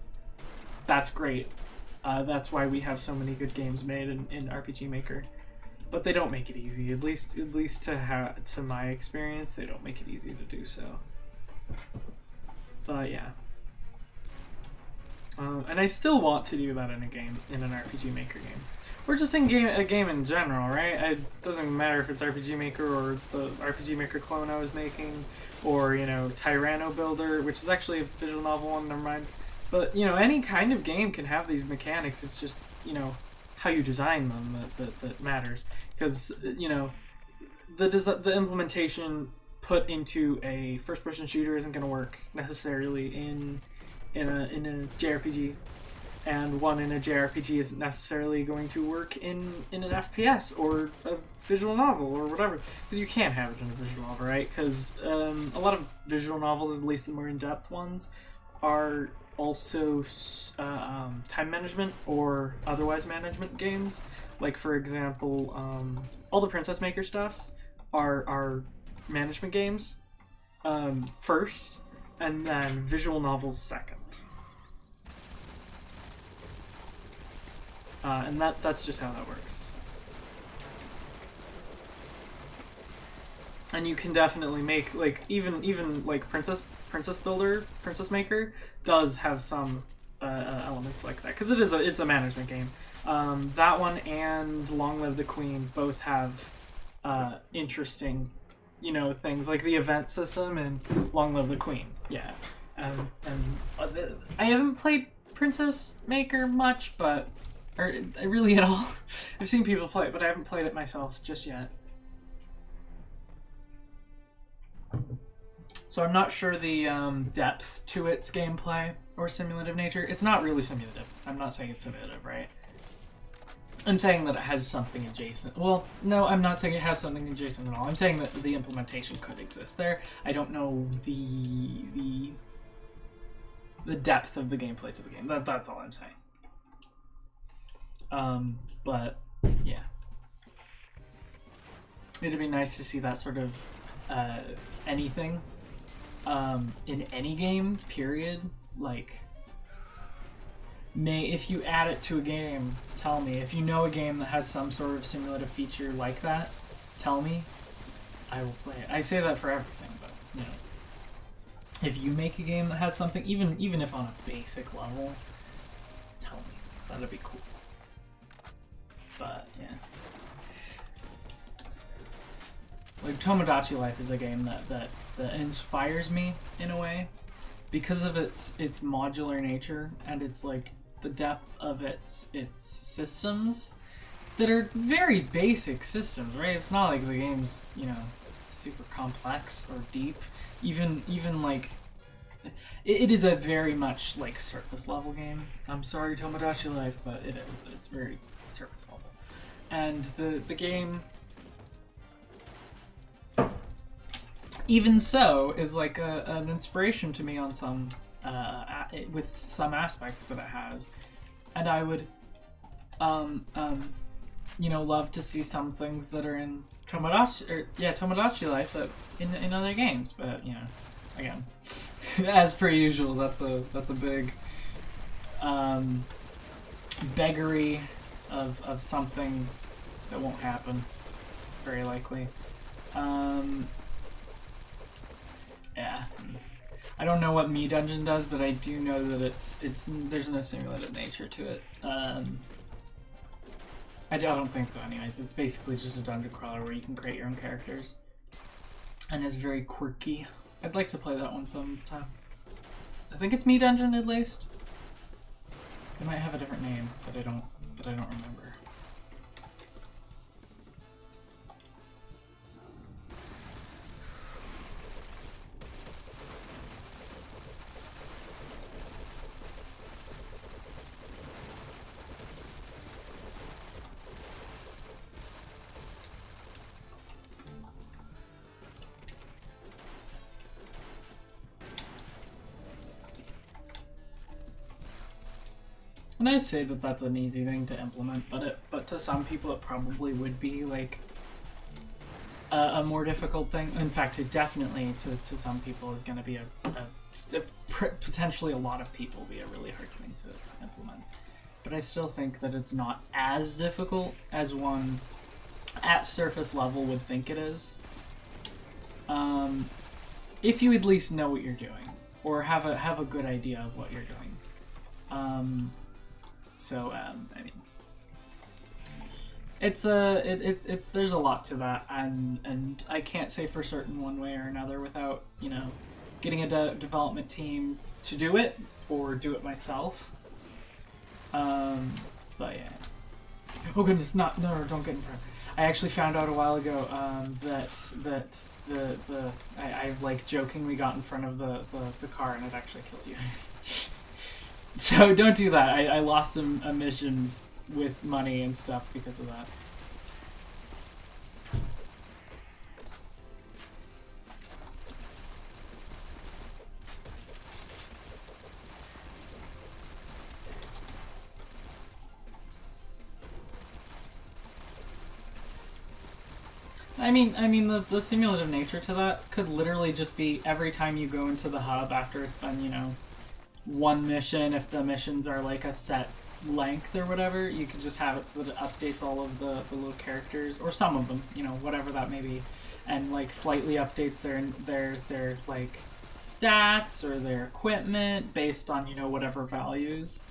that's great. That's why we have so many good games made in RPG Maker. But they don't make it easy. At least to my experience, they don't make it easy to do so. But yeah. And I still want to do that in a game, in an RPG Maker game, or just in a game in general, right? It doesn't matter if it's RPG Maker or the RPG Maker clone I was making, or, you know, Tyranno Builder, which is actually a visual novel one. Never mind. But, you know, any kind of game can have these mechanics. It's just, you know, how you design them that matters, because, you know, the implementation put into a first-person shooter isn't going to work necessarily in a JRPG, and one in a JRPG isn't necessarily going to work in an FPS or a visual novel or whatever, because you can't have it in a visual novel, right? Because a lot of visual novels, at least the more in-depth ones, are also time management or otherwise management games. Like, for example, all the Princess Maker stuffs are management games first, and then visual novels second. And that's just how that works. And you can definitely make, like, even like Princess Maker does have some elements like that, because it's a management game. That one and Long Live the Queen both have interesting, you know, things like the event system and Long Live the Queen. Yeah. And I haven't played Princess Maker much, but or really at all. I've seen people play it, but I haven't played it myself just yet. So I'm not sure the depth to its gameplay or simulative nature. It's not really simulative. I'm not saying it's simulative, right? I'm saying that it has something adjacent. Well, no, I'm not saying it has something adjacent at all. I'm saying that the implementation could exist there. I don't know the the depth of the gameplay to the game. That's all I'm saying. But yeah, it'd be nice to see that sort of anything in any game. Period. Like, if you add it to a game, tell me. If you know a game that has some sort of simulative feature like that, tell me. I will play it. I say that for everything, but you know, if you make a game that has something, even if on a basic level, tell me. That'd be cool. But yeah, like Tomodachi Life is a game that inspires me in a way because of its modular nature and its like the depth of its systems that are very basic systems, right? It's not like the game's, you know, super complex or deep. Even like it is a very much like surface level game. I'm sorry, Tomodachi Life, but it is. It's very surface level. And the game, even so, is like an inspiration to me on some with some aspects that it has, and I would you know, love to see some things that are in Tomodachi Life that in other games. But you know, again, as per usual, that's a big beggary of something that won't happen, very likely. Yeah, I don't know what Me Dungeon does, but I do know that it's there's no simulative nature to it. I don't think so anyways. It's basically just a dungeon crawler where you can create your own characters. And it's very quirky. I'd like to play that one sometime. I think it's Me Dungeon at least. It might have a different name that I don't remember. And I say that that's an easy thing to implement, but to some people it probably would be like a more difficult thing. In fact, it definitely to some people is going to be potentially a lot of people be a really hard thing to implement. But I still think that it's not as difficult as one at surface level would think it is. If you at least know what you're doing, or have a good idea of what you're doing. I mean, it's there's a lot to that, and I can't say for certain one way or another without, you know, getting a development team to do it or do it myself. But yeah. Oh goodness, no, don't get in front. I actually found out a while ago that I like jokingly got in front of the car and it actually kills you. So don't do that. I lost a mission with money and stuff because of that. I mean, the simulative nature to that could literally just be every time you go into the hub after it's been, you know, one mission, if the missions are like a set length or whatever, you could just have it so that it updates all of the little characters, or some of them, you know, whatever that may be, and like slightly updates their like stats or their equipment based on, you know, whatever values.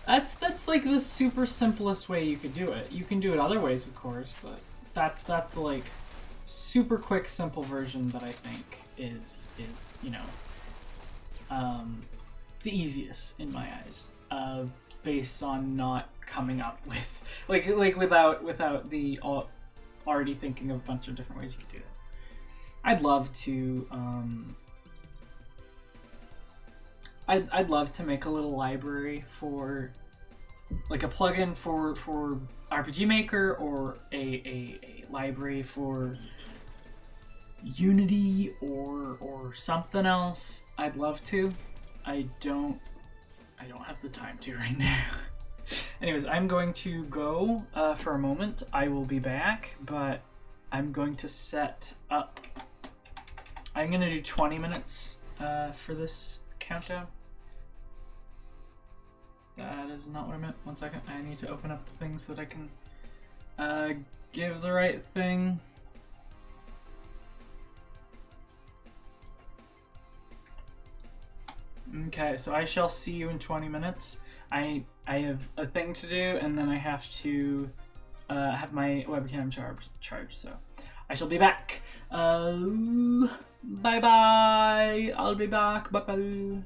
That's like the super simplest way you could do it. You can do it other ways, of course, but that's the like super quick, simple version that I think is you know, the easiest in my eyes, based on not coming up with like without the already thinking of a bunch of different ways you could do it. I'd love to I'd love to make a little library for like a plugin for RPG Maker, or a library for Unity or something else. I'd love to. I don't have the time to right now. Anyways, I'm going to go for a moment. I will be back, but I'm going to set up. I'm going to do 20 minutes for this countdown. That is not what I meant. 1 second. I need to open up the things so that I can give the right thing. Okay, so I shall see you in 20 minutes. I have a thing to do, and then I have to have my webcam charged, so I shall be back. Bye bye. I'll be back. Bye bye.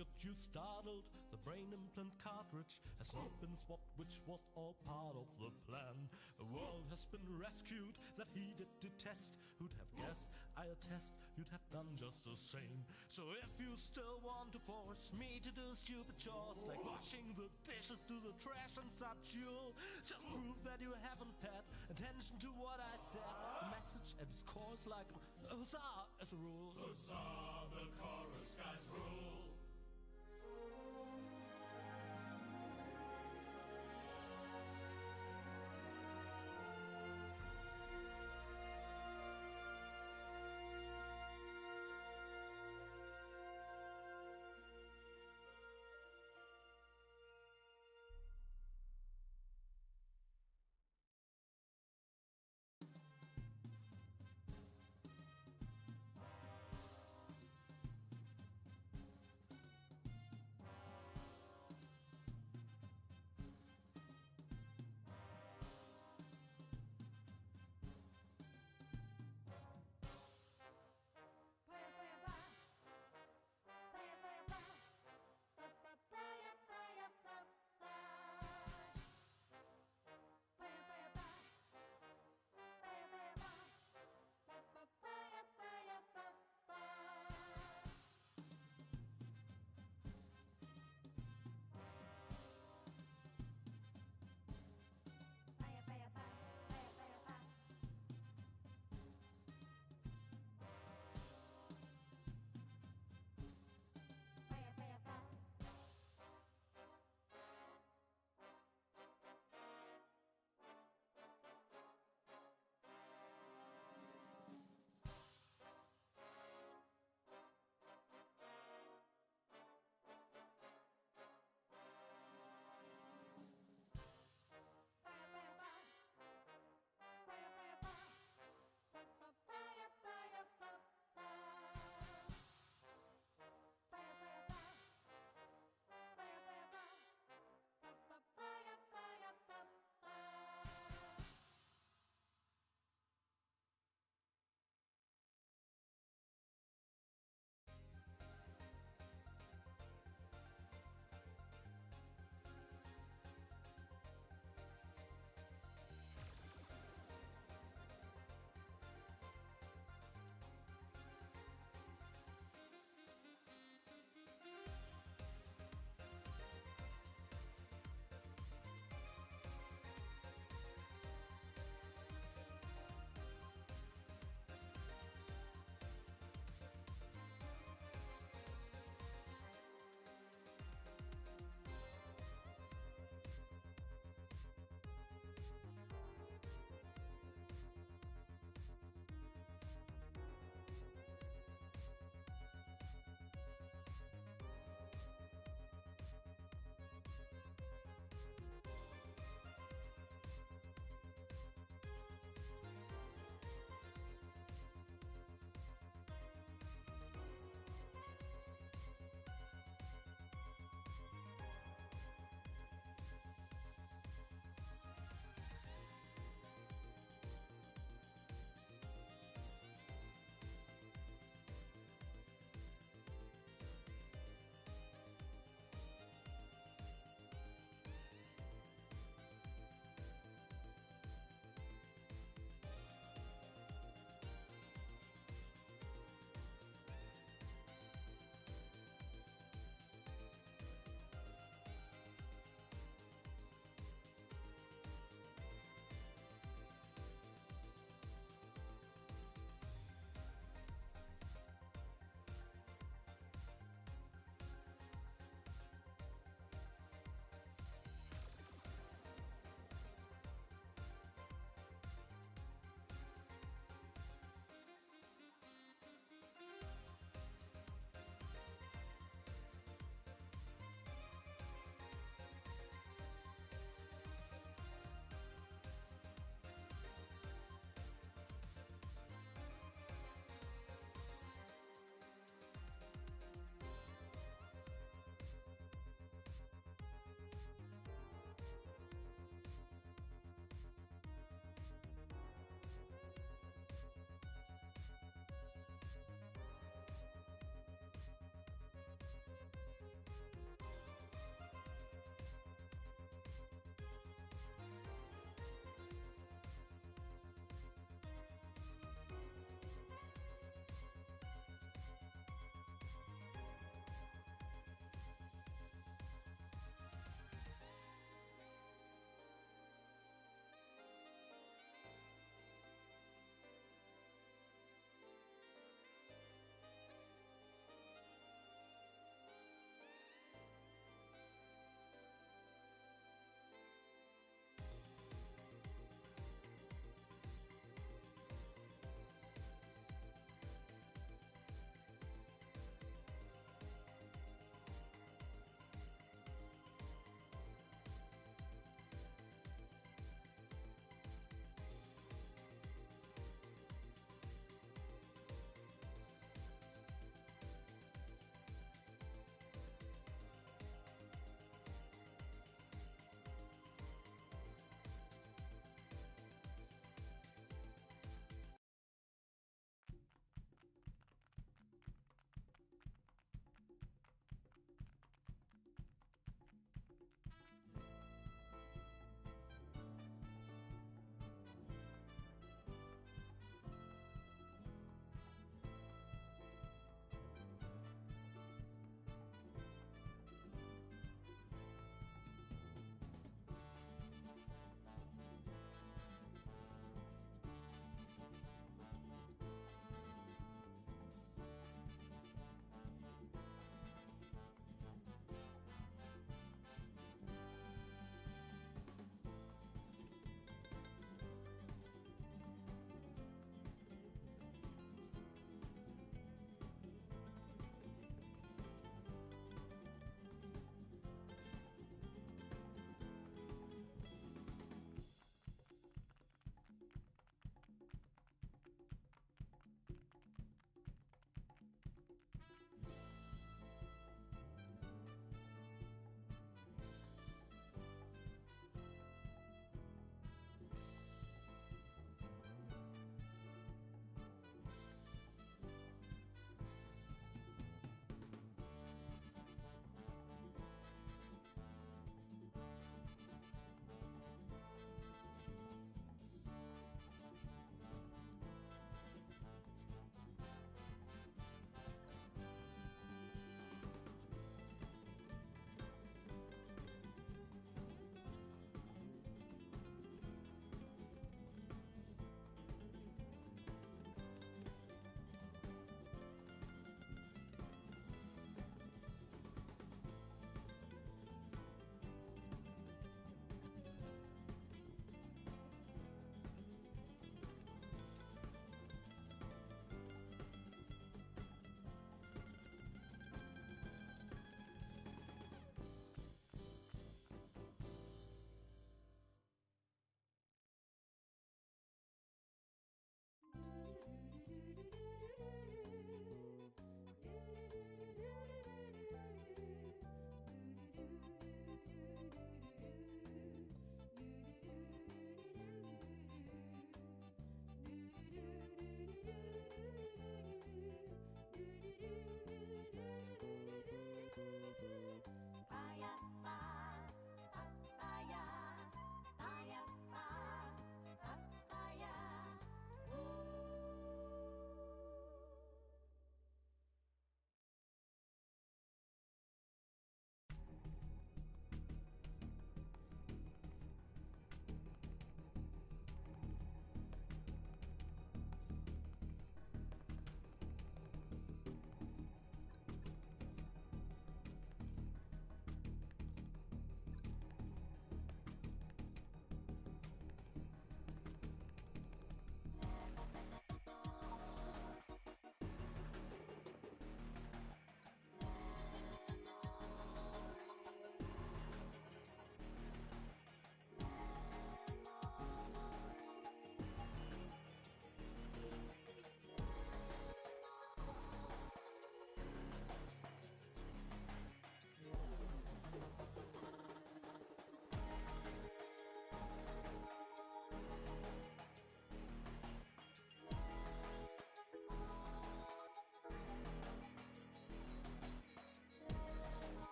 got you startled. The brain implant cartridge has not been swapped, which was all part of the plan. The world has been rescued, that he did detest. Who'd have guessed? I attest you'd have done just the same. So if you still want to force me to do stupid chores like washing the dishes, do the trash and such, you'll just prove that you haven't paid attention to what I said. The message at its core is like a huzzah as a rule. Huzzah, the chorus guys rule.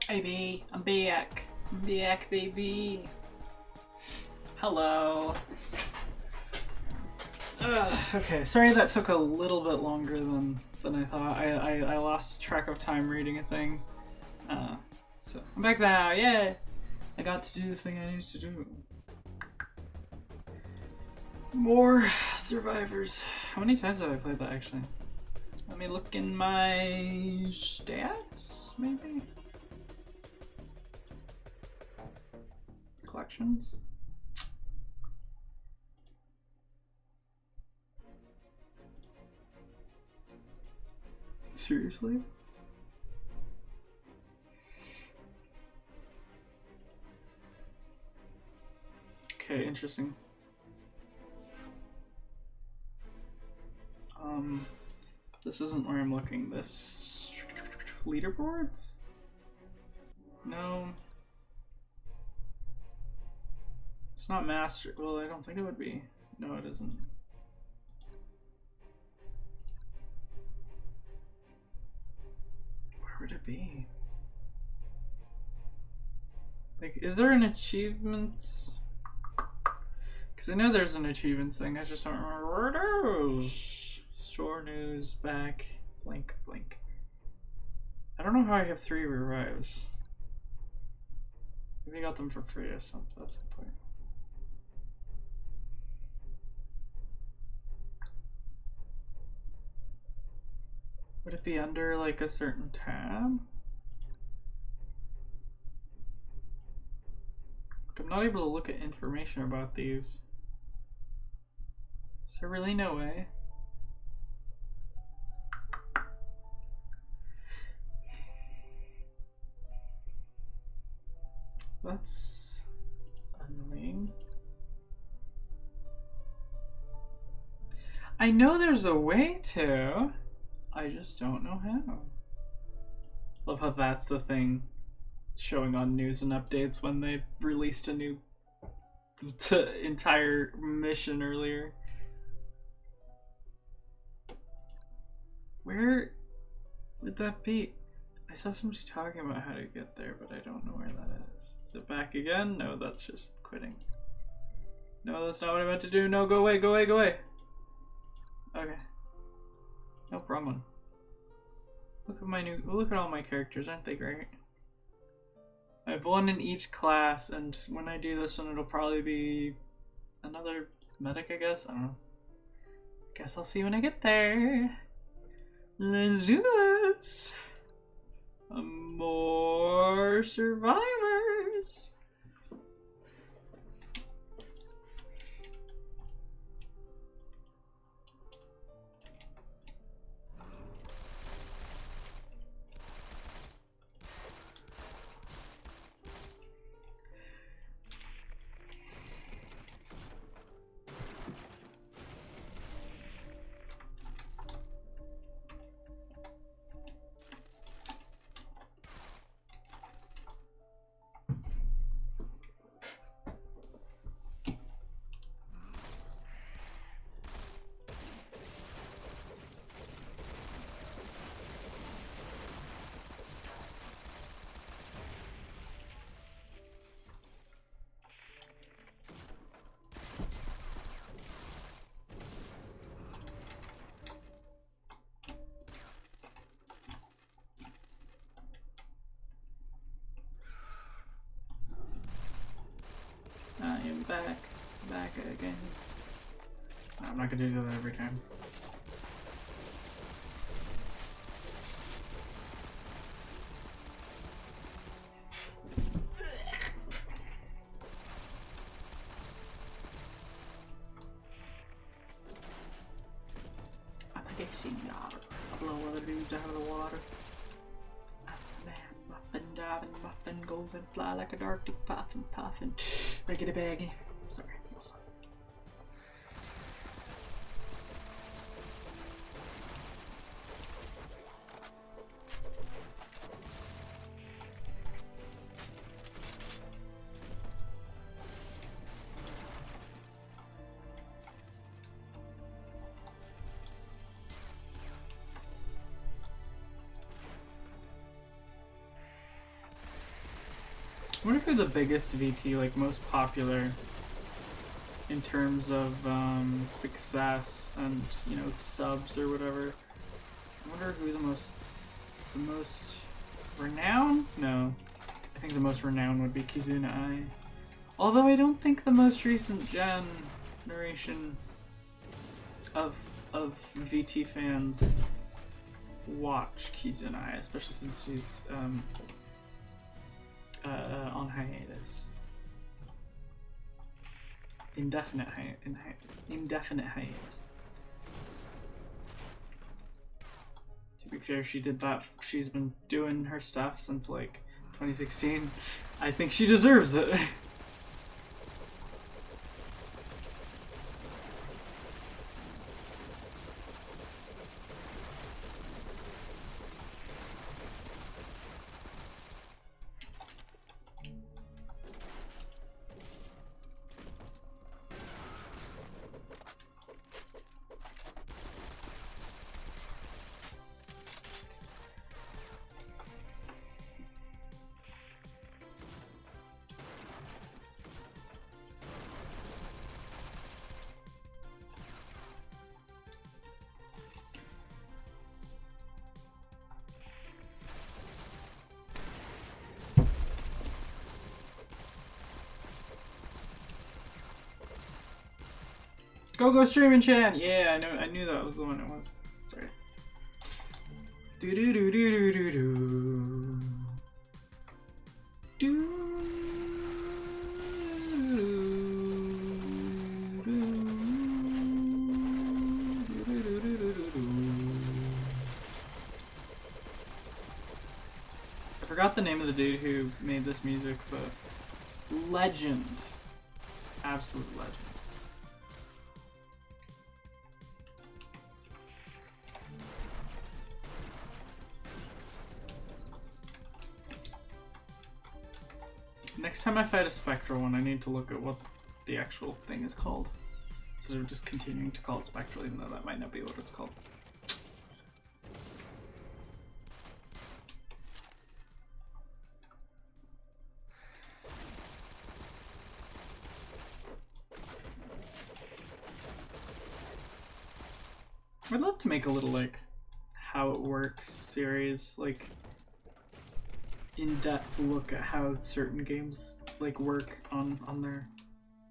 Hey, I'm back. I'm back, baby. Hello. Okay, sorry that took a little bit longer than I thought. I lost track of time reading a thing. So I'm back now, yay! I got to do the thing I needed to do. More survivors. How many times have I played that actually? Let me look in my stats, maybe? Collections? Seriously? Okay, interesting. This isn't where I'm looking. This leaderboards? No. It's not master. Well, I don't think it would be. No, it isn't. Where would it be? Like, is there an achievements? Because I know there's an achievements thing. I just don't remember where it is. Store news, back, blank, blank. I don't know how I have 3 revives. Maybe I got them for free or something. That's the point. Would it be under like a certain tab? I'm not able to look at information about these. Is there really no way? That's annoying. I know there's a way to. I just don't know how. Love how that's the thing showing on news and updates when they released a new entire mission earlier. Where would that be? I saw somebody talking about how to get there, but I don't know where that is. Is it back again? No, that's just quitting. No, that's not what I meant to do. No, go away, go away, go away. Okay. Nope, wrong one. Look at my new. Look at all my characters, aren't they great? I have one in each class, and when I do this one, it'll probably be another medic, I guess. I don't know. Guess I'll see when I get there. Let's do this. More survivors. I am back again. I'm not gonna do that every time. I'm like a sea otter. I blow other dudes out of the water. I'm a man, muffin, diving, muffin, golden, fly like a Arctic puffin, puffin. Baggy baggy. Sorry, that's not. I wonder who the biggest VT, like most popular in terms of success and, you know, subs or whatever. I wonder who the most renowned? No. I think the most renowned would be Kizuna Ai. Although I don't think the most recent generation of VT fans watch Kizuna Ai, especially since she's on hiatus. Indefinite hiatus. To be fair, she did that. She's been doing her stuff since like 2016. I think she deserves it. Go streaming, Chan! Yeah, I knew that was the one it was. Sorry. Do do do do do do do. I forgot the name of the dude who made this music, but legend. Absolute legend. Next time I fight a Spectral one, I need to look at what the actual thing is called. Instead of just continuing to call it Spectral, even though that might not be what it's called. I'd love to make a little, like, how it works series, like, in-depth look at how certain games like work on their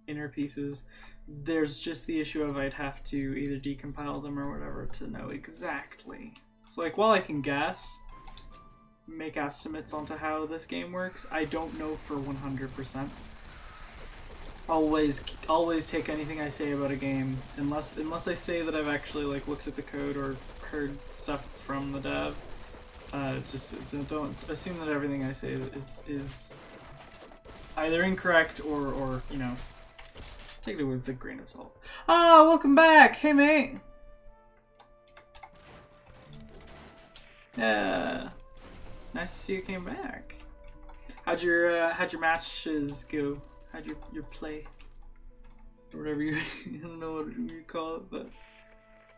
inner pieces. There's just the issue of I'd have to either decompile them or whatever to know exactly. So like while I can guess, make estimates onto how this game works, I don't know for 100%. Always take anything I say about a game unless I say that I've actually like looked at the code or heard stuff from the dev. Just don't assume that everything I say is either incorrect or you know, take it with a grain of salt. Ah, welcome back! Hey, mate! Yeah, nice to see you came back. How'd your matches go? How'd your play? Or whatever you I don't know what you call it, but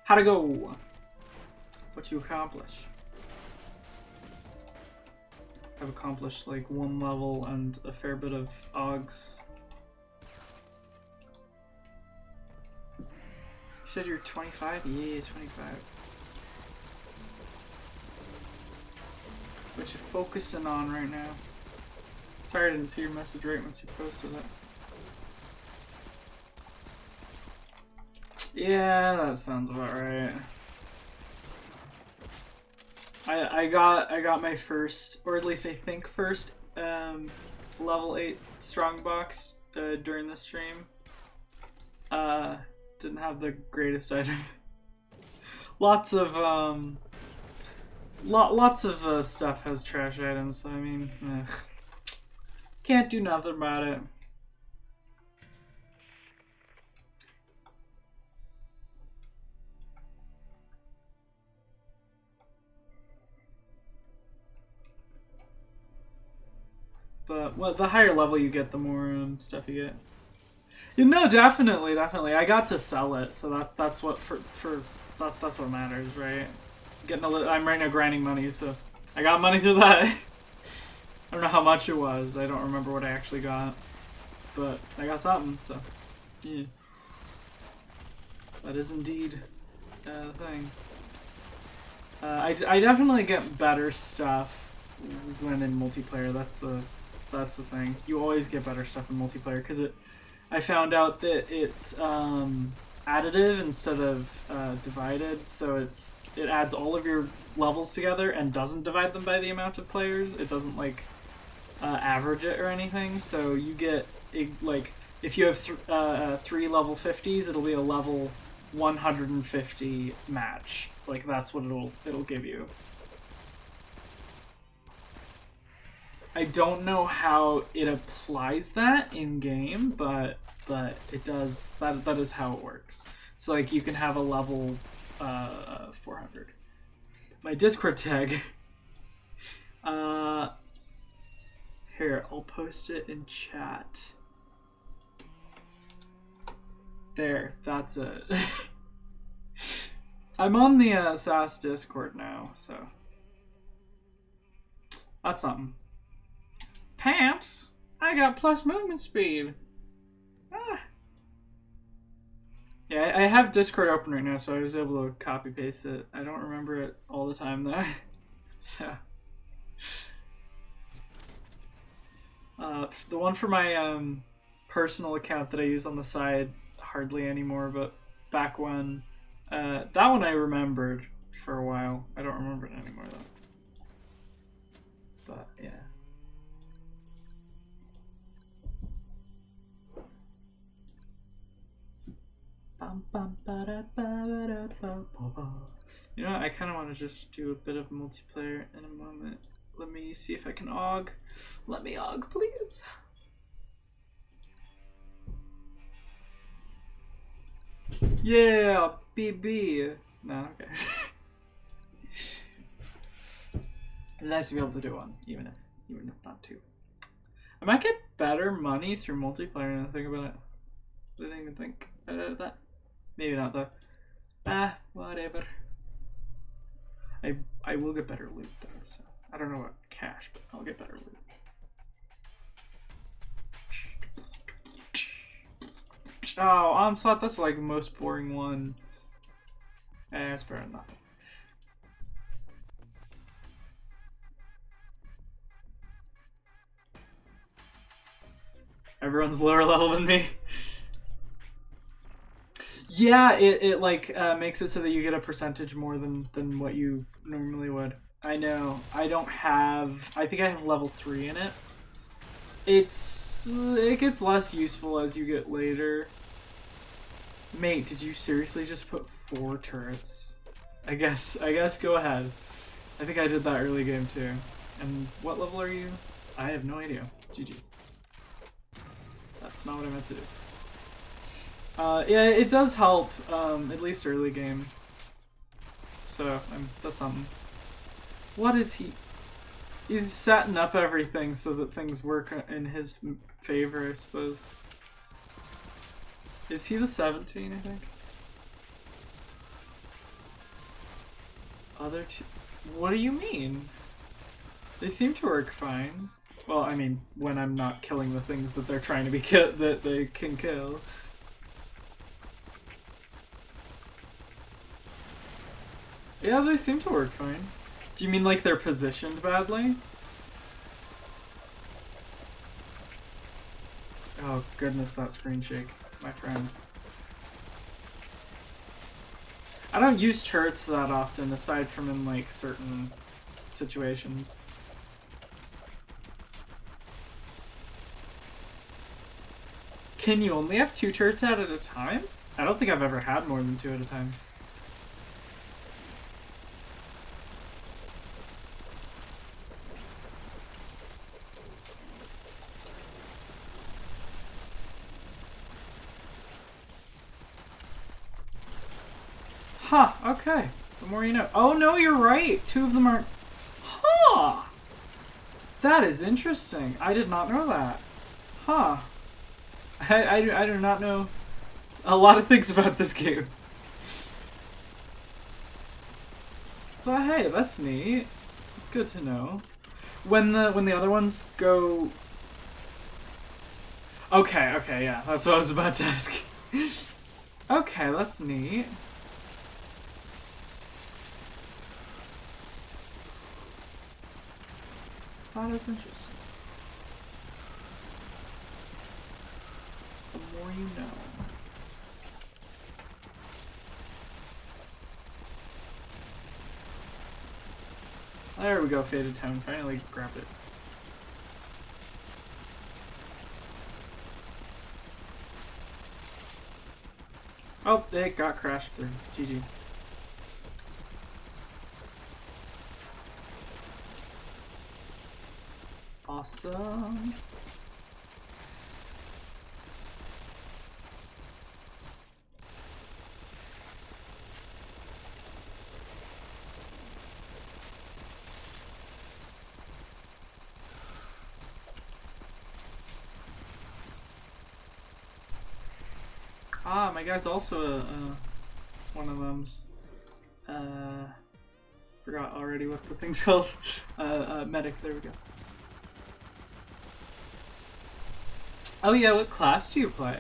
how'd it go? What you accomplish? I've accomplished like 1 level and a fair bit of OGs. You said you're 25? Yeah, 25. What you focusing on right now? Sorry I didn't see your message right once you posted it. Yeah, that sounds about right. I got my first, or at least I think first, level 8 strongbox during the stream. Didn't have the greatest item. Lots of stuff has trash items, so I mean, can't do nothing about it. But well, the higher level you get, the more stuff you get. You know, definitely. I got to sell it, so that's what that's what matters, right? Getting a little. I'm right now grinding money, so I got money through that. I don't know how much it was. I don't remember what I actually got. But I got something, so yeah. That is indeed a thing. I definitely get better stuff when in multiplayer. That's the thing. You always get better stuff in multiplayer because I found out that it's additive instead of divided, so it adds all of your levels together and doesn't divide them by the amount of players. It doesn't like average it or anything. So you get like if you have 3 level 50s, it'll be a level 150 match. Like that's what it'll give you. I don't know how it applies that in game, but it does. That is how it works. So like you can have a level 400. My Discord tag. Here, I'll post it in chat. There, that's it. I'm on the SAS Discord now, so that's something. Pants? I got plus movement speed. Ah. Yeah, I have Discord open right now, so I was able to copy paste it. I don't remember it all the time though. So the one for my personal account that I use on the side, hardly anymore, but back when that one I remembered for a while. I don't remember it anymore though. But yeah. You know what? I kind of want to just do a bit of multiplayer in a moment. Let me see if I can AUG. Let me AUG, please. Yeah, BB. No, okay. It's nice to be able to do one, even if not two. I might get better money through multiplayer now I think about it. I didn't even think about that. Maybe not though. Ah, whatever. I will get better loot though, so I don't know about cash, but I'll get better loot. Oh, Onslaught, that's like the most boring one. It's better than nothing. Everyone's lower level than me. Yeah, it like makes it so that you get a percentage more than what you normally would. I know. I don't have. I think I have level 3 in it. It gets less useful as you get later. Mate, did you seriously just put 4 turrets? I guess go ahead. I think I did that early game too. And what level are you? I have no idea. GG. That's not what I meant to do. Yeah, it does help, at least early game. So, that's something. What is he? He's setting up everything so that things work in his favor, I suppose. Is he the 17, I think? Other two? What do you mean? They seem to work fine. Well, I mean, when I'm not killing the things that they're trying to be that they can kill. Yeah, they seem to work fine. Do you mean like they're positioned badly? Oh goodness, that screen shake, my friend. I don't use turrets that often, aside from in like certain situations. Can you only have 2 turrets out at a time? I don't think I've ever had more than 2 at a time. Huh, okay. The more you know. Oh no, you're right. 2 of them aren't. Huh! That is interesting. I did not know that. Huh. I do not know a lot of things about this game. But hey, that's neat. It's good to know. when the other ones go. Okay, yeah, that's what I was about to ask. Okay, that's neat. That is interesting. The more you know. There we go, Faded Town. Finally grabbed it. Oh, it got crashed through. GG. Awesome. Ah, my guy's also one of them's. Forgot already what the thing's called. Medic, there we go. Oh yeah, what class do you play?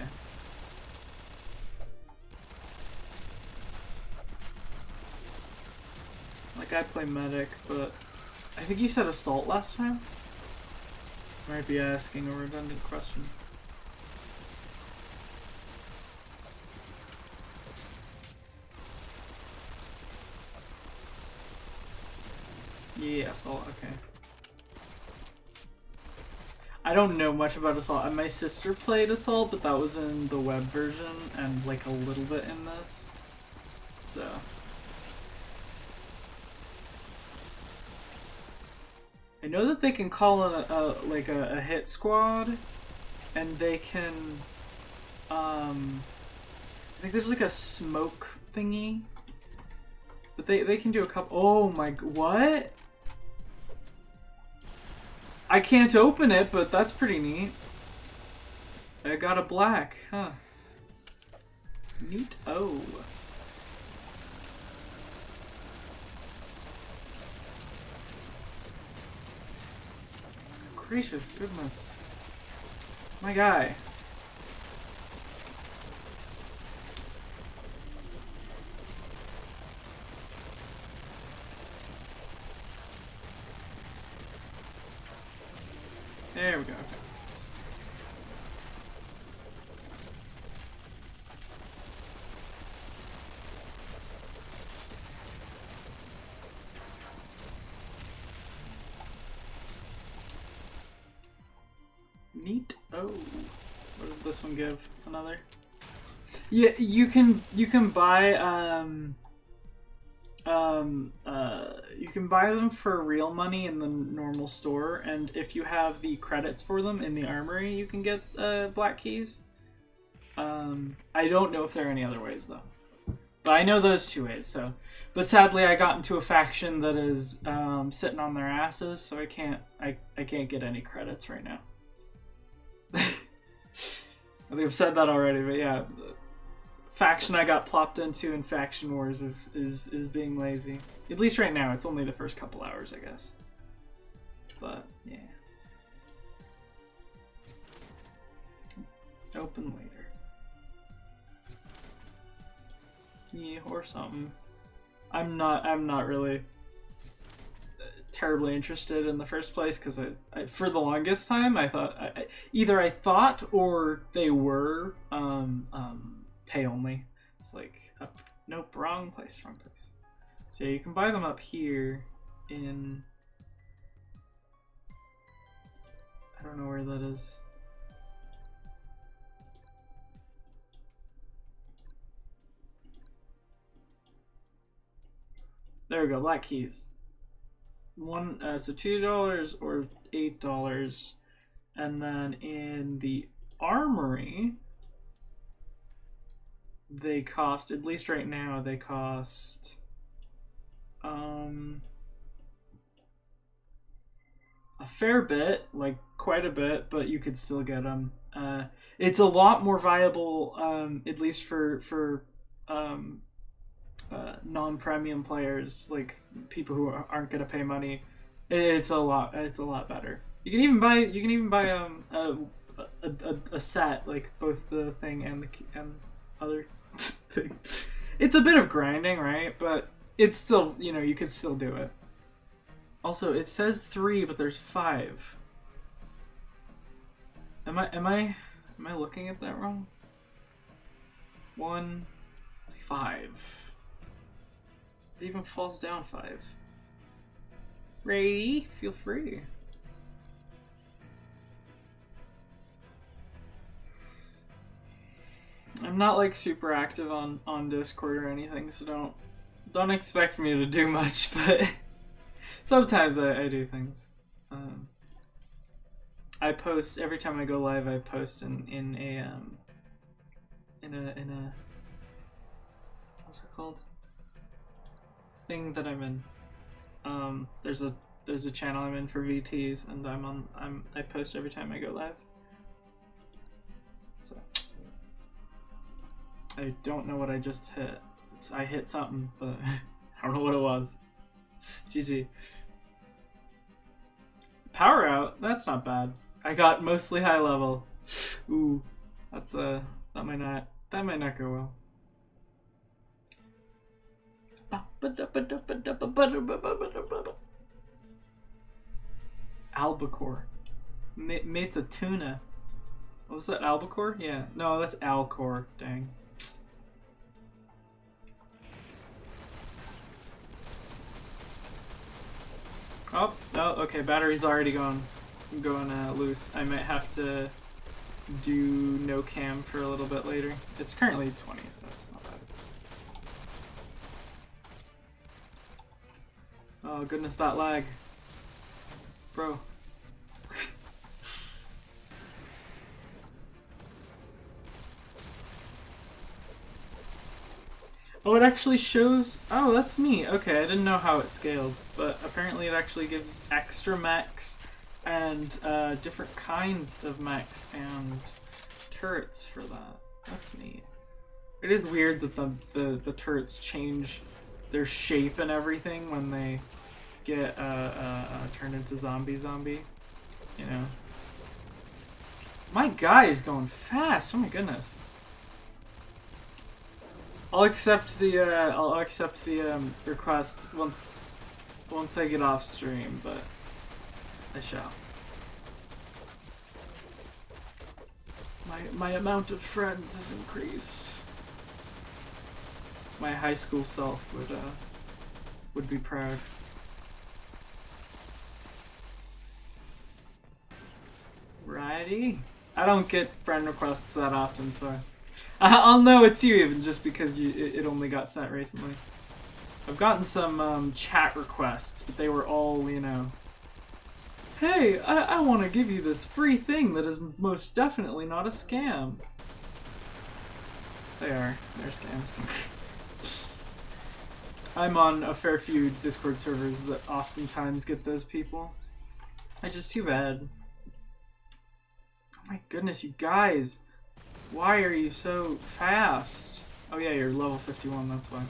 Like, I play medic, but I think you said assault last time? Might be asking a redundant question. Yeah, assault, okay. I don't know much about assault. My sister played assault, but that was in the web version and like a little bit in this. So I know that they can call in a hit squad, and they can I think there's like a smoke thingy. But they can do a couple. Oh my, what? I can't open it, but that's pretty neat. I got a black, huh? Neat. Oh. Gracious goodness. My guy. There we go. Okay. Neat. Oh, what did this one give? Another. Yeah, you can buy you can buy them for real money in the normal store, and if you have the credits for them in the armory, you can get black keys. I don't know if there are any other ways though, but I know those two ways. So, but sadly, I got into a faction that is sitting on their asses, so I can't get any credits right now. I think I've said that already, but yeah. Faction I got plopped into in Faction Wars is being lazy. At least right now, it's only the first couple hours, I guess. But, yeah. Open later. Yeah, or something. I'm not really terribly interested in the first place, because I for the longest time, I thought... either I thought or they were... pay only. It's like, nope, wrong place. So yeah, you can buy them up here in, I don't know where that is. There we go, black keys. So $2 or $8, and then in the armory, they cost, at least right now, they cost a fair bit, like quite a bit, but you could still get them. It's a lot more viable, at least for non-premium players, like people who aren't going to pay money, It's a lot. It's a lot better. You can even buy. You can even buy a set, like both the thing and and other thing. It's a bit of grinding, right? But it's still, you know, you could still do it. Also, it says 3, but there's 5. Am I looking at that wrong? 1, 5. It even falls down 5. Ray, feel free. I'm not like super active on Discord or anything, so don't expect me to do much, but sometimes I do things. I post every time I go live. I post in a what's it called? Thing that I'm in. There's a channel I'm in for VTs, and I post every time I go live. So I don't know what I just hit. I hit something, but I don't know what it was. GG. Power out. That's not bad. I got mostly high level. Ooh, that's that might not go well. Albacore. Mate's a tuna. What was that, albacore? Yeah. No, that's alcore. Dang. Oh, okay, battery's already gone. I'm going loose. I might have to do no cam for a little bit later. It's currently 20, so it's not bad. Oh goodness, that lag. Bro. Oh, it actually shows... Oh, that's neat. Okay, I didn't know how it scaled, but apparently it actually gives extra mechs and different kinds of mechs and turrets for that. That's neat. It is weird that the turrets change their shape and everything when they get turned into zombie, you know. My guy is going fast. Oh my goodness. I'll accept the request once I get off stream, but I shall. My amount of friends has increased. My high school self would be proud. Righty. I don't get friend requests that often, so I'll know it's you even just because it only got sent recently. I've gotten some chat requests, but they were all, you know, hey, I want to give you this free thing that is most definitely not a scam. They're scams. I'm on a fair few Discord servers that oftentimes get those people. It's just too bad. Oh my goodness, you guys. Why are you so fast? Oh yeah, you're level 51, that's why.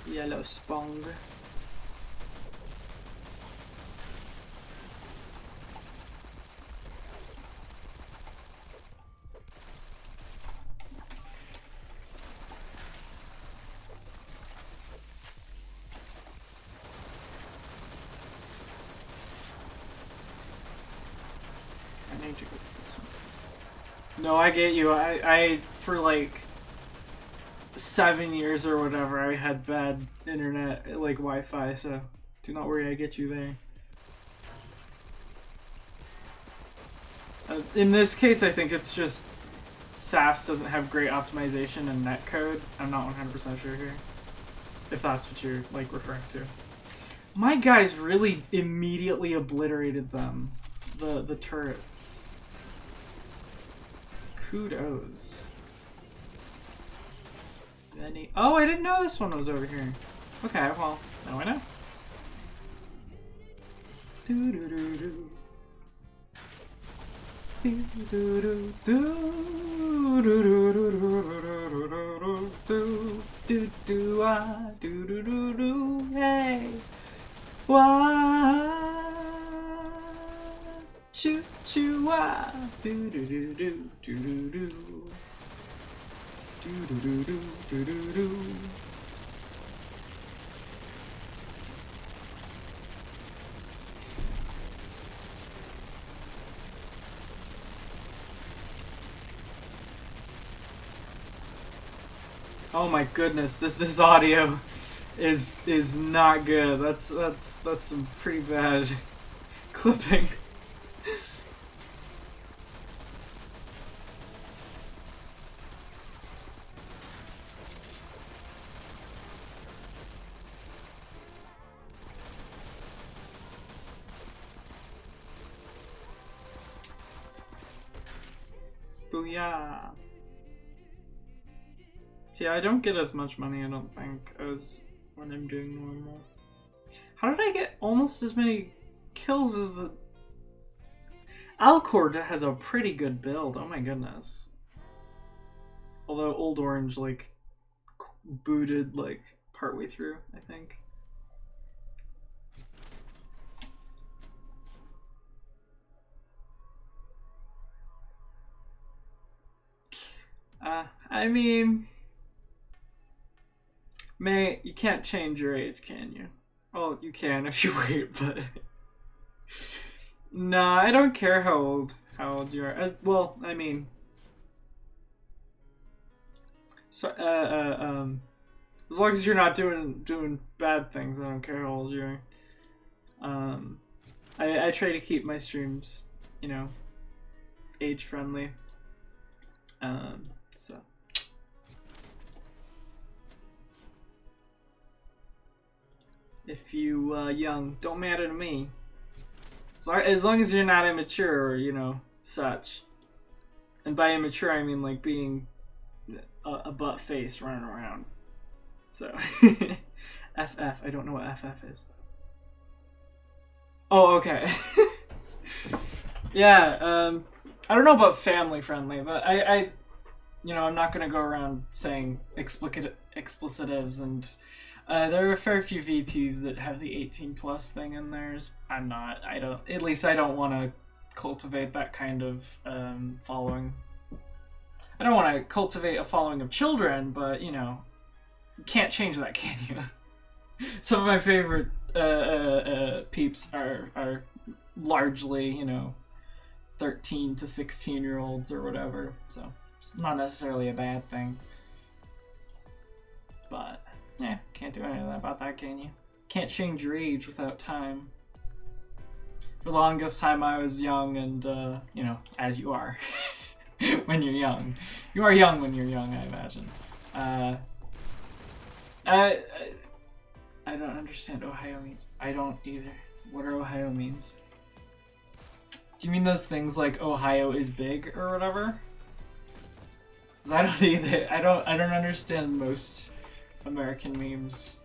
Yellow spong. I need to go to this one. No, I get you. I for like 7 years or whatever, I had bad internet, like Wi-Fi, so do not worry, I get you there. In this case, I think it's just SAS doesn't have great optimization and netcode. I'm not 100% sure here, if that's what you're like referring to. My guys really immediately obliterated them, the turrets. Kudos. Oh, I didn't know this one was over here. Okay, well, now I know. do do ah do do do do hey. Wah choo choo ah do do do do do do do do do do do do do. Oh my goodness, this audio is not good. That's some pretty bad clipping. Booyah. See, I don't get as much money, I don't think, as when I'm doing normal. How did I get almost as many kills as the... Alcord has a pretty good build, oh my goodness. Although Old Orange, like, booted, like, partway through, I think. I mean... May, you can't change your age, can you? Well, you can if you wait, but... Nah, I don't care how old you are. Well, I mean... So, as long as you're not doing bad things, I don't care how old you are. I try to keep my streams, you know, age-friendly. So... If you young, don't matter to me. As long as you're not immature or, you know, such. And by immature, I mean like being a butt face running around. So, FF. I don't know what FF is. Oh, okay. Yeah. I don't know about family friendly, but I you know, I'm not gonna go around saying explicitives and. There are a fair few VTs that have the 18+ thing in theirs. I'm not. At least I don't want to cultivate that kind of following. I don't want to cultivate a following of children, but, you know, you can't change that, can you? Some of my favorite peeps are largely, you know, 13 to 16-year-olds or whatever. So it's not necessarily a bad thing. But... yeah, can't do anything about that, can you? Can't change your age without time. For the longest time I was young and, you know, as you are when you're young. You are young when you're young, I imagine. I don't understand Ohio means. I don't either. What are Ohio means? Do you mean those things like Ohio is big or whatever? 'Cause I don't either. I don't understand most American memes,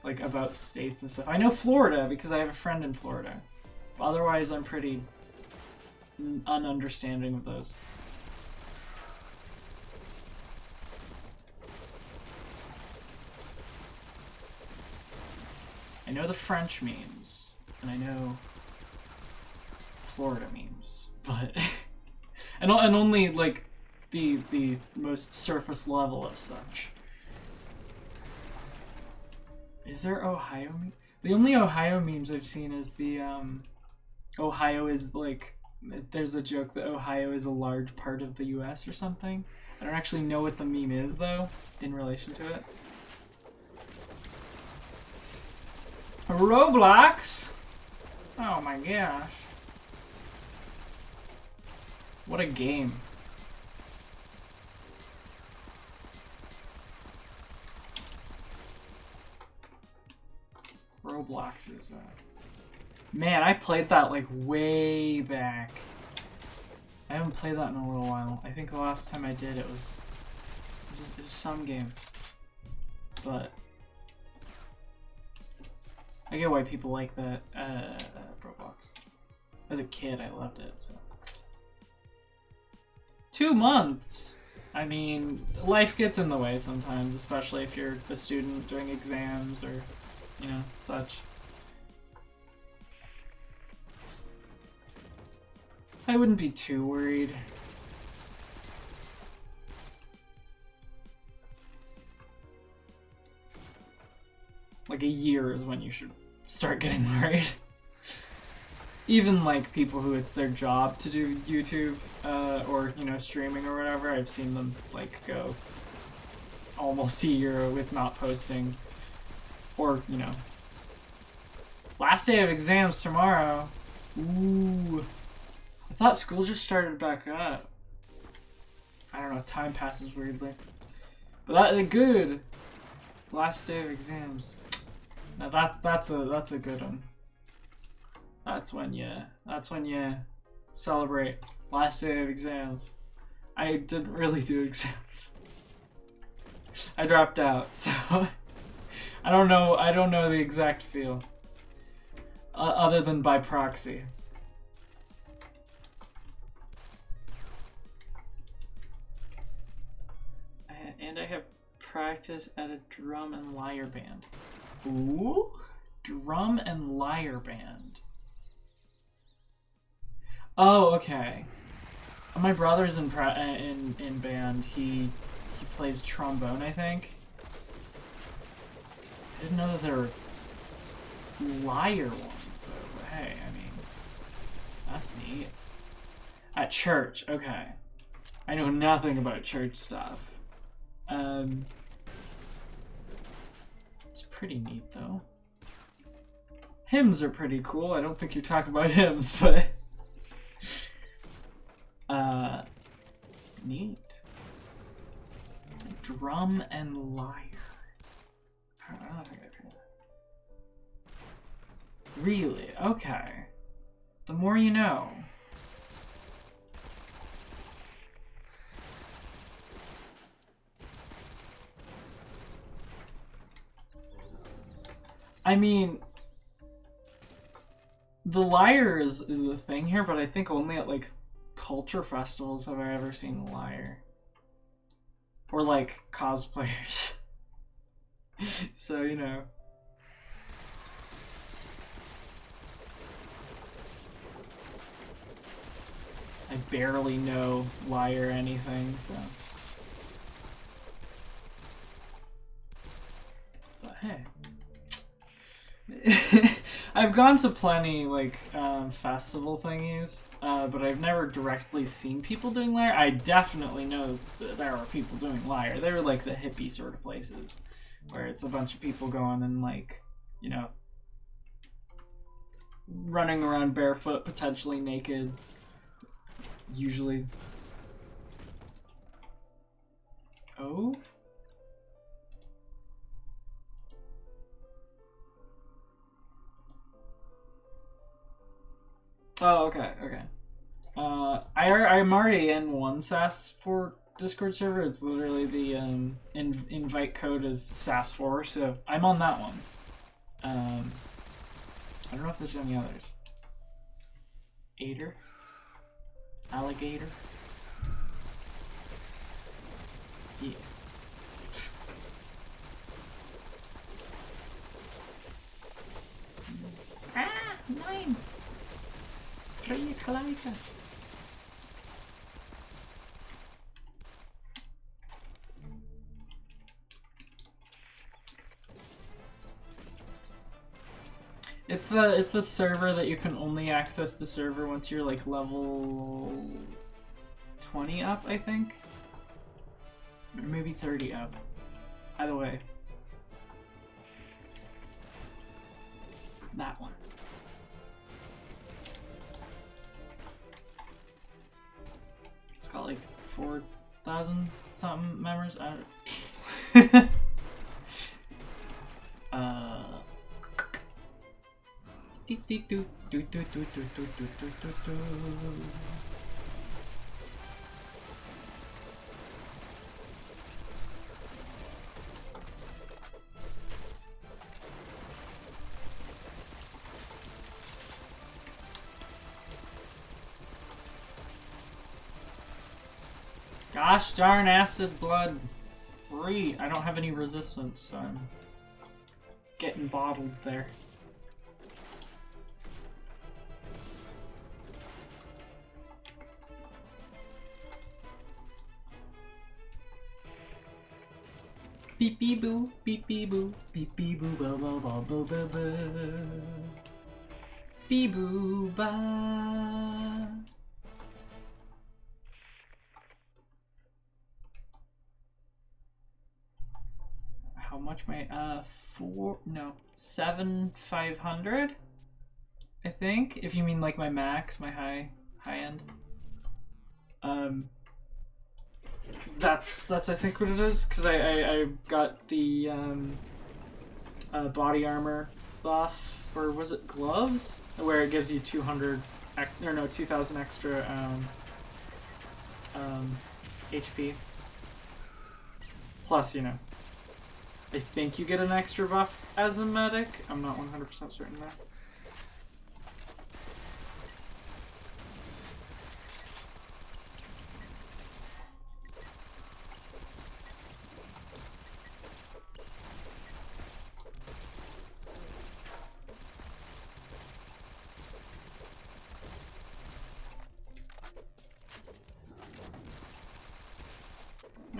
like, about states and stuff. I know Florida because I have a friend in Florida. But otherwise, I'm pretty ununderstanding of those. I know the French memes, and I know Florida memes, but... and only, like, the most surface level of such. Is there Ohio meme? The only Ohio memes I've seen is the, Ohio is, like, there's a joke that Ohio is a large part of the US or something. I don't actually know what the meme is, though, in relation to it. Roblox? Oh my gosh. What a game. Roblox is, man, I played that, like, way back. I haven't played that in a little while. I think the last time I did it was some game. But I get why people like that, Roblox. As a kid, I loved it, so. 2 months! I mean, life gets in the way sometimes, especially if you're a student doing exams or, you know, such. I wouldn't be too worried. Like a year is when you should start getting worried. Even like people who it's their job to do YouTube or, you know, streaming or whatever, I've seen them like go almost a year with not posting. Or, you know, last day of exams tomorrow. Ooh. I thought school just started back up. I don't know, time passes weirdly. But that good. Last day of exams. Now that's a good one. That's when you celebrate last day of exams. I didn't really do exams. I dropped out, so I don't know the exact feel. Other than by proxy. And I have practice at a drum and lyre band. Ooh, drum and lyre band. Oh, okay. My brother's in band. He plays trombone, I think. I didn't know that there were lyre ones though. But hey, I mean, that's neat. At church, okay. I know nothing about church stuff. It's pretty neat though. Hymns are pretty cool. I don't think you're talking about hymns, but neat. Drum and lyre. I don't think I've heard that. Really? Okay. The more you know. I mean, the lyre is the thing here, but I think only at like culture festivals have I ever seen the lyre. Or like cosplayers. So, you know. I barely know lyre anything, so. But hey. I've gone to plenty like festival thingies, but I've never directly seen people doing lyre. I definitely know that there are people doing lyre. They're like the hippie sort of places where it's a bunch of people going and like, you know, running around barefoot, potentially naked, usually. Oh? Oh, okay, okay. I'm already in one SAS4 Discord server. It's literally the invite code is SAS4, so I'm on that one. I don't know if there's any others. Ader? Alligator? Yeah. Ah, nein! Freie Kalaika. It's the server that you can only access the server once you're like level 20 up, I think. Or maybe 30 up. Either way. That one. It's got like 4,000 something members. I don't Gosh darn acid blood. I don't have any resistance, so I'm getting bottled there. Beep beep boo, beep beep boo, beep beep boo, ba ba ba ba ba ba. Beep boo ba. How much my 7,500, I think, if you mean like my max, my high end. That's I think what it is, because I got the body armor buff, or was it gloves, where it gives you 2,000 extra HP. Plus, you know, I think you get an extra buff as a medic. I'm not 100% certain there.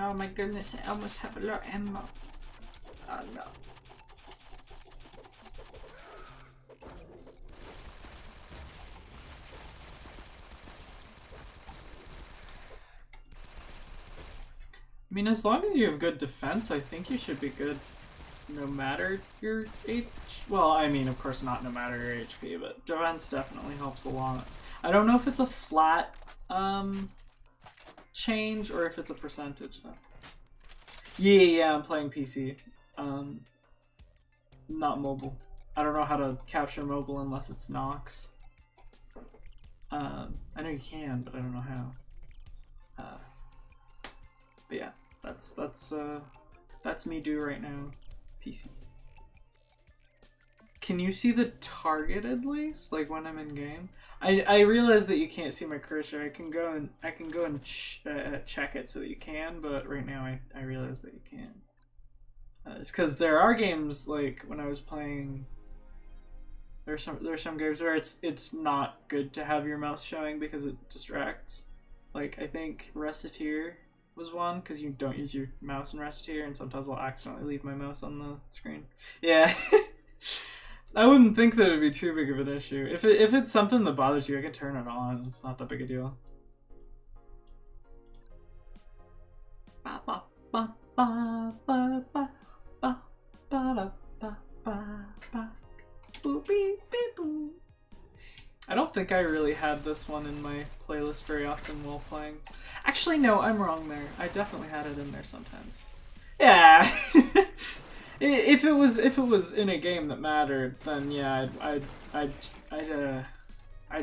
Oh my goodness, I almost have a lot of ammo. Oh no. I mean, as long as you have good defense, I think you should be good no matter your Well, I mean, of course not no matter your HP, but defense definitely helps a lot. I don't know if it's a flat change or if it's a percentage though. Yeah, I'm playing PC. Not mobile. I don't know how to capture mobile unless it's Nox. I know you can, but I don't know how. But yeah, that's me do right now. PC. Can you see the target at least, like when I'm in game? I realize that you can't see my cursor. I can go and check it so that you can, but right now I realize that you can't. It's because there are games like when I was playing. There's some games where it's not good to have your mouse showing because it distracts. Like I think Reciteer was one, because you don't use your mouse in Reciteer, and sometimes I'll accidentally leave my mouse on the screen. Yeah. I wouldn't think that it'd be too big of an issue. If it's something that bothers you, I can turn it on. It's not that big a deal. Ba ba ba ba ba ba ba ba ba ba ba. Boop beep beep boo. I don't think I really had this one in my playlist very often while playing. Actually, no, I'm wrong there. I definitely had it in there sometimes. Yeah. If it was in a game that mattered, then yeah, I'd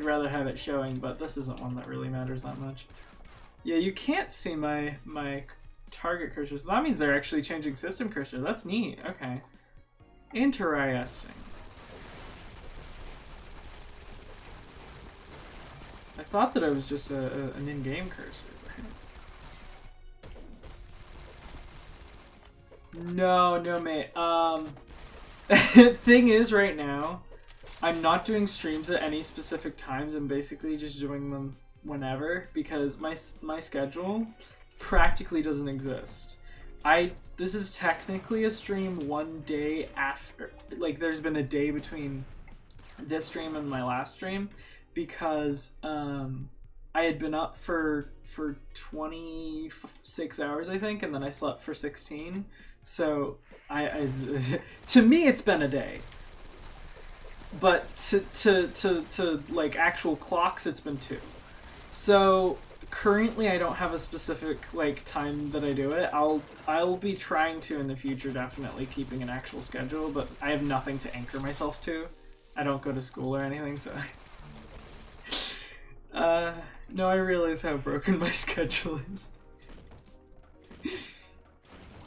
rather have it showing. But this isn't one that really matters that much. Yeah, you can't see my target cursors. That means they're actually changing system cursor. That's neat. Okay, interesting. I thought that it was just an in-game cursor. No, mate. Thing is, right now, I'm not doing streams at any specific times. I'm basically just doing them whenever because my schedule practically doesn't exist. This is technically a stream one day after. Like, there's been a day between this stream and my last stream because I had been up for 26 hours, I think, and then I slept for 16. So to me it's been a day, but to like actual clocks it's been 2. So currently I don't have a specific like time that I do it. I'll be trying to in the future, definitely keeping an actual schedule, but I have nothing to anchor myself to. I don't go to school or anything, so no, I realize how broken my schedule is.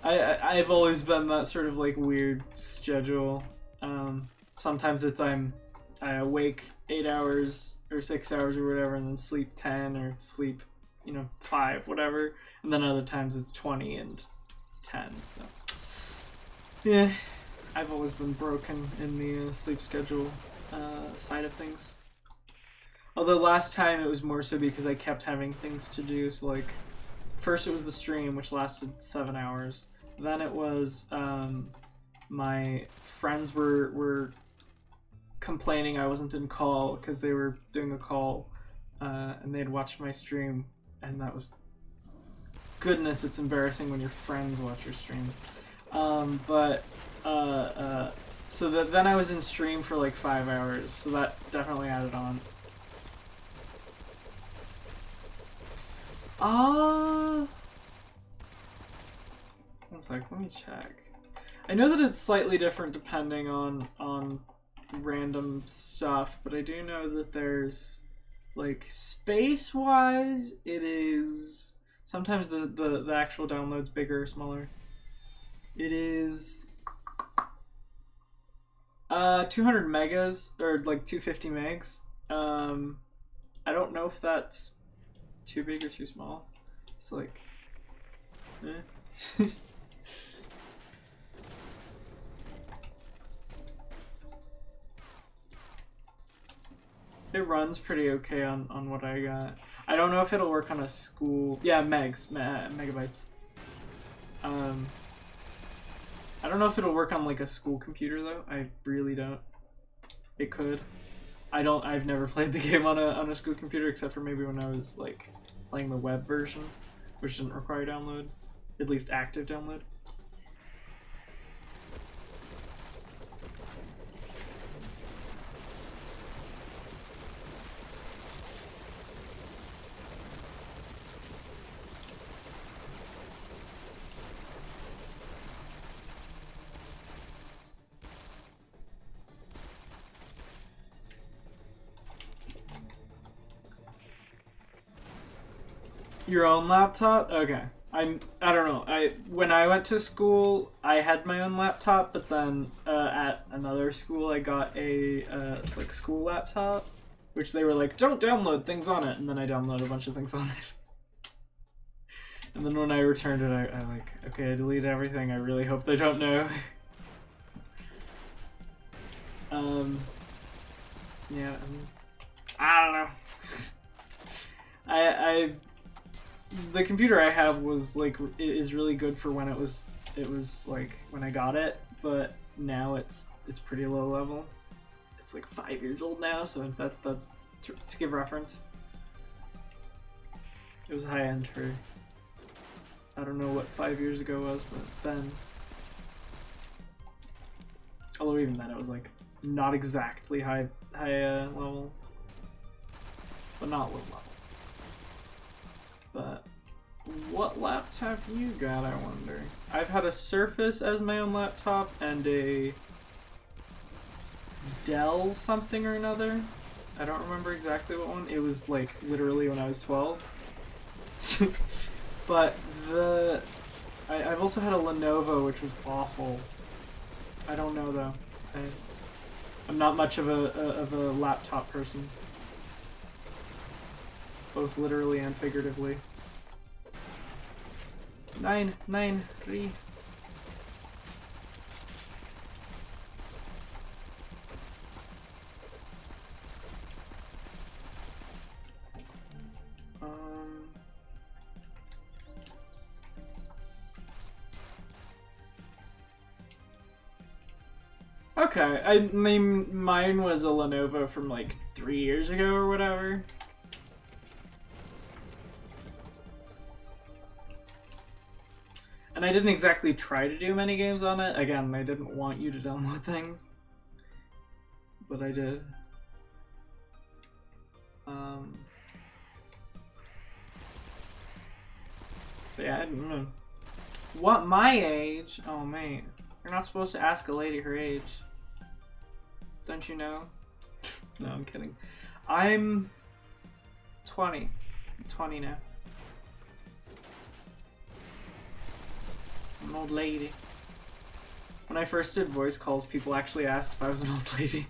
I've always been that sort of like weird schedule. Sometimes it's I awake 8 hours or 6 hours or whatever, and then sleep 10 or sleep you know, 5, whatever, and then other times it's 20 and 10. So yeah, I've always been broken in the sleep schedule side of things. Although last time it was more so because I kept having things to do. So like, first it was the stream, which lasted 7 hours. Then it was my friends were complaining I wasn't in call because they were doing a call and they had watched my stream, and that was, goodness, it's embarrassing when your friends watch your stream. So then I was in stream for like 5 hours, so that definitely added on. One sec, let me check. I know that it's slightly different depending on random stuff, but I do know that there's, like, space-wise, it is... Sometimes the actual download's bigger or smaller. It is 200 megas, or like 250 megs. I don't know if that's too big or too small. It's like, eh. It runs pretty okay on what I got. I don't know if it'll work on a school... Yeah, megabytes. I don't know if it'll work on like a school computer though. I really don't. It could. I've never played the game on a school computer except for maybe when I was like playing the web version, which didn't require download, at least active download. Your own laptop? Okay. I don't know. When I went to school, I had my own laptop, but then at another school, I got a like school laptop, which they were like, don't download things on it, and then I downloaded a bunch of things on it. And then when I returned it, I like, okay, I deleted everything. I really hope they don't know. Yeah. I don't know. The computer I have was like is really good for when it was like when I got it, but now it's pretty low level. It's like 5 years old now, so that's to give reference. It was high end for, I don't know what 5 years ago was, but then, although even then it was like not exactly high level, but not low level. But what laptop you got, I wonder? I've had a Surface as my own laptop and a Dell something or another. I don't remember exactly what one. It was like literally when I was 12. But I've also had a Lenovo, which was awful. I don't know though. I'm not much of a laptop person, both literally and figuratively. 993. Okay, I mean, mine was a Lenovo from like 3 years ago or whatever. And I didn't exactly try to do many games on it. Again, I didn't want you to download things. But I did. But yeah, I don't know. What my age? Oh man, you're not supposed to ask a lady her age. Don't you know? No, I'm kidding. I'm 20. I'm 20 now. I'm an old lady. When I first did voice calls, people actually asked if I was an old lady.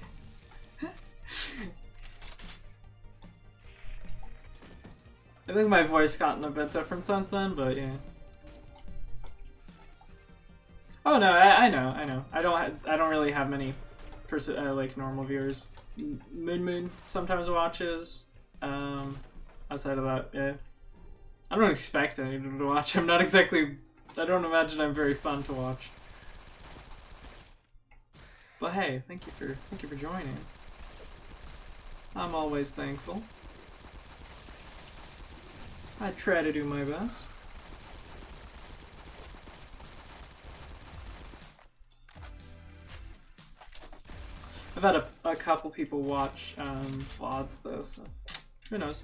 I think my voice gotten a bit different since then, but yeah. Oh no, I know. I don't really have many like normal viewers. Moon sometimes watches. Outside of that, yeah. I don't expect anyone to watch. I'm not exactly. I don't imagine I'm very fun to watch. But hey, thank you for joining. I'm always thankful. I try to do my best. I've had a couple people watch VODs though, so who knows?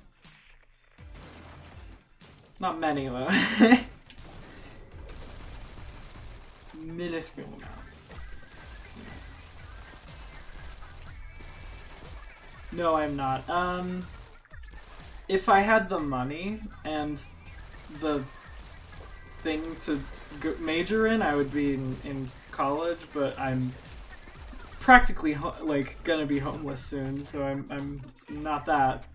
Not many though. Minuscule amount. No, I'm not. If I had the money and the thing to major in, I would be in college, but I'm practically like gonna be homeless soon, so I'm not that.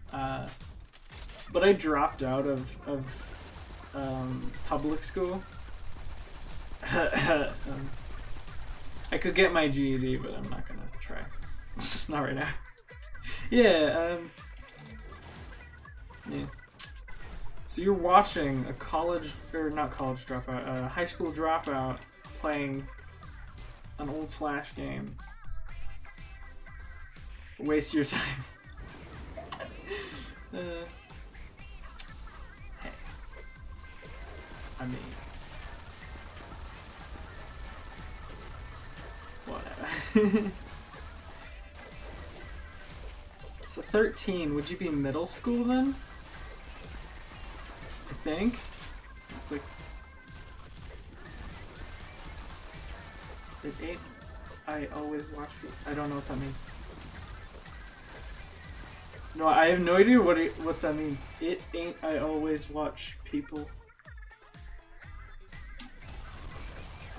But I dropped out of public school. I could get my GED, but I'm not gonna try. Not right now. Yeah, yeah. So you're watching a college, or not college dropout, a high school dropout playing an old Flash game. It's a waste of your time. Hey. I mean... whatever. So 13, would you be middle school then? I think. Like, it ain't. I always watch people. I don't know what that means. No, I have no idea what that means. It ain't. I always watch people.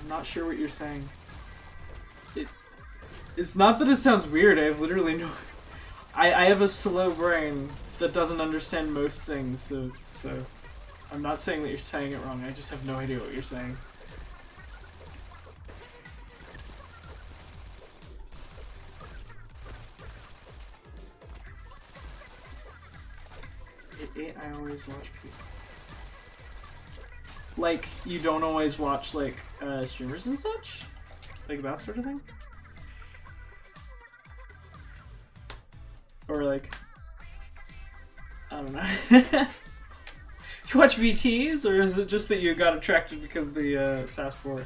I'm not sure what you're saying. It's not that it sounds weird. I have literally no. I have a slow brain that doesn't understand most things, so I'm not saying that you're saying it wrong. I just have no idea what you're saying. I always watch people. Like, you don't always watch, like, streamers and such? Like, that sort of thing? Or, like... I don't know. To watch VTs? Or is it just that you got attracted because of the, SAS4?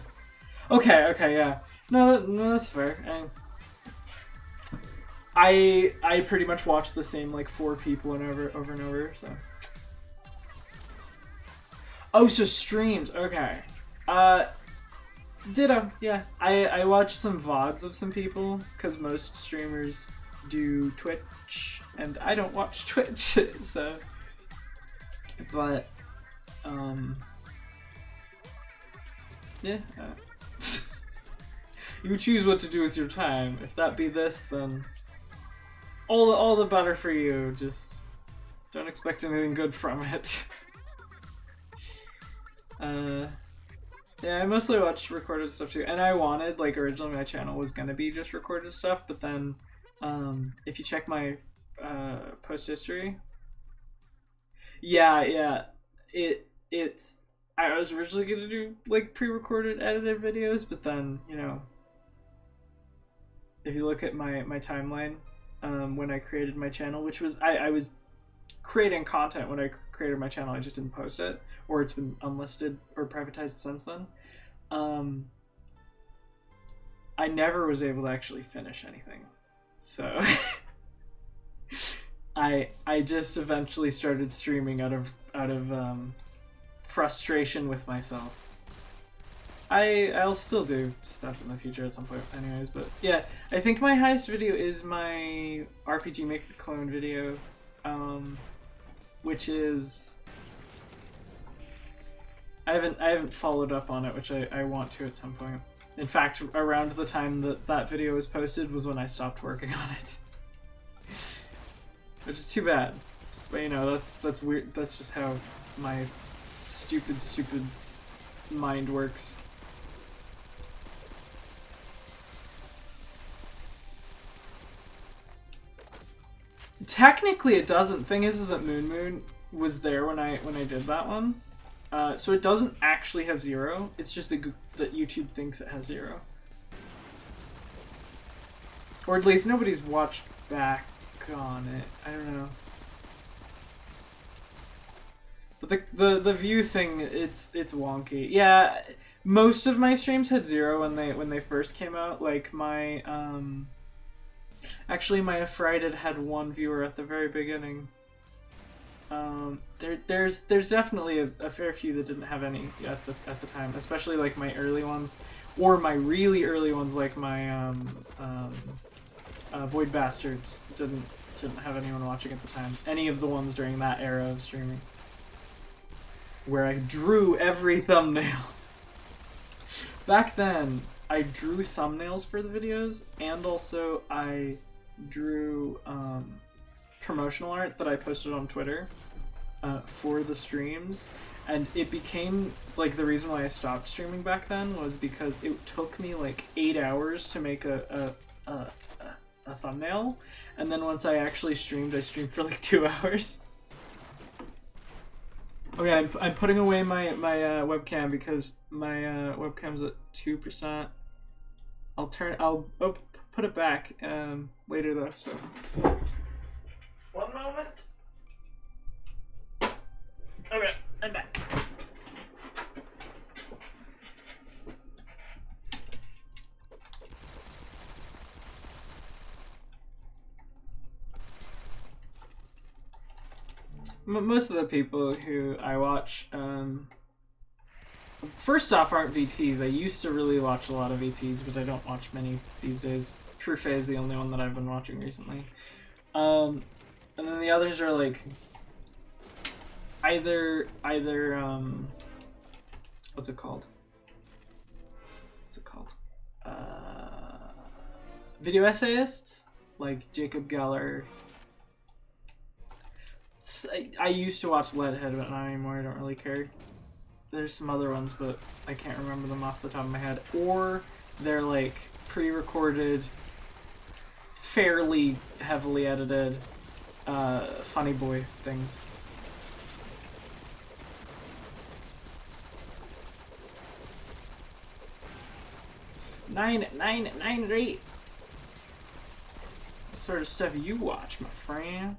Okay, yeah. No, that's fair. I pretty much watch the same, like, 4 people over and over, so... Oh, so streams, okay. Ditto, yeah. I watch some VODs of some people, because most streamers do Twitch, and I don't watch Twitch, so... But, yeah. You choose what to do with your time. If that be this, then... All the better for you, just... Don't expect anything good from it. Yeah, I mostly watch recorded stuff too, and I wanted, like, originally my channel was gonna be just recorded stuff, but then, if you check my, post history, yeah, it's, I was originally gonna do, like, pre-recorded edited videos, but then, you know, if you look at my timeline, when I created my channel, which was, I was creating content when I created my channel, I just didn't post it, or it's been unlisted or privatized since then. I never was able to actually finish anything, so I just eventually started streaming out of frustration with myself. I'll still do stuff in the future at some point anyways, but yeah, I think my highest video is my RPG Maker clone video, which is... I haven't followed up on it, which I want to at some point. In fact, around the time that video was posted was when I stopped working on it. Which is too bad. But you know, that's weird. That's just how my stupid mind works. Technically, it doesn't. Thing is that Moon was there when I did that one, so it doesn't actually have 0. It's just that YouTube thinks it has 0, or at least nobody's watched back on it. I don't know. But the view thing, it's wonky. Yeah, most of my streams had 0 when they first came out. Like my actually my Affrighted had 1 viewer at the very beginning. There's definitely a fair few that didn't have any at the time, especially like my early ones, or my really early ones like my Void Bastards didn't have anyone watching at the time. Any of the ones during that era of streaming, where I drew every thumbnail. Back then, I drew thumbnails for the videos, and also I drew promotional art that I posted on Twitter for the streams. And it became, like, the reason why I stopped streaming back then was because it took me like 8 hours to make a thumbnail, and then once I actually streamed, I streamed for like 2 hours. Okay, I'm putting away my webcam because my webcam's at 2%. I'll put it back later though. So 1 moment. Okay, I'm back. Most of the people who I watch, first off, aren't VTs. I used to really watch a lot of VTs, but I don't watch many these days. Trufe is the only one that I've been watching recently. And then the others are like either what's it called? Video essayists, like Jacob Geller. I used to watch Leadhead, but not anymore. I don't really care. There's some other ones, but I can't remember them off the top of my head. Or they're like pre-recorded, fairly heavily edited, funny boy things. Nine or 8. What sort of stuff you watch, my friend?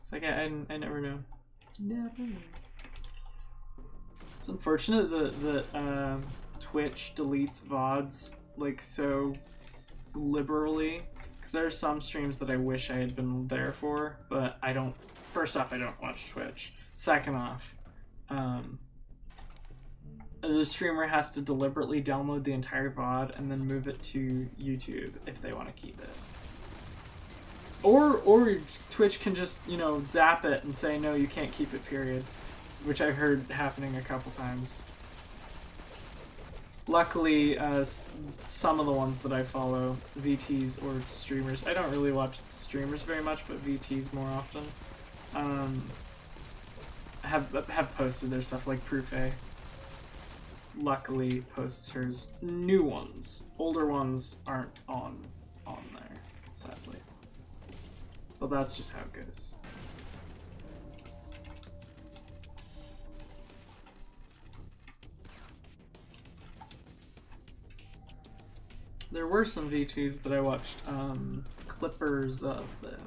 It's like I never know. Never know. It's unfortunate that Twitch deletes VODs like so liberally, because there are some streams that I wish I had been there for, but I don't. First off, I don't watch Twitch. Second off, the streamer has to deliberately download the entire VOD and then move it to YouTube if they want to keep it. Or Twitch can just, you know, zap it and say, no, you can't keep it, period. Which I've heard happening a couple times. Luckily, some of the ones that I follow, VTs or streamers, I don't really watch streamers very much, but VTs more often, have posted their stuff, like Proofe. Luckily posts hers. New ones. Older ones aren't on there, sadly. But that's just how it goes. There were some V2s that I watched clippers of them.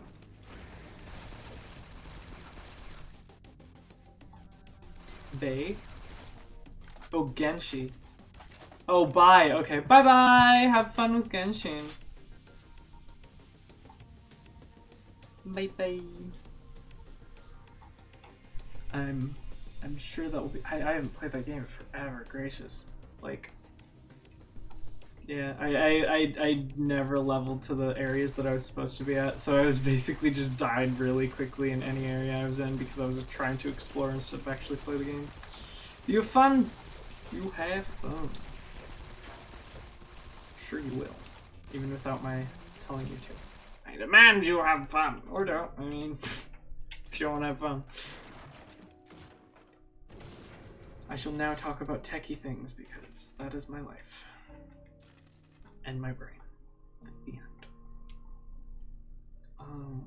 They? Oh, Genshi. Oh, bye. Okay, bye-bye. Have fun with Genshin. Bye-bye. I'm sure that will be... I haven't played that game in forever. Gracious. Like... Yeah, I never leveled to the areas that I was supposed to be at, so I was basically just died really quickly in any area I was in because I was trying to explore instead of actually play the game. You have fun! You have fun. Sure you will. Even without my telling you to. I demand you have fun! Or don't. I mean, if you don't want to have fun. I shall now talk about techie things because that is my life. And my brain. At the end.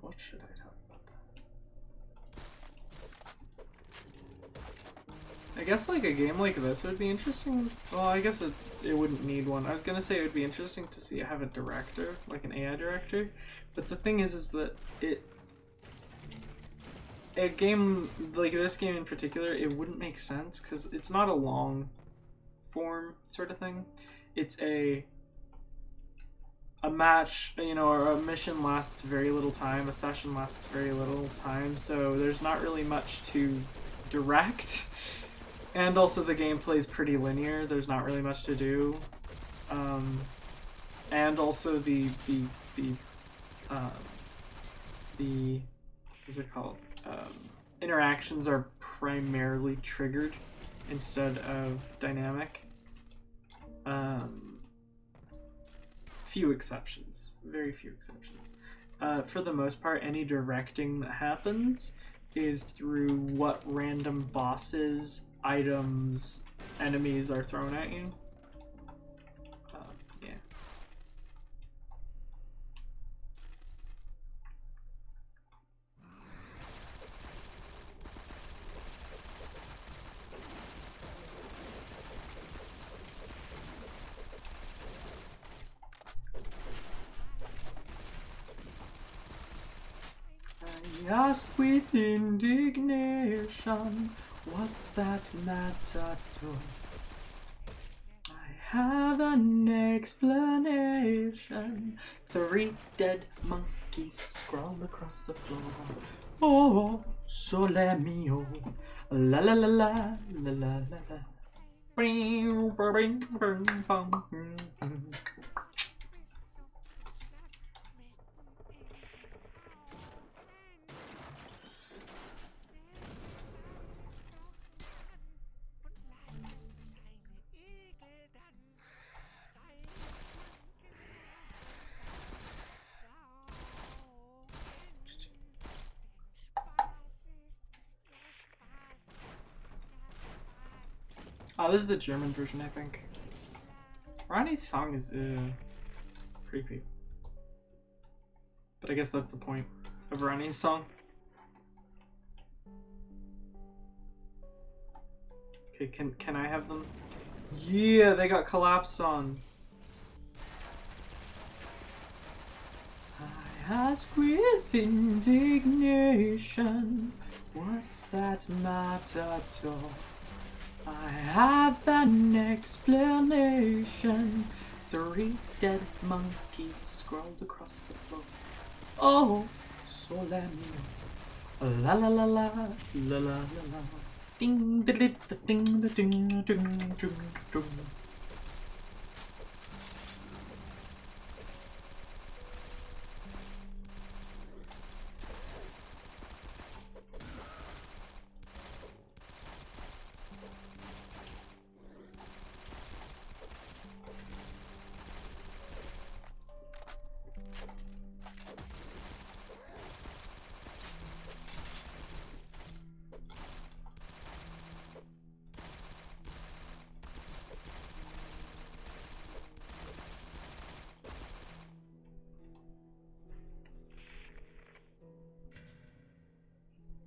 What should I talk about that? I guess like a game like this would be interesting. Well, I guess it wouldn't need one. I was gonna say it would be interesting to see it have a director, like an AI director. But the thing is that a game like this game in particular, it wouldn't make sense because it's not a long form sort of thing. It's a match, you know, or a mission lasts very little time, a session lasts very little time, so there's not really much to direct. And also the gameplay is pretty linear, there's not really much to do. And also the what's it called? Interactions are primarily triggered instead of dynamic. Few exceptions, very few exceptions. For the most part, any directing that happens is through what random bosses, items, enemies are thrown at you. Yeah. I ask with indignation, what's that matter to? I have an explanation. 3 dead monkeys scrawled across the floor. Oh, sole mio, la la la la la la la la. Bing, bing, bing, bing. Oh, this is the German version, I think. Ronnie's song is creepy. But I guess that's the point of Ronnie's song. Okay, can I have them? Yeah, they got collapsed on. I ask with indignation, what's that matter to? I have an explanation. 3 dead monkeys scrawled across the floor. Oh, sole mio. La la la la, la la la la. Ding da ding da ding da ding da ding ding ding.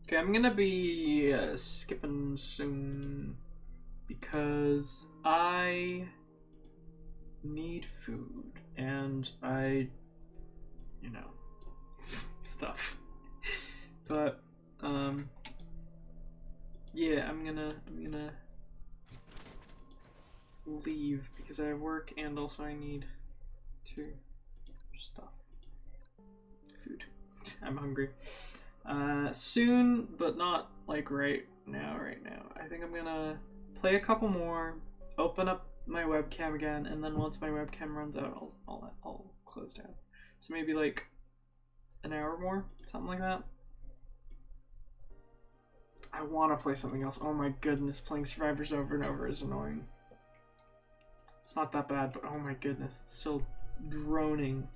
Okay, I'm gonna be skipping soon because I need food and you know, stuff. But yeah, I'm gonna leave because I have work and also I need to stuff. Food. I'm hungry. Soon, but not like right now. I think I'm gonna play a couple more, open up my webcam again, and then once my webcam runs out, I'll close down. So maybe like an hour more, something like that. I want to play something else. Oh my goodness, playing Survivors over and over is annoying. It's not that bad, but oh my goodness, it's still droning.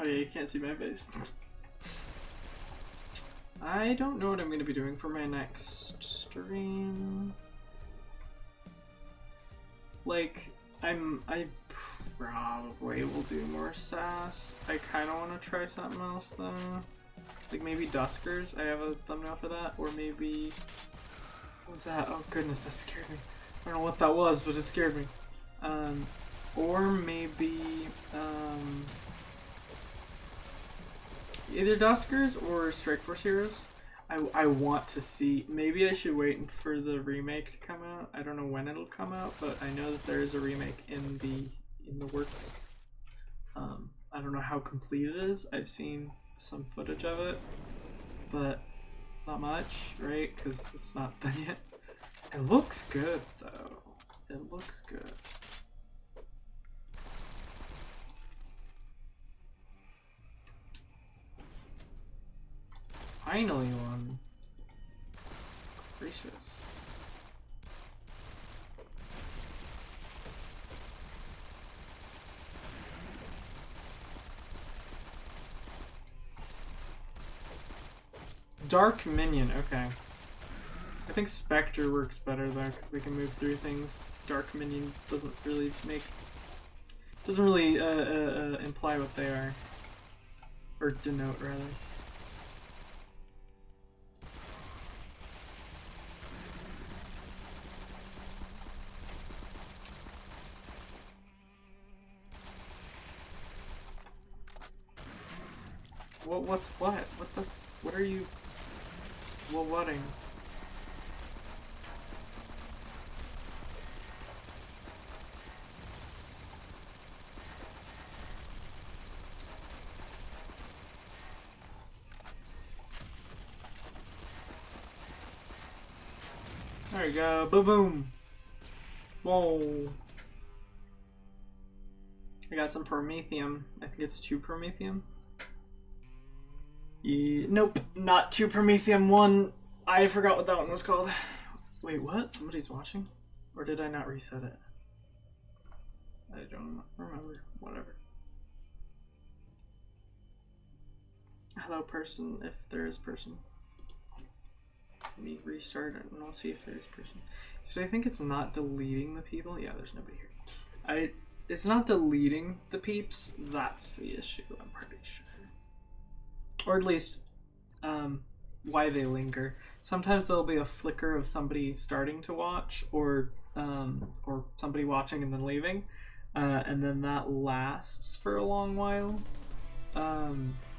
Oh yeah, you can't see my face. I don't know what I'm going to be doing for my next stream. Like, I probably will do more SAS. I kind of want to try something else though. Like maybe Duskers, I have a thumbnail for that, or maybe... What was that? Oh goodness, that scared me. I don't know what that was, but it scared me. Or maybe, either Duskers or Strikeforce Heroes. I want to see. Maybe I should wait for the remake to come out. I don't know when it'll come out, but I know that there is a remake in the works. I don't know how complete it is. I've seen some footage of it, but not much, right? Because it's not done yet. It looks good though. It looks good. Finally one. Gracious. Dark Minion, okay. I think Spectre works better though, because they can move through things. Dark Minion doesn't really imply what they are. Or denote, rather. What's what? What are you... whatting? There you go, boom boom! Whoa! I got some Promethium. I think it's 2 Promethium. Yeah, nope, not 2 Promethium, 1. I forgot what that one was called. Wait, what? Somebody's watching? Or did I not reset it? I don't remember. Whatever. Hello, person, if there is person. Let me restart it and I'll see if there is person. So I think it's not deleting the people. Yeah, there's nobody here. It's not deleting the peeps. That's the issue, I'm pretty sure. Or at least why they linger. Sometimes there'll be a flicker of somebody starting to watch, or or somebody watching and then leaving, and then that lasts for a long while.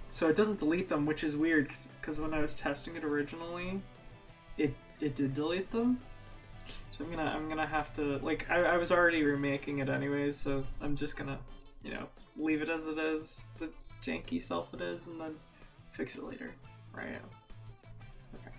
So it doesn't delete them, which is weird because when I was testing it originally, it did delete them. So I'm gonna have to, like, I was already remaking it anyways, so I'm just gonna, you know, leave it as it is, the janky self it is, and then fix it later. Right. Okay.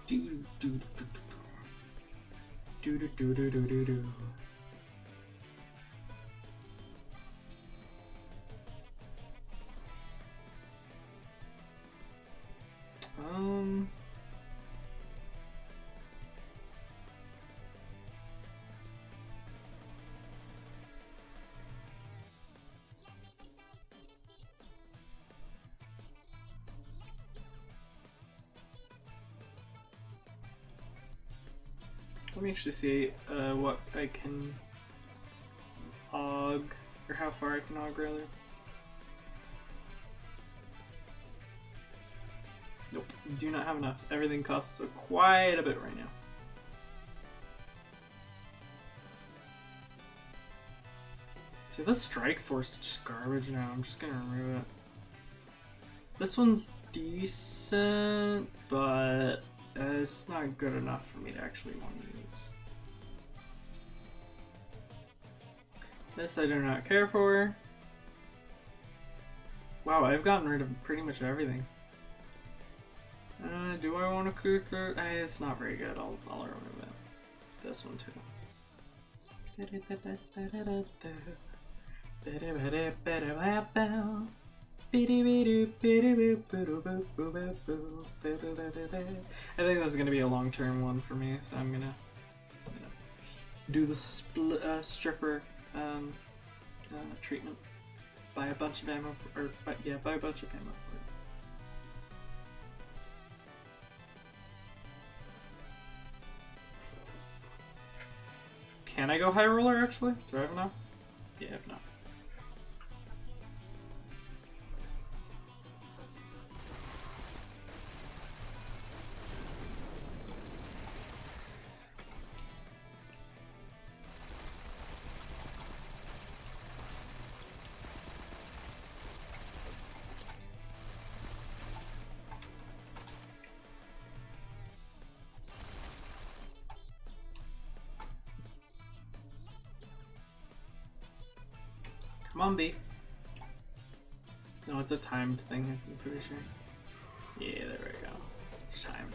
Do do do do do do do do do do do. Let me actually see what I can aug, or how far I can aug rather. Nope, do not have enough. Everything costs quite a bit right now. See, this Strike Force is just garbage now. I'm just gonna remove it. This one's decent, but it's not good enough for me to actually want to use. This I do not care for. Wow, I've gotten rid of pretty much everything. Do I want to cook it? It's not very good. I'll remove it. This one too. I think this is going to be a long-term one for me, so I'm gonna do the stripper treatment. Buy a bunch of ammo, buy a bunch of ammo for it. Can I go high roller actually? Do I have enough? Yeah, I have enough. Come on, B. No, it's a timed thing, I'm pretty sure. Yeah, there we go. It's timed.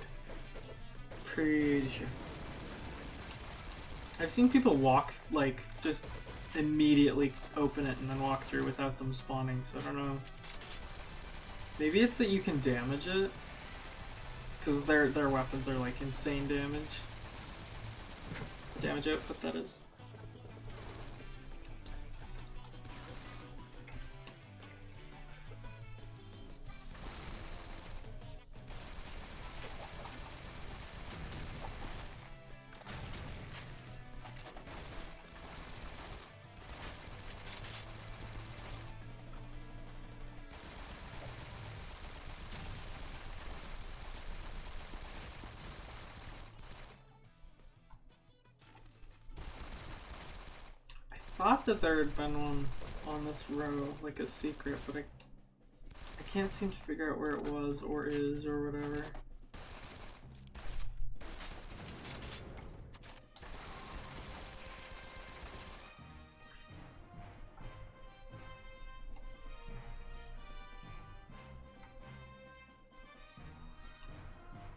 Pretty sure. I've seen people walk, like, just immediately open it and then walk through without them spawning, so I don't know. Maybe it's that you can damage it, because their weapons are, like, insane damage. Damage output, that is. I thought that there had been one on this row, like a secret, but I can't seem to figure out where it was, or is, or whatever.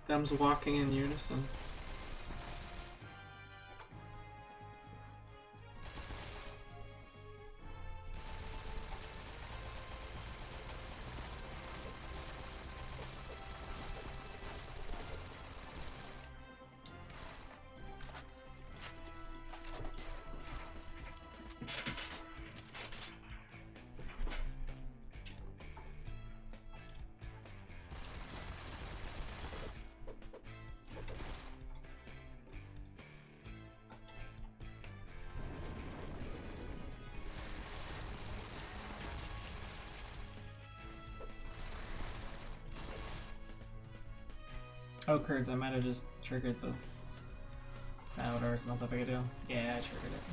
Them's walking in unison. Oh, curds, I might have just triggered the... Ah, whatever, it's not that big a deal. Yeah, I triggered it.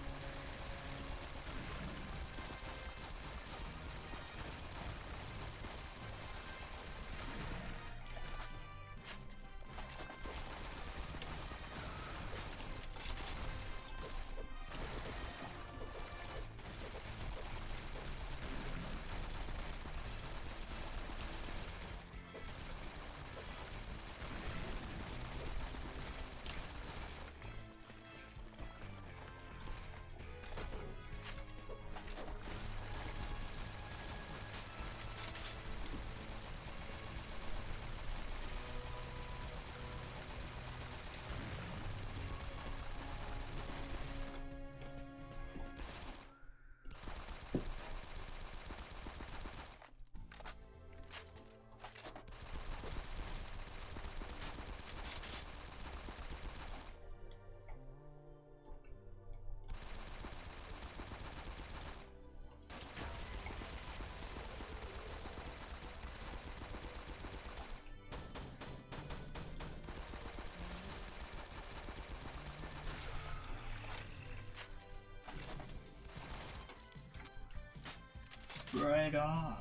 Right on.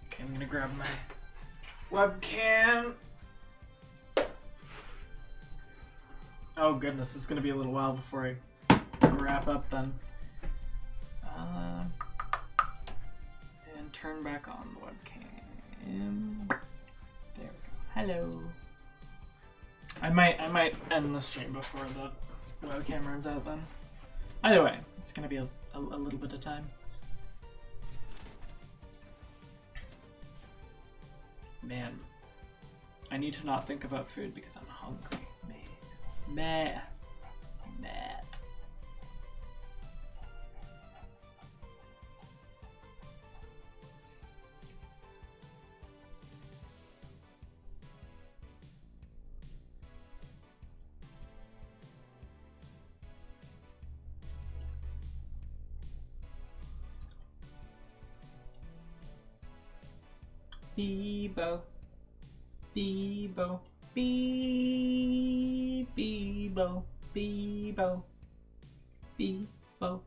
Okay, I'm gonna grab my webcam. Oh goodness, it's gonna be a little while before I wrap up then. And turn back on the webcam. There we go. Hello. I might end the stream before the webcam runs out then. Either way, it's gonna be a little bit of time. Man, I need to not think about food because I'm hungry. Meh. Matt. Bebo. Bebo. Bebo. Bebo. Bebo.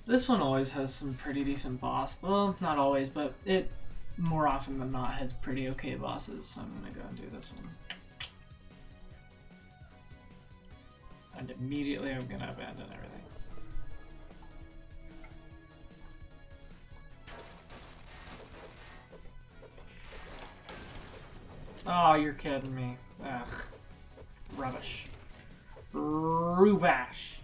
This one always has some pretty decent boss. Well, not always, but it more often than not has pretty okay bosses, so I'm gonna go and do this one. And immediately I'm gonna abandon everything. Oh, you're kidding me. Ugh. Rubbish. Rubash.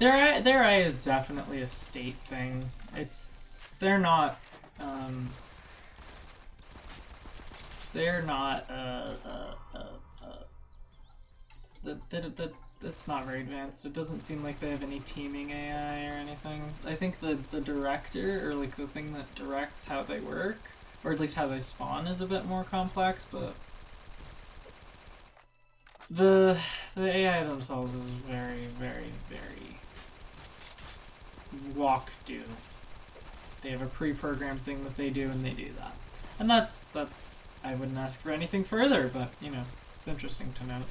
Their eye is definitely a state thing. They're not that's not very advanced. It doesn't seem like they have any teaming AI or anything. I think the director, or like the thing that directs how they work, or at least how they spawn, is a bit more complex, but the AI themselves is very, very, very walk do. They have a pre-programmed thing that they do, and they do that. And that's I wouldn't ask for anything further, but you know, it's interesting to note.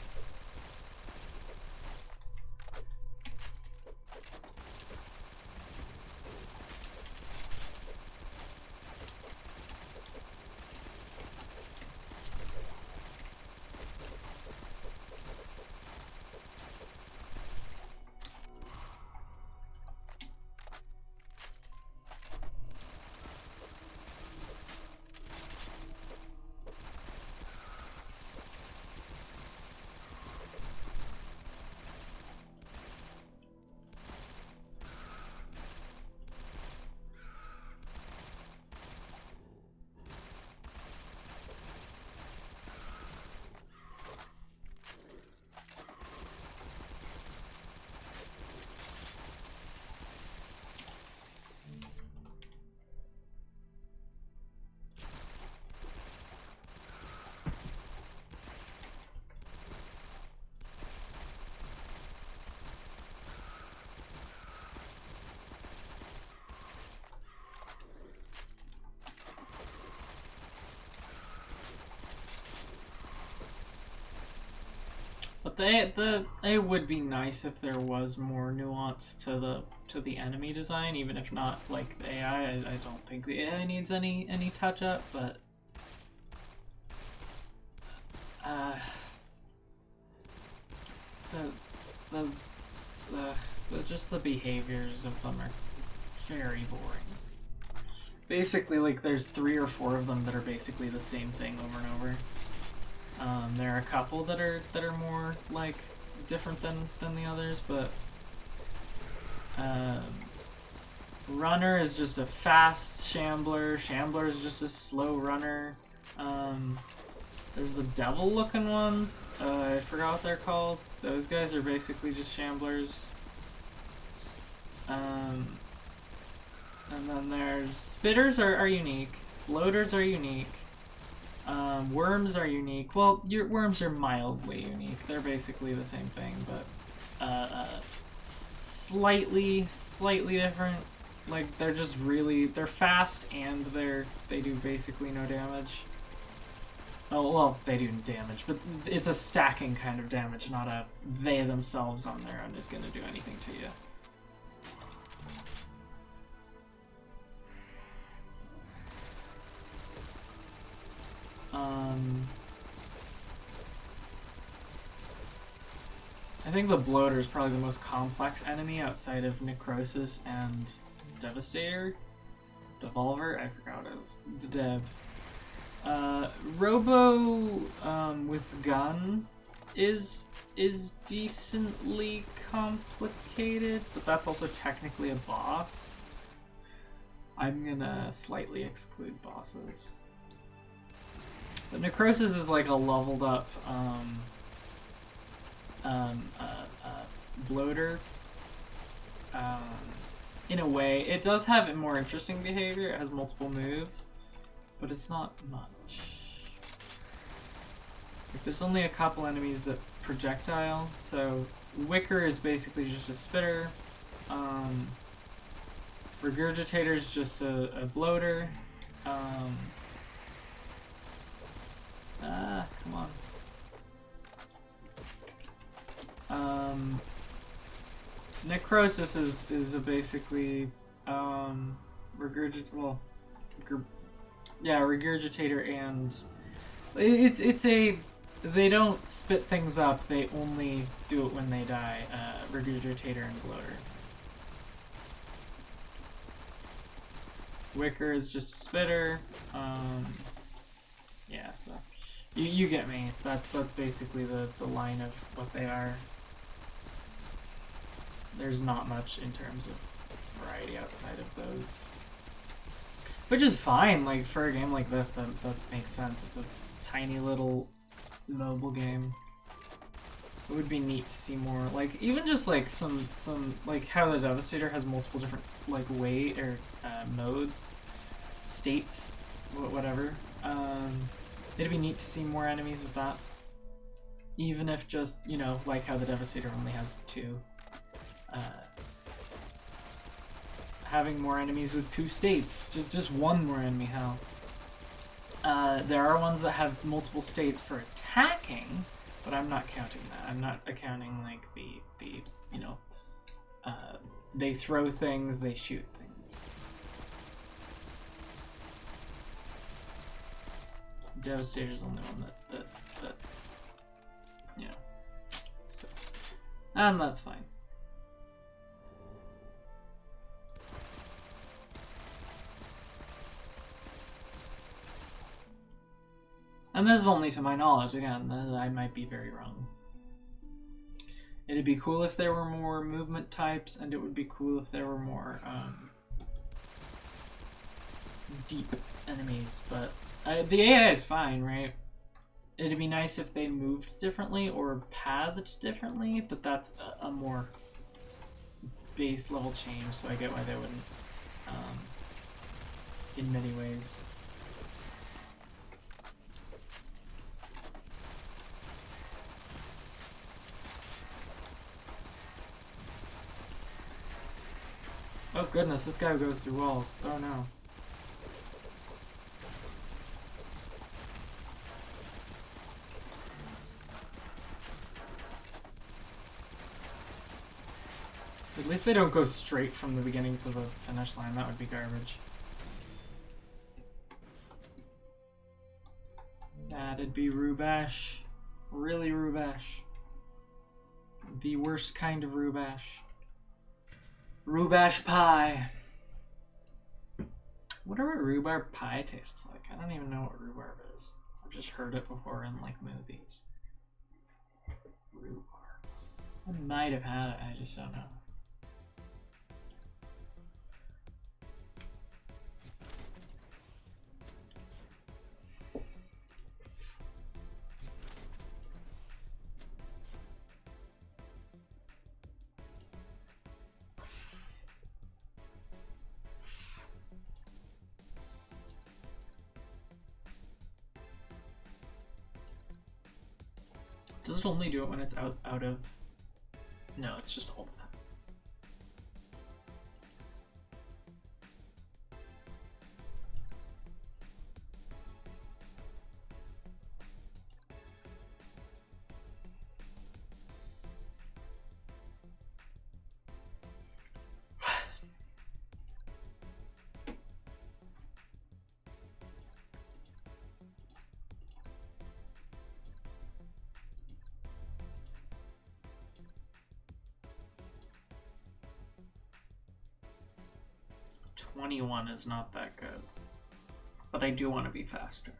But it would be nice if there was more nuance to the enemy design, even if not like the AI. I don't think the AI needs any touch up, but just the behaviors of them are very boring. Basically, like there's 3 or 4 of them that are basically the same thing over and over. There are a couple that are more like different than the others, but runner is just a fast shambler. Shambler is just a slow runner. There's the devil looking ones. I forgot what they're called. Those guys are basically just shamblers. And then there's spitters are unique. Bloaters are unique. Worms are unique. Well, your worms are mildly unique. They're basically the same thing, but slightly different. Like they're just they're fast and they do basically no damage. Oh well, they do damage, but it's a stacking kind of damage, not a they themselves on their own is gonna do anything to you. I think the bloater is probably the most complex enemy outside of Necrosis and Devastator. Devolver? I forgot what it was. The Dev. Robo with gun is decently complicated, but that's also technically a boss. I'm gonna slightly exclude bosses. But Necrosis is like a leveled up bloater. In a way, it does have a more interesting behavior. It has multiple moves, but it's not much. Like, there's only a couple enemies that projectile. So Wicker is basically just a spitter. Regurgitator is just a bloater. Come on. Necrosis is a basically regurgitator and it's a they don't spit things up, they only do it when they die. Regurgitator and bloater. Wicker is just a spitter. Yeah, so you get me. That's basically the line of what they are. There's not much in terms of variety outside of those, which is fine. Like for a game like this, that makes sense. It's a tiny little mobile game. It would be neat to see more, like even just like some like how the Devastator has multiple different like weight or modes, states, whatever. It'd be neat to see more enemies with that, even if just like how the Devastator only has 2. Having more enemies with 2 states, just one more enemy, hell. There are ones that have multiple states for attacking, but I'm not counting that. I'm not accounting like the they throw things, they shoot things. Devastator's the only one that so, and that's fine. And this is only to my knowledge, again, I might be very wrong. It'd be cool if there were more movement types, and it would be cool if there were more deep enemies, but the AI is fine, right? It'd be nice if they moved differently or pathed differently, but that's a more base level change, so I get why they wouldn't, in many ways. Oh goodness, this guy goes through walls. Oh no. At least they don't go straight from the beginning to the finish line. That would be garbage. That'd be Rubash. Really Rubash. The worst kind of Rubash. Rubash pie. I wonder what rhubarb pie tastes like. I don't even know what rhubarb is. I've just heard it before in like movies. Rhubarb. I might have had it, I just don't know. Does it only do it when it's out of... No, it's just all the time. .21 is not that good, but I do want to be faster.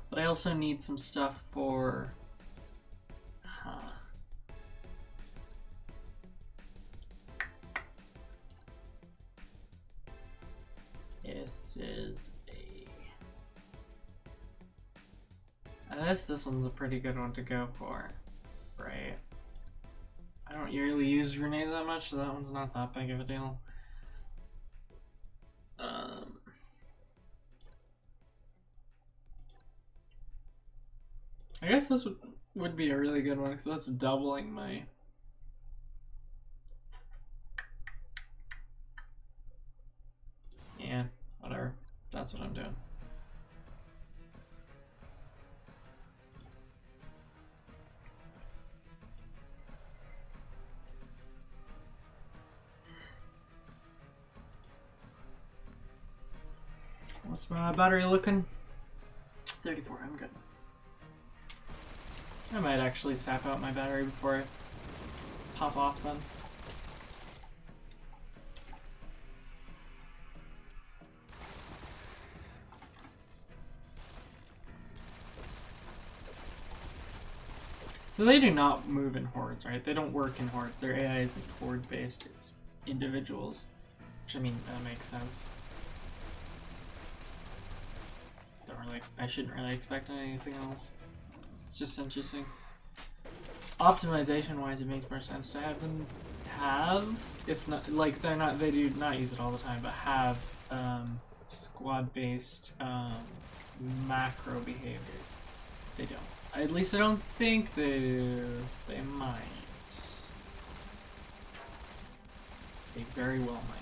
But I also need some stuff for... This is a... I guess this one's a pretty good one to go for, right? I don't usually use grenades that much, so that one's not that big of a deal. I guess this would be a really good one because that's doubling my... Yeah, whatever. That's what I'm doing. What's my battery looking? 34, I'm good. I might actually sap out my battery before I pop off then. So they do not move in hordes, right? They don't work in hordes. Their AI isn't horde-based, it's individuals. Which, I mean, that makes sense. Don't really, I shouldn't really expect anything else. It's just interesting. Optimization wise, it makes more sense to have them if not, like they do not use it all the time, but have squad based macro behavior. They don't. At least I don't think they might. They very well might.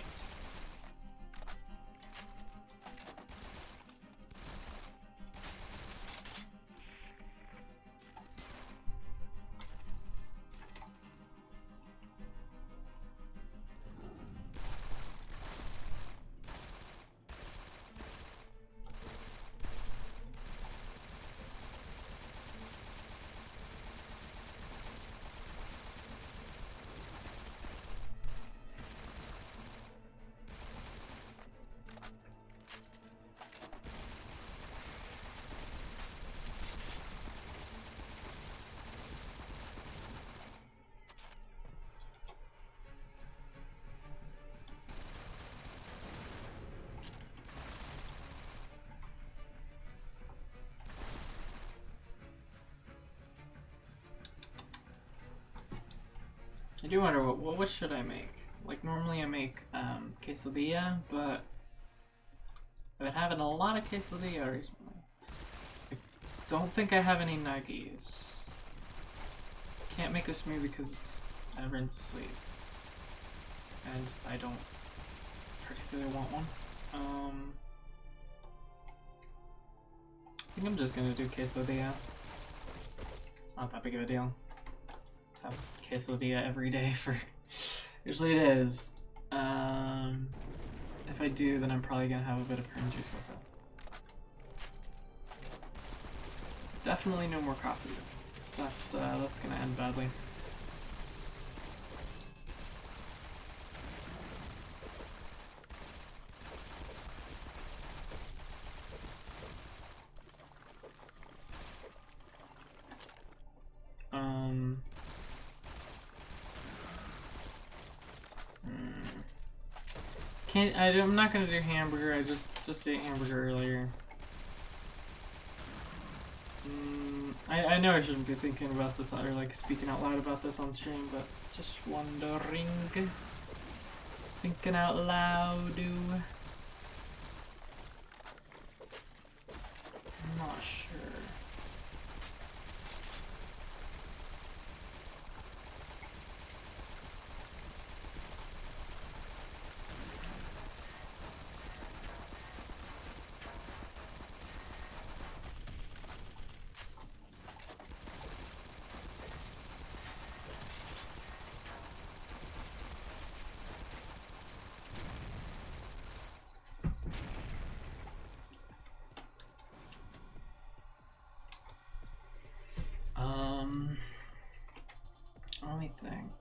I do wonder what should I make? Like normally I make quesadilla, but I've been having a lot of quesadilla recently. I don't think I have any nuggies. Can't make a smoothie because everyone's asleep, and I don't particularly want one. I think I'm just gonna do quesadilla. Not that big of a deal. Have quesadilla every day for Usually it is. If I do, then I'm probably gonna have a bit of prune juice with it. Definitely no more coffee. So that's gonna end badly. I'm not gonna do hamburger. I just ate hamburger earlier. I know I shouldn't be thinking about this or like speaking out loud about this on stream, but just wondering, thinking out loud. I'm not sure. Let me think.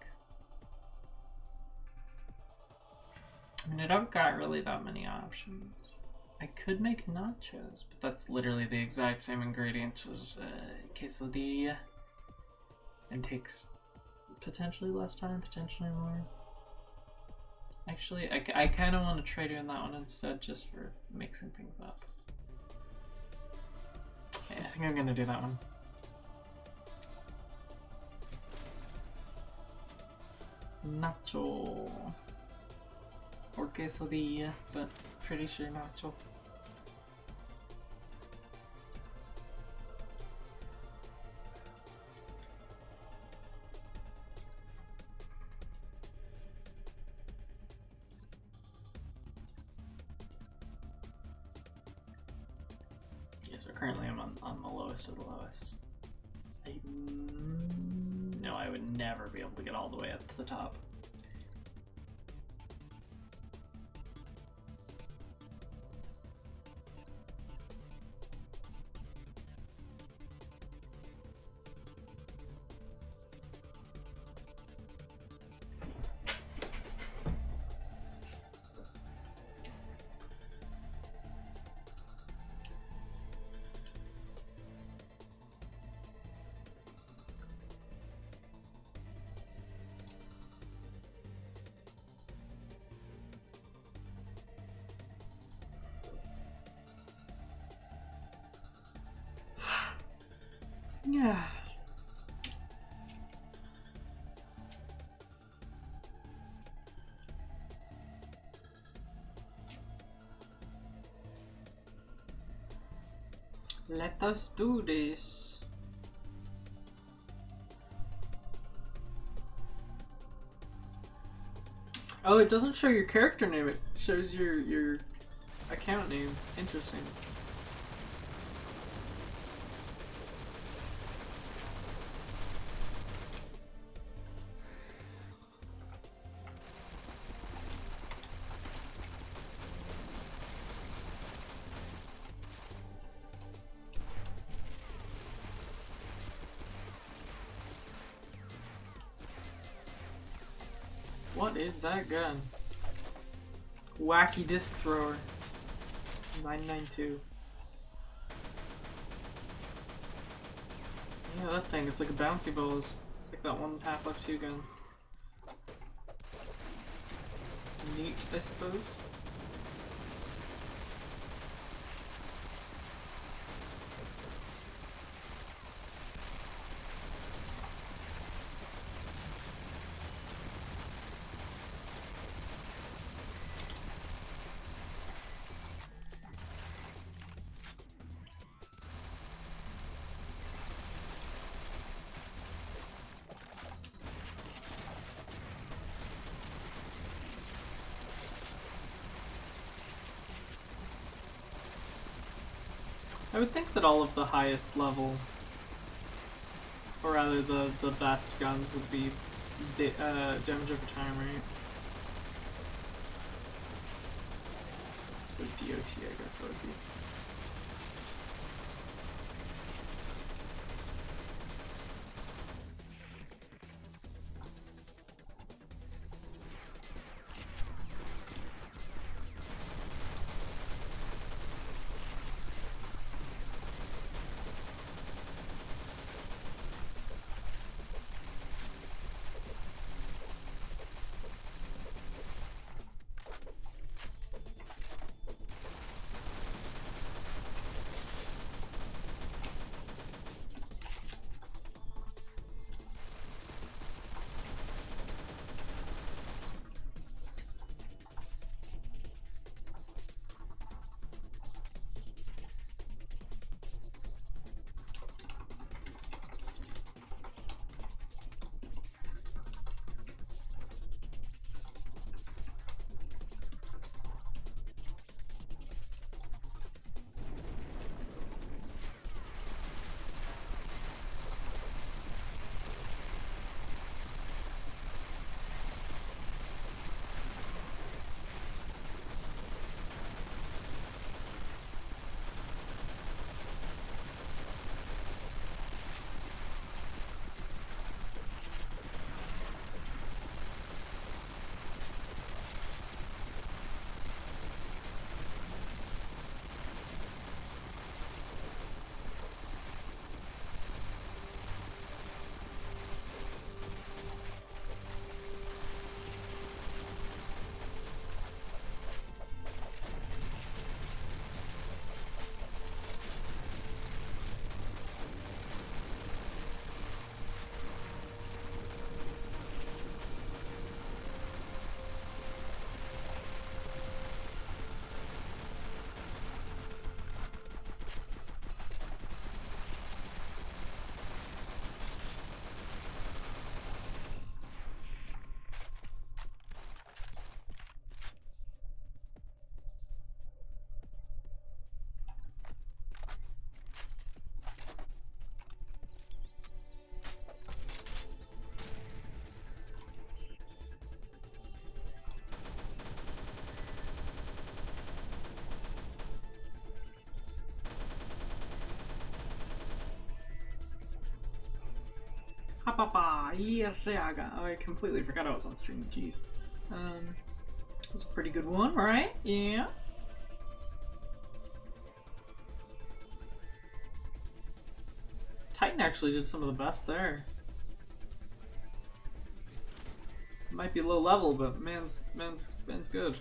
I mean, I don't got really that many options. I could make nachos, but that's literally the exact same ingredients as quesadilla, and takes potentially less time, potentially more. Actually, I kind of want to try doing that one instead, just for mixing things up. Yeah, I think I'm gonna do that one. Nacho or quesadilla, but pretty sure nacho. Yeah, so currently I'm on the lowest of the lowest. No, I would never be able to get all the way up to the top. Yeah. Let us do this. Oh, it doesn't show your character name, it shows your account name. Interesting. What is that gun? Wacky disc thrower. 992. Yeah, that thing, it's like a bouncy balls. It's like that one Half-Life 2 gun. Neat, I suppose. I would think that all of the highest level, or rather the best guns would be damage over time, right? So DOT, I guess that would be. Papa, oh, I completely forgot I was on stream. Jeez. That was a pretty good one, right? Yeah. Titan actually did some of the best there. Might be low level, but man's good.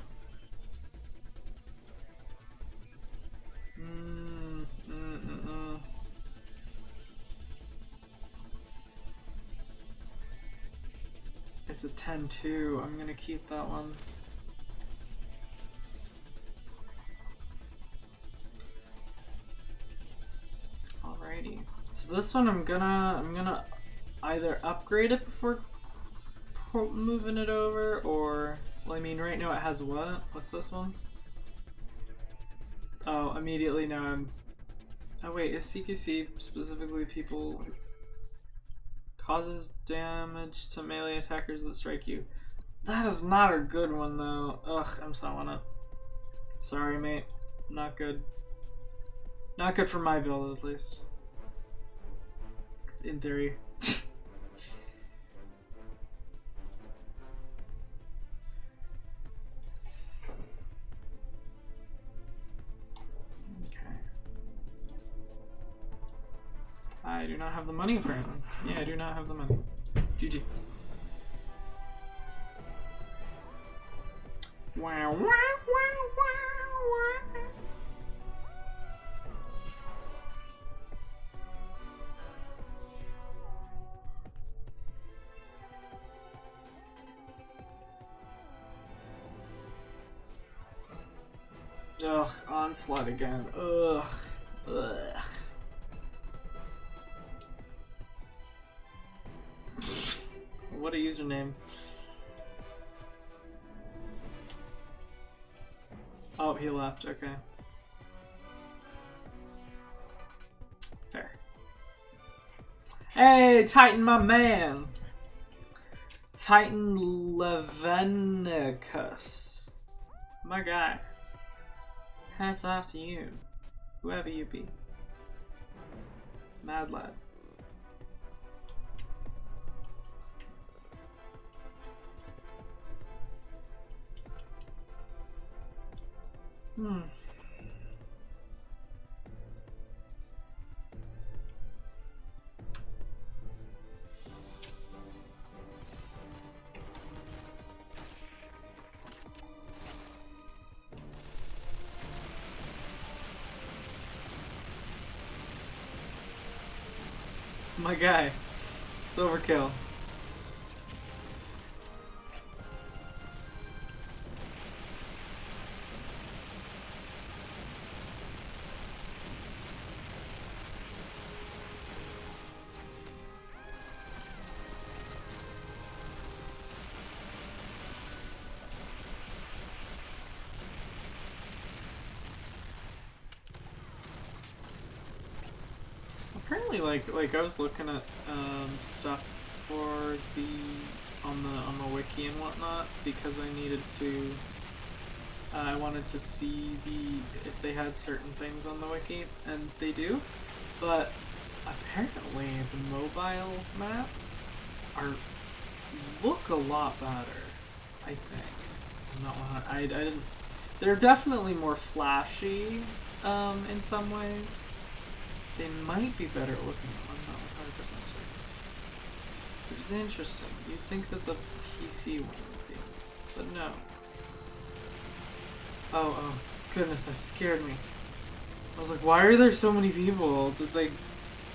It's a 10-2. I'm gonna keep that one. Alrighty. So this one I'm gonna either upgrade it before moving it over, or well, I mean right now it has what? What's this one? Oh, immediately now I'm. Oh wait, is CQC specifically people? Causes damage to melee attackers that strike you. That is not a good one though. Ugh, I'm selling it. Sorry, mate. Not good. Not good for my build, at least. In theory. I do not have the money apparently. Yeah, I do not have the money. GG. Wow, wow, wow, wow, wow. Ugh, onslaught again. Ugh. Ugh. What a username. Oh, he left, okay. Fair. Hey, Titan, my man! Titan Levenicus. My guy. Hats off to you. Whoever you be. Mad lad. My guy. It's overkill. Apparently, like I was looking at stuff for the on the wiki and whatnot because I needed to. I wanted to see if they had certain things on the wiki, and they do, but apparently the mobile maps look a lot better. I think. I'm not. I didn't. They're definitely more flashy in some ways. They might be better looking. I'm not 100% certain. Which is interesting. You'd think that the PC one would be, but no. Oh, goodness, that scared me. I was like, why are there so many people? Did they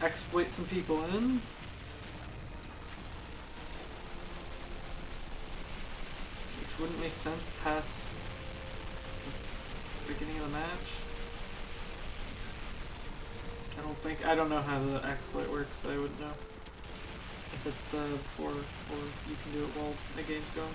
exploit some people in? Which wouldn't make sense past the beginning of the match. I don't know how the exploit works, so I wouldn't know if it's before or you can do it while the game's going.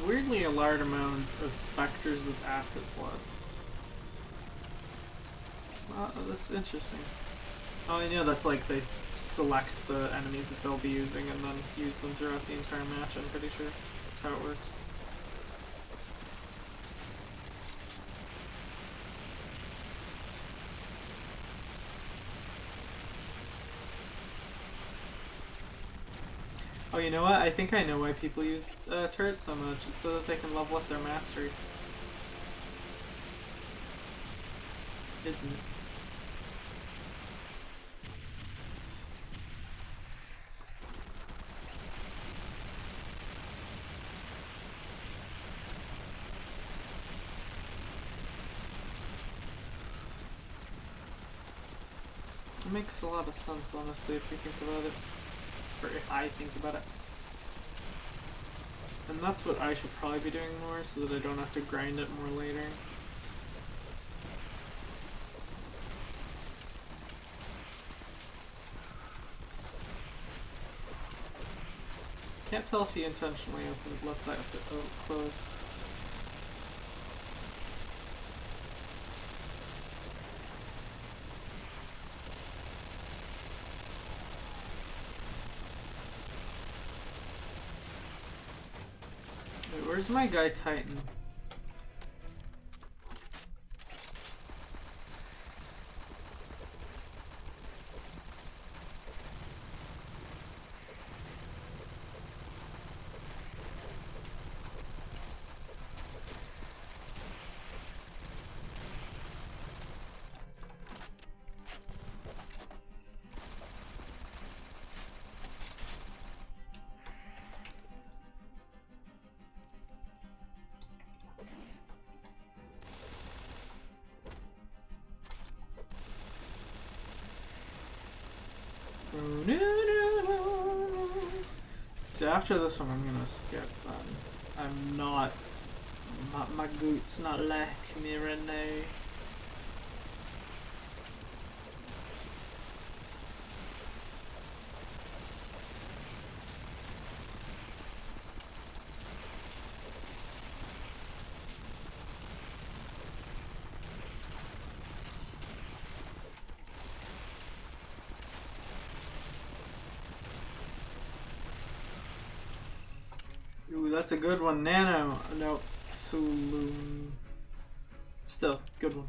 Weirdly, a large amount of specters with acid blood. Wow, that's interesting. Oh, I know that's like they select the enemies that they'll be using and then use them throughout the entire match, I'm pretty sure. That's how it works. Oh, you know what? I think I know why people use turrets so much. It's so that they can level up their mastery. Isn't it? It makes a lot of sense, honestly, if you think about it. Or if I think about it. And that's what I should probably be doing more, so that I don't have to grind it more later. Can't tell if he intentionally left that closed. Wait, where's my guy Titan? So after this one, I'm gonna skip. My goot's not like me right now. that's a good one. Nano. No. Thulu. Still, good one.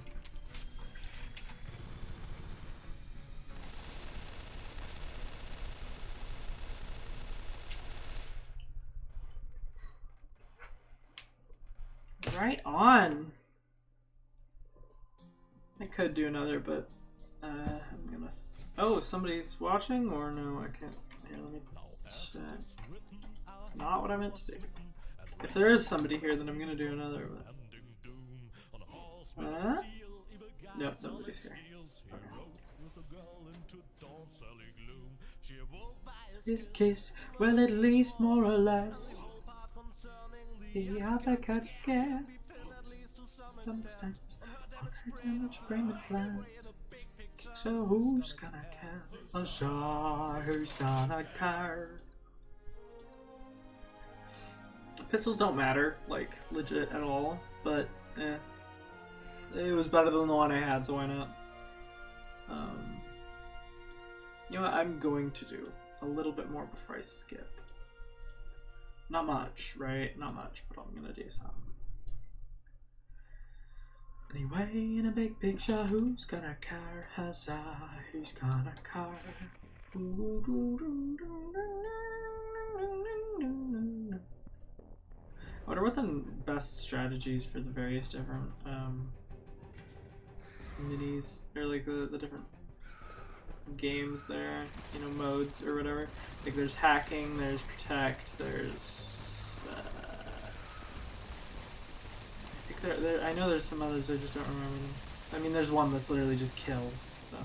Right on. I could do another, but I'm gonna. Oh, somebody's watching, or no? I can't. Here, let me check. Not what I meant to do. If there is somebody here, then I'm gonna do another. But... Nope, nobody's here. Okay. This kiss, well, at least more or less. The other got scared. Sometimes too much brain to plan. So who's gonna care? Oh, sure, who's gonna care? Pistols don't matter, like, legit at all, but, eh. It was better than the one I had, so why not? You know what, I'm going to do a little bit more before I skip. Not much, right? Not much, but I'm gonna do something. Anyway, in a big picture, who's gonna care? Huzzah, who's gonna care? I wonder what the best strategies for the various different minis, or like the different games there, you know, modes or whatever. Like there's hacking, there's protect, there's I think I know there's some others, I just don't remember them. I mean, there's one that's literally just kill, so.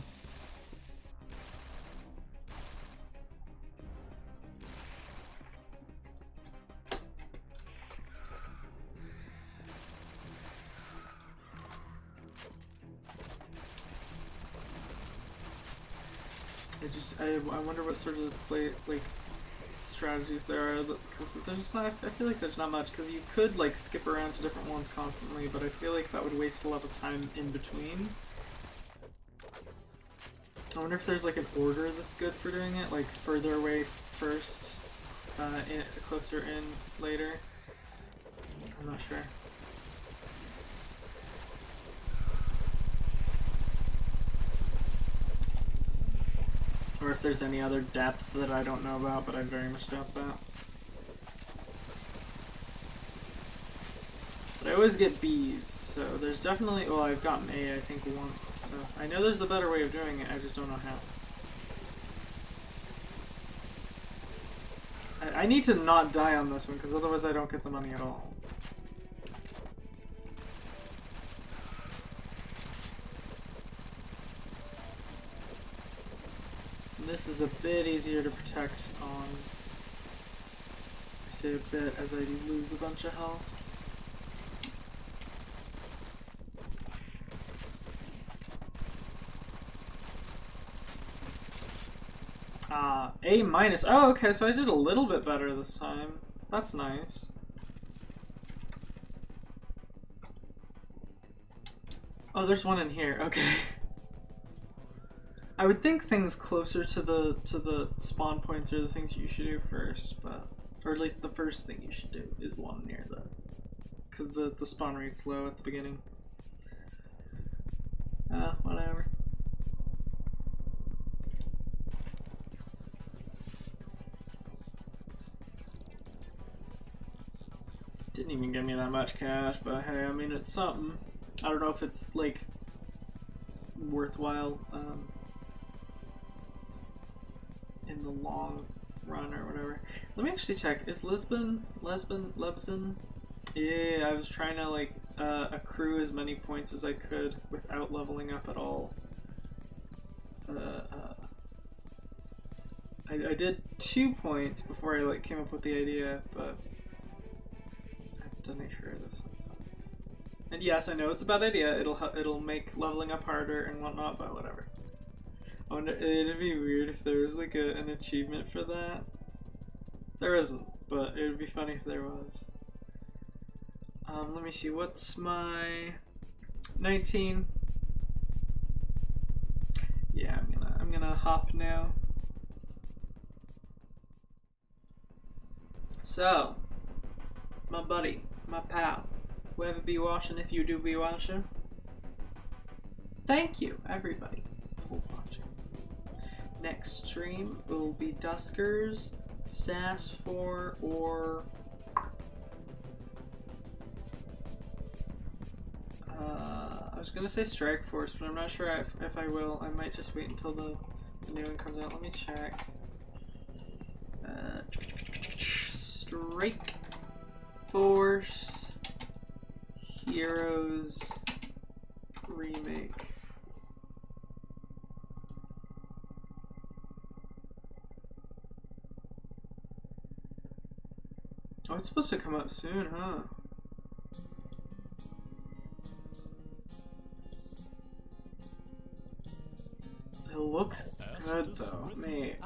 I wonder what sort of strategies there are, because there's not, I feel like there's not much, because you could like skip around to different ones constantly, but I feel like that would waste a lot of time in between. I wonder if there's like an order that's good for doing it, like further away first, closer in later. I'm not sure. Or if there's any other depth that I don't know about, but I very much doubt that. But I always get B's, so there's definitely, well, I've gotten A I think once, so I know there's a better way of doing it, I just don't know how. I need to not die on this one, because otherwise I don't get the money at all. This is a bit easier to protect on. I say a bit as I lose a bunch of health. A minus. Oh, okay, so I did a little bit better this time. That's nice. Oh, there's one in here. Okay. I would think things closer to the spawn points are the things you should do first, but or at least the first thing you should do is one near because the spawn rate's low at the beginning. Whatever. Didn't even give me that much cash, but hey, I mean it's something. I don't know if it's like worthwhile. In the long run or whatever. Let me actually check. Is Lebsen? Yeah, I was trying to like accrue as many points as I could without leveling up at all. I did 2 points before I like came up with the idea, but I have to make sure this one's done. And yes, I know it's a bad idea. It'll make leveling up harder and whatnot, but whatever. I wonder, it'd be weird if there was like an achievement for that. There isn't, but it would be funny if there was. Let me see, what's my 19? Yeah, I'm gonna hop now. So my buddy, my pal, whoever be watching, if you do be watching. Thank you, everybody, for watching. Next stream will be Duskers, SAS4, or I was gonna say Strike Force, but I'm not sure if I will. I might just wait until the new one comes out. Let me check. Strike Force Heroes Remake. Oh, it's supposed to come out soon, huh? It looks good though, mate.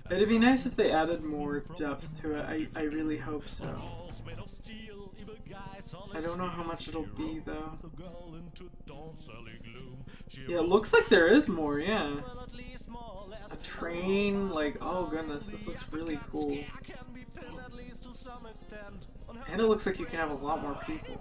It'd be nice if they added more depth to it. I really hope so. I don't know how much it'll be though. Yeah, it looks like there is more, yeah. A train, like, oh goodness, this looks really cool. And it looks like you can have a lot more people.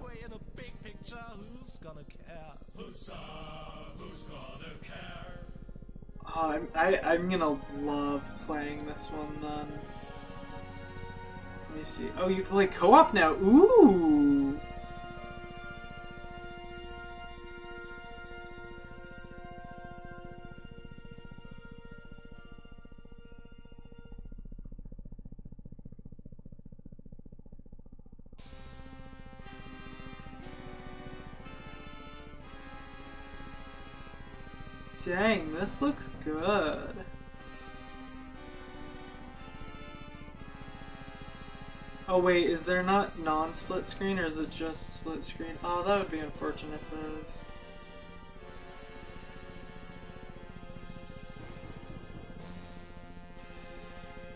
Oh, I'm gonna love playing this one then. Let me see. Oh, you can play co-op now. Ooh! Dang, this looks good. Oh wait, is there not non-split screen or is it just split screen? Oh, that would be unfortunate if there is.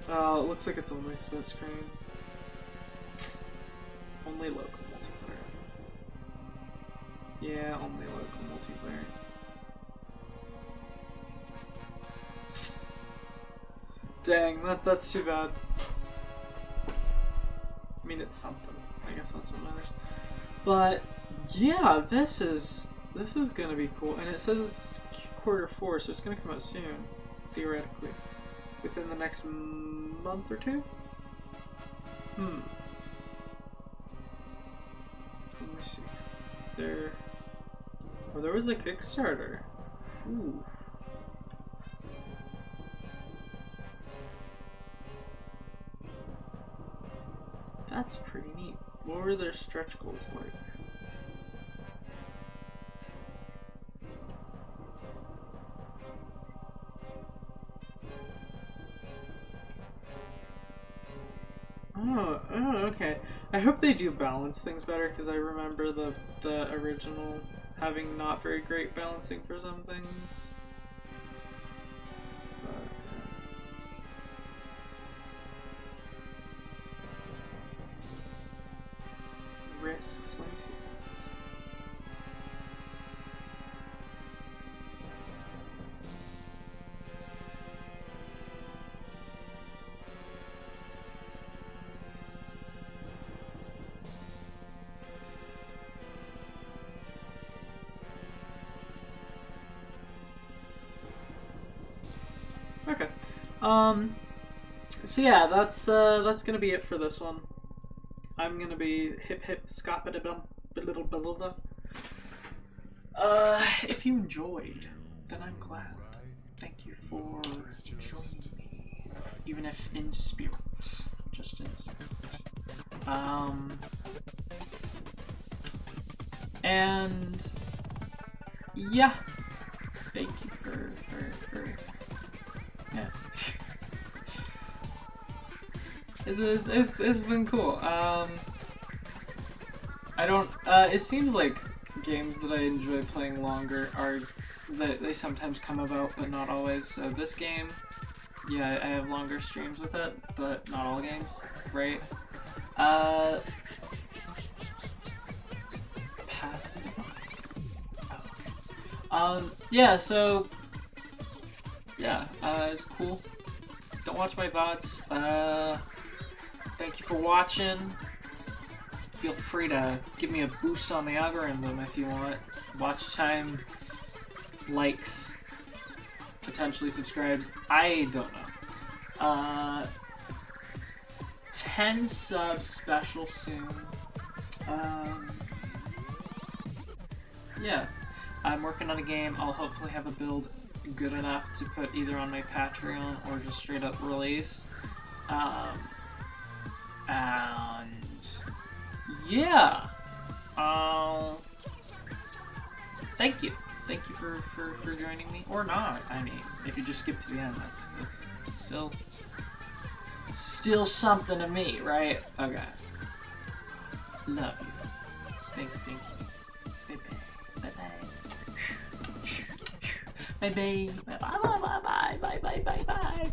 Oh, it looks like it's only split screen. Only local multiplayer. Yeah, only local multiplayer. Dang, that's too bad. I mean, it's something. I guess that's what matters. But yeah, this is gonna be cool, and it says it's Q4, so it's gonna come out soon, theoretically, within the next month or two. Let me see. Is there? Oh, there was a Kickstarter. Ooh. That's pretty neat. What were their stretch goals like? Oh, okay. I hope they do balance things better, because I remember the original having not very great balancing for some things. Risks, let me see. Okay. So yeah, that's gonna be it for this one. I'm gonna be hip hip scoppa-da-bum little blah. If you enjoyed, then I'm glad. Thank you for joining me, even if in spirit, just in spirit. And yeah, thank you for yeah. It's been cool. I don't. It seems like games that I enjoy playing longer are that they sometimes come about, but not always. So this game, yeah, I have longer streams with it, but not all games, right? Past. Yeah. So yeah, it's cool. Don't watch my VODs. Thank you for for watching. Feel free to give me a boost on the algorithm if you want. Watch time, likes, potentially subscribes. I don't know. 10 subs special soon. Yeah, I'm working on a game. I'll hopefully have a build good enough to put either on my Patreon or just straight up release. And yeah, thank you for joining me, or not. I mean, if you just skip to the end, that's still something to me, right? Okay. Love you. Thank you. Bye bye. Bye bye. Bye bye. Bye bye. Bye bye. Bye bye.